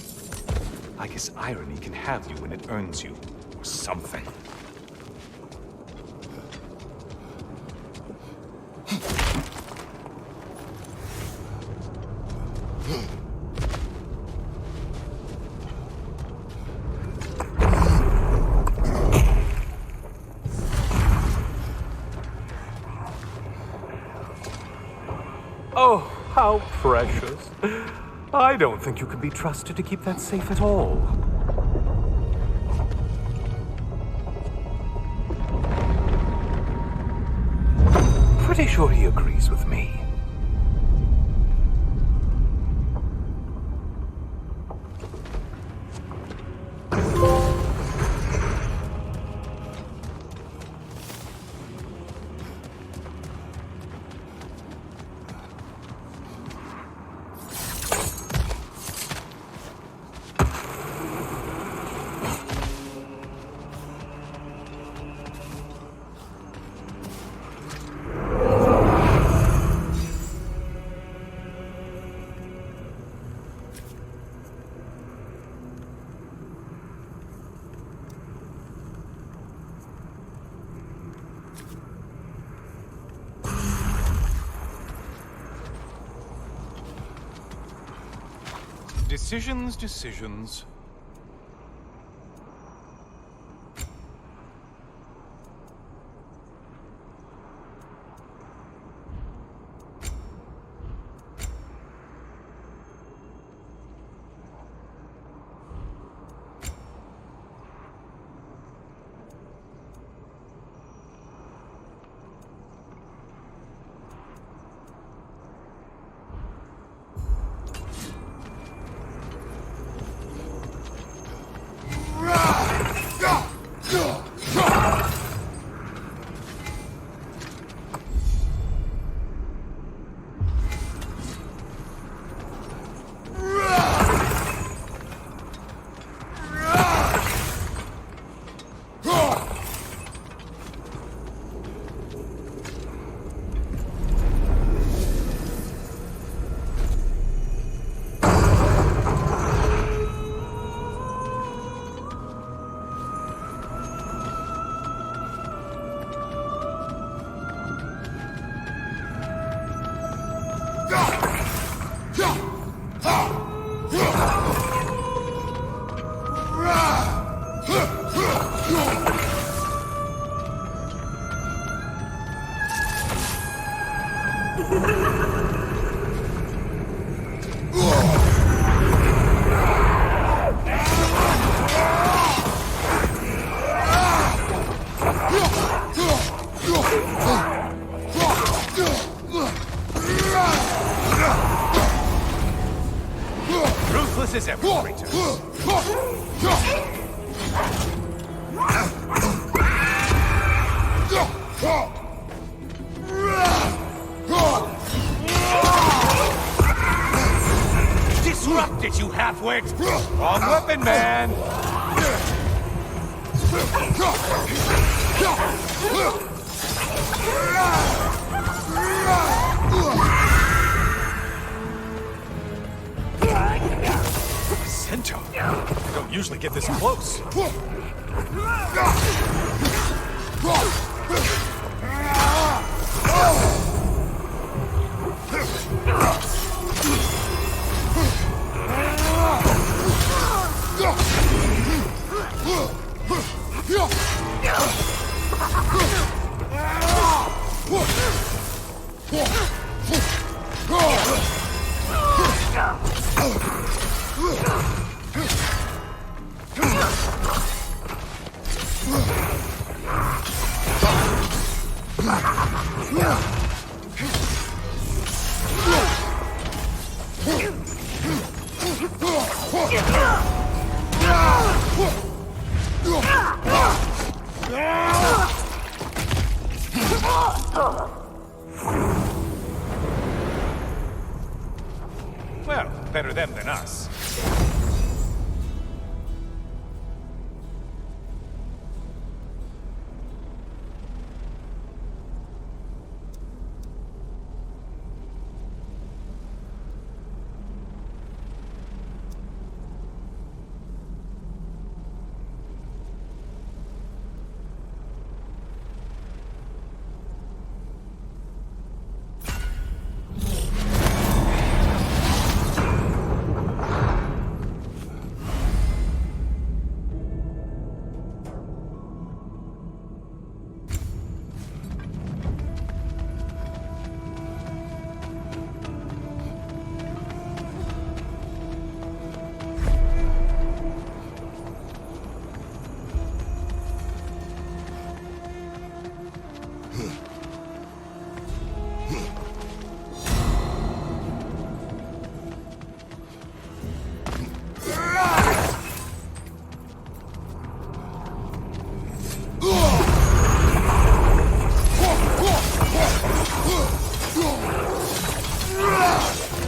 Speaker 9: I guess irony can have you when it earns you, or something.
Speaker 7: Oh, how precious. I don't think you can be trusted to keep that safe at all. Pretty sure he agrees with me.
Speaker 9: Decisions. Ruthless as ever, Kratos. Disrupted, you half-wit! Wrong weapon, man! Centaur? I don't usually get this close. Well, better them than us.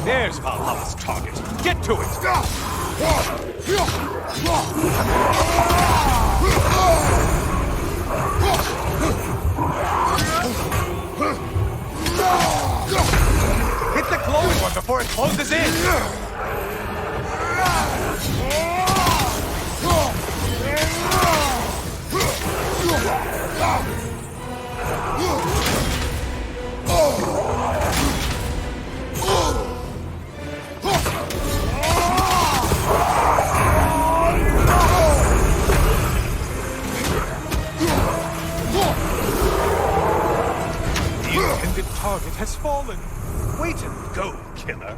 Speaker 9: There's Valhalla's target. Get to it! Hit the glowing one before it closes in! The target has fallen. Way to go, killer.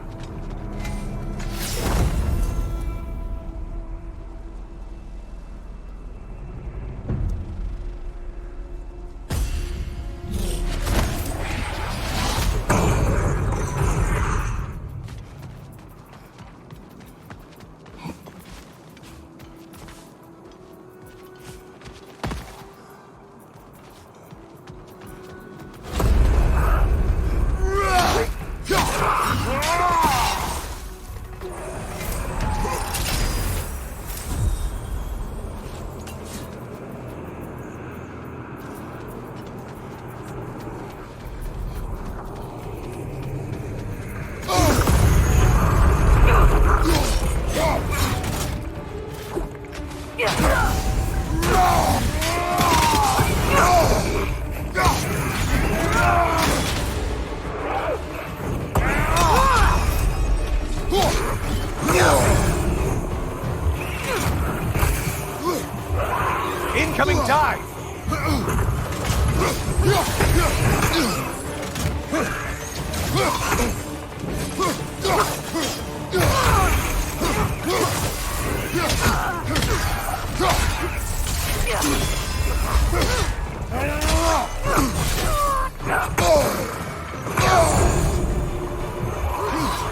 Speaker 9: Incoming dive!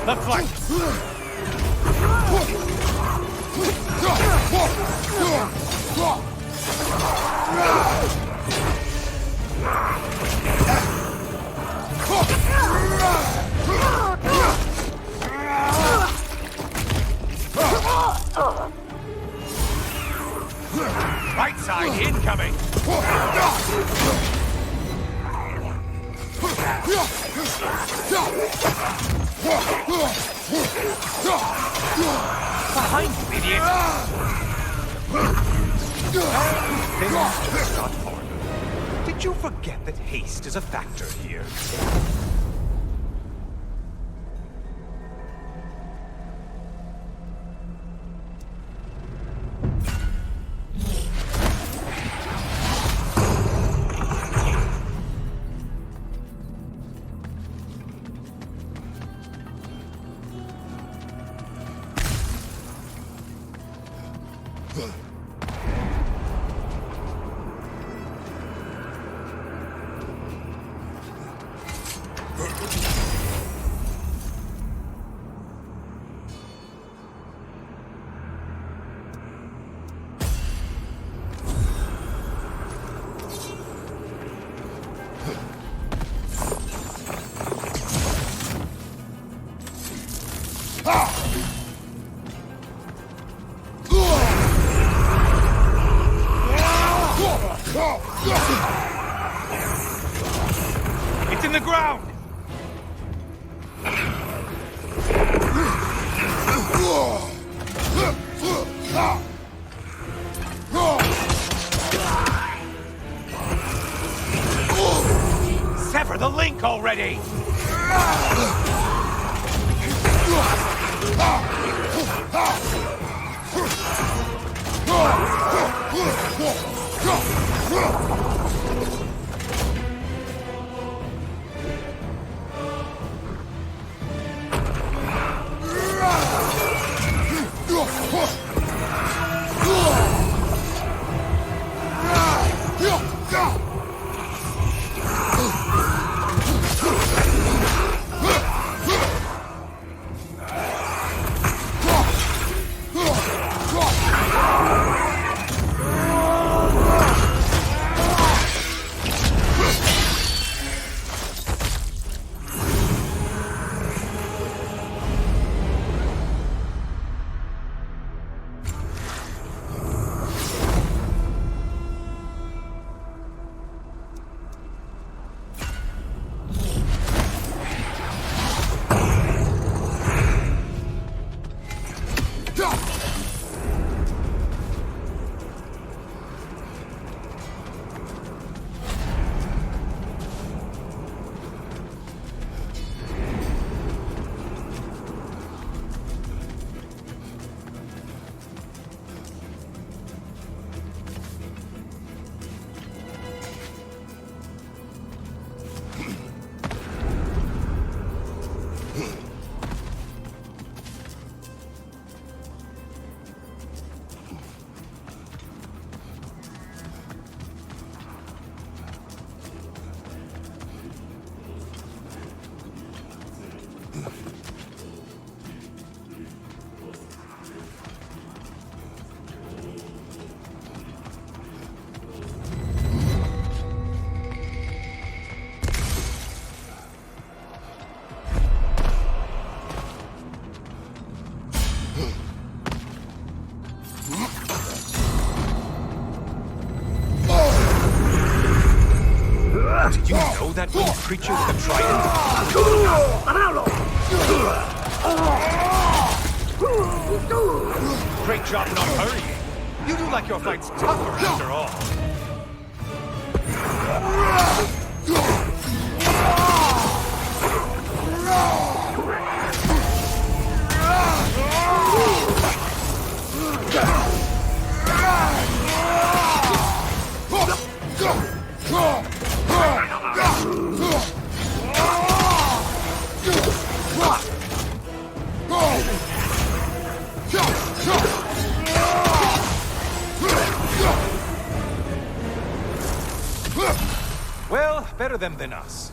Speaker 9: The flank! Right side incoming! Behind you, idiot! Things just got harder. Did you forget that haste is a factor here? It's in the ground! Sever the link already! Did you know that little creature with a trident? Great job not hurrying. You do like your fight's tougher after all. Well, better them than us.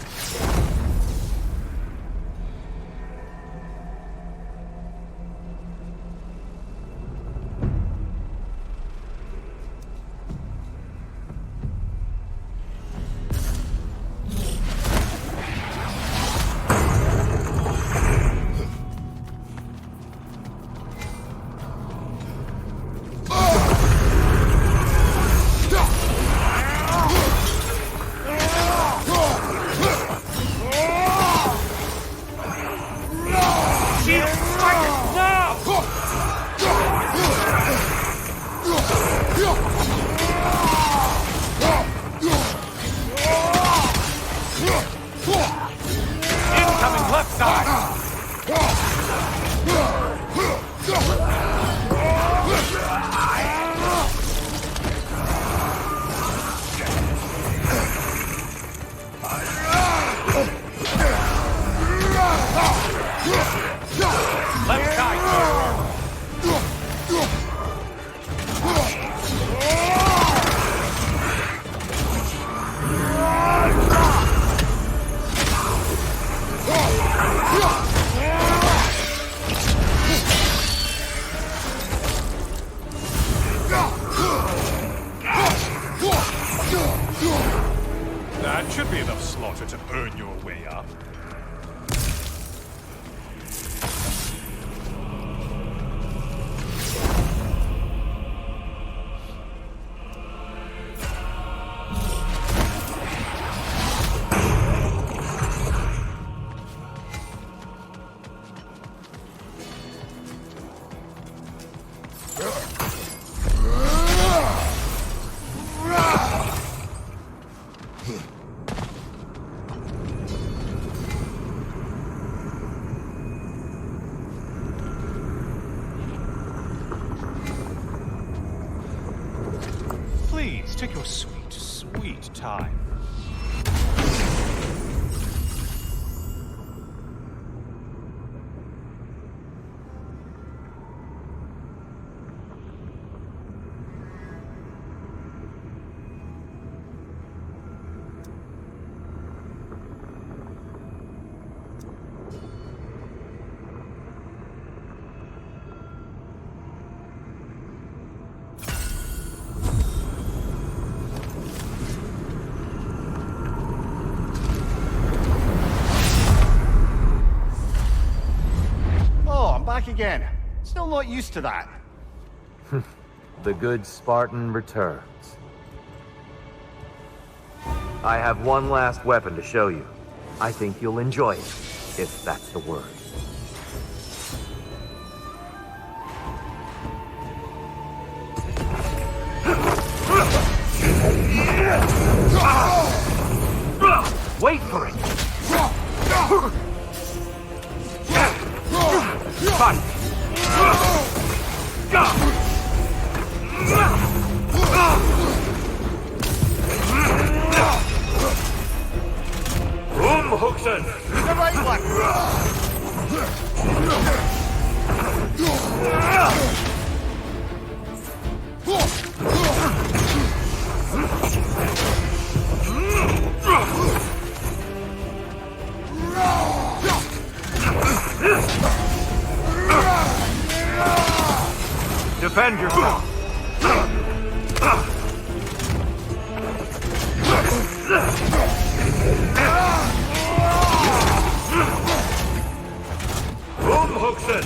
Speaker 9: sweet, sweet time.
Speaker 2: Back again. Still not used to that.
Speaker 11: The good Spartan returns. I have one last weapon to show you. I think you'll enjoy it, if that's the word. Wait for it! Fight!
Speaker 13: Hookson!
Speaker 2: The right one!
Speaker 11: Defend yourself!
Speaker 13: Hookson!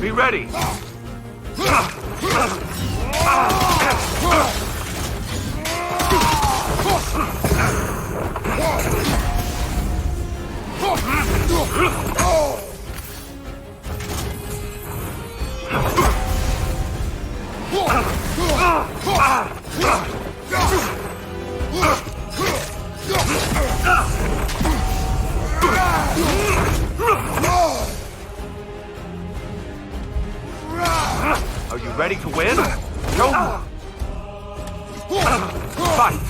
Speaker 11: Be ready! Are you ready to win? Show me! Fight!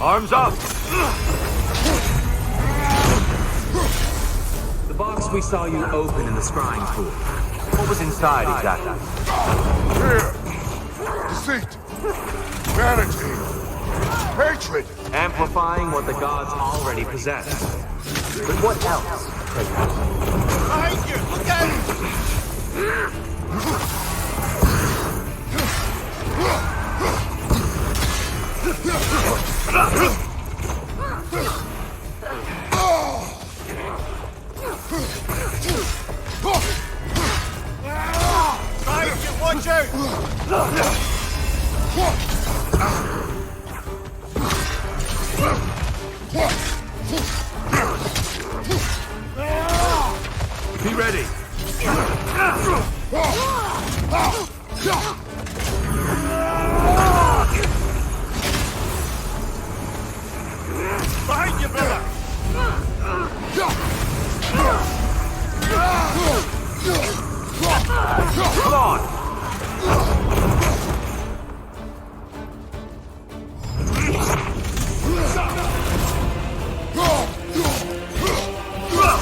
Speaker 11: Arms up!
Speaker 14: The box we saw you open in the scrying pool.
Speaker 11: What was inside exactly?
Speaker 1: Fear, deceit, vanity, hatred.
Speaker 14: Amplifying what the gods already possess. But what else?
Speaker 2: Behind you! Look out! Watch out!
Speaker 11: Be ready!
Speaker 2: Behind you, brother!
Speaker 11: Come on!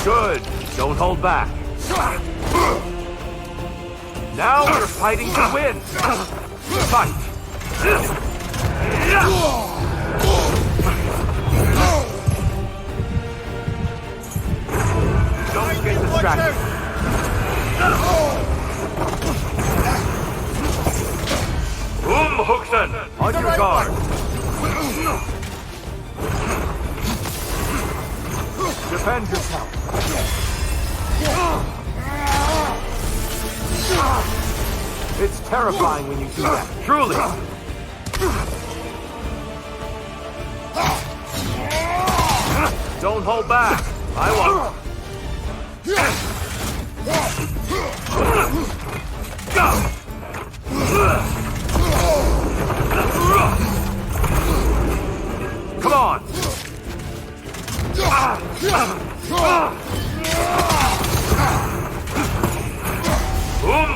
Speaker 11: Good. Don't hold back. Now we're fighting to win. Fight. Don't get distracted.
Speaker 13: Hookson!
Speaker 11: On your guard. Defend yourself. It's terrifying when you do that. Truly. Don't hold back. I won't. Come on.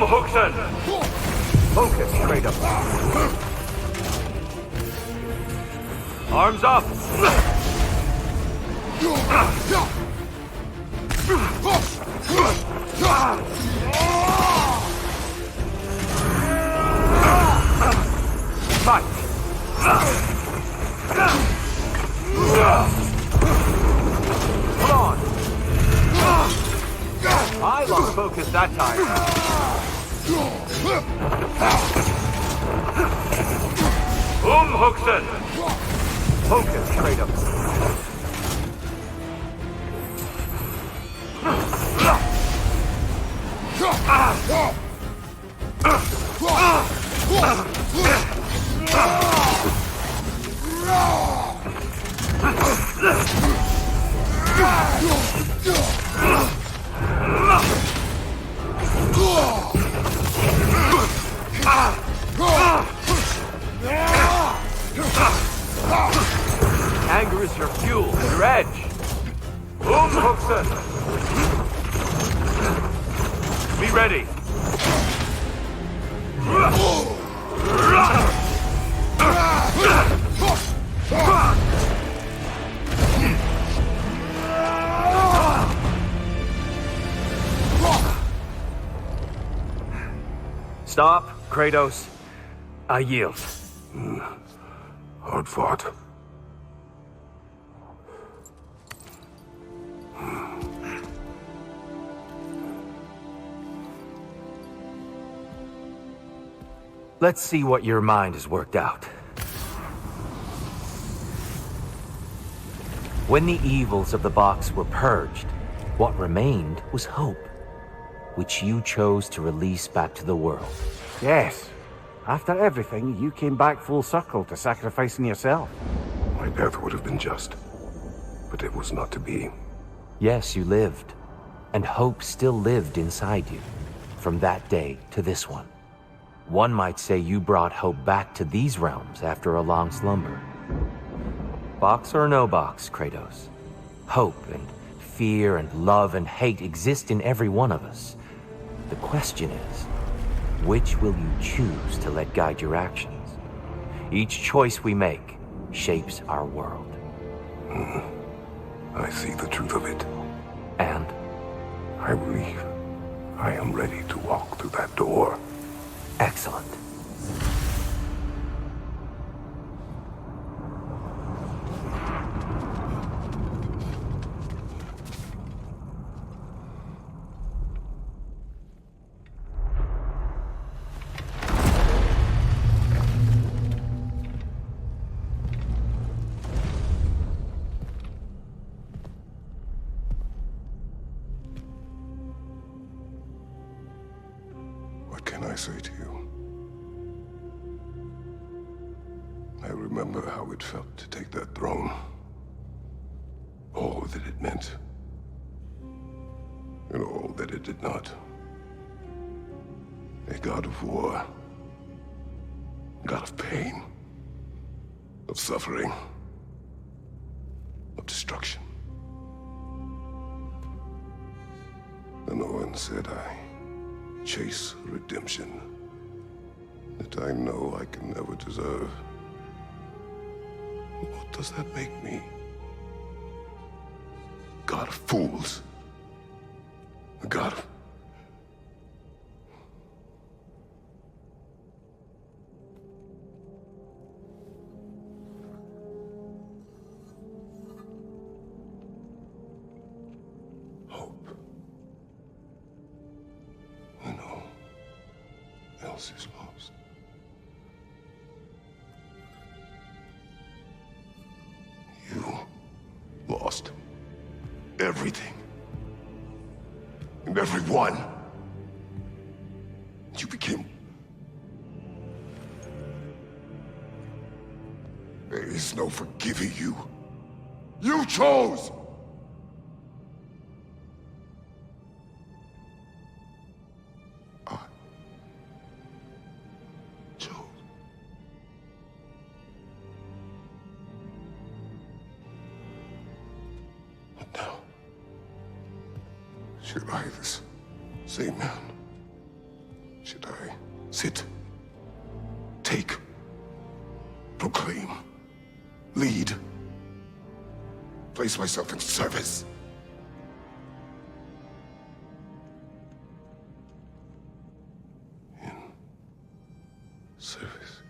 Speaker 13: Huxen!
Speaker 11: Focus, Kratos. Arms up. Fight. Come on. I lost focus that time.
Speaker 13: Huxen!
Speaker 11: Focus, Kratos. Anger is your fuel, your edge.
Speaker 13: Huxen!
Speaker 11: Be ready. Stop, Kratos. I yield.
Speaker 1: Hard fought.
Speaker 11: Let's see what your mind has worked out. When the evils of the box were purged, what remained was hope, which you chose to release back to the world.
Speaker 12: Yes. After everything, you came back full circle to sacrificing yourself.
Speaker 1: My death would have been just, but it was not to be.
Speaker 11: Yes, you lived, and hope still lived inside you, from that day to this one. One might say you brought hope back to these realms after a long slumber. Box or no box, Kratos. Hope and fear and love and hate exist in every one of us. The question is, which will you choose to let guide your actions? Each choice we make shapes our world.
Speaker 1: I see the truth of it.
Speaker 11: And?
Speaker 1: I believe I am ready to walk through that door.
Speaker 11: Excellent.
Speaker 1: What can I say to you? I remember how it felt to take that throne. All that it meant. And all that it did not. A god of war. A god of pain. Of suffering. Of destruction. And Owen said I chase redemption that I know I can never deserve. What does that make me? God of fools. A god of... hope. When all else is lost. You lost everything. And everyone. You became... There is no forgiving you. You chose Should I, this same man, should I sit, take, proclaim, lead, place myself in service? In service?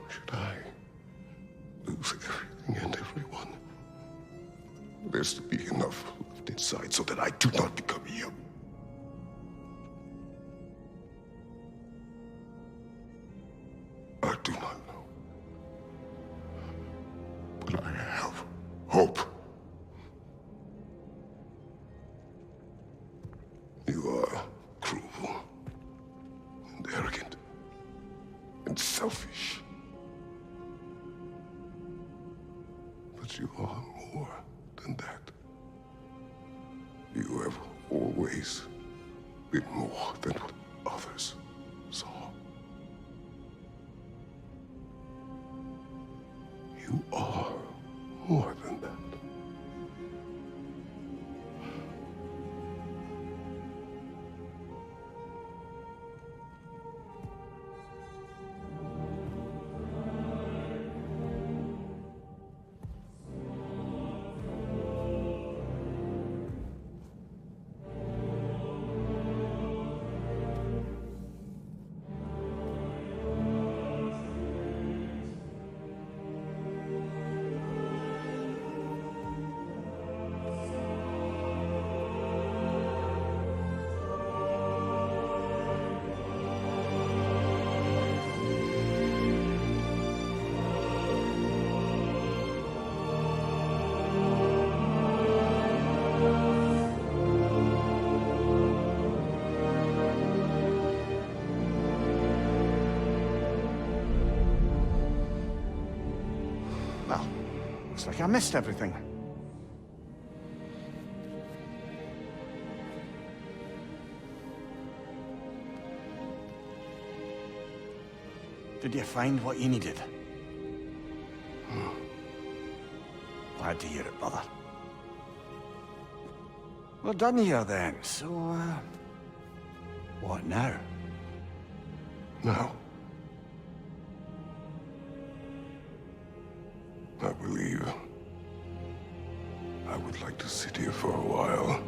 Speaker 1: Should I lose everything and everyone? There's to be enough left inside so that I do not become you. I do not know. But I have hope. You are cruel and arrogant and selfish. But you are more than that. You have always been more than what others saw. You are more than that.
Speaker 2: Well, looks like I missed everything. Did you find what you needed? Glad to hear it, brother. We're done here then, so, what now?
Speaker 1: Now, I believe I would like to sit here for a while.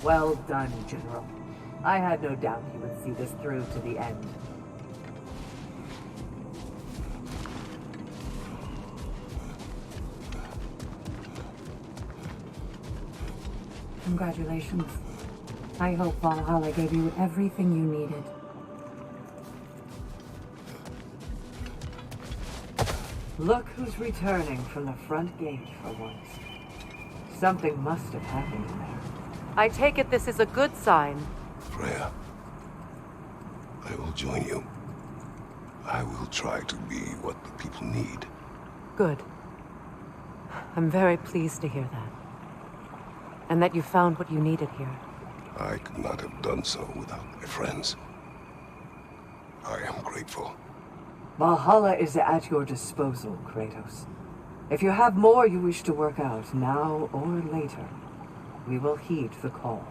Speaker 3: Well done, General. I had no doubt you would see this through to the end.
Speaker 6: Congratulations. I hope Valhalla gave you everything you needed.
Speaker 3: Look who's returning from the front gate for once. Something must have happened there.
Speaker 8: I take it this is a good sign.
Speaker 1: Freya, I will join you. I will try to be what the people need.
Speaker 8: Good. I'm very pleased to hear that. And that you found what you needed here.
Speaker 1: I could not have done so without my friends. I am grateful.
Speaker 3: Valhalla is at your disposal, Kratos. If you have more you wish to work out, now or later, we will heed the call.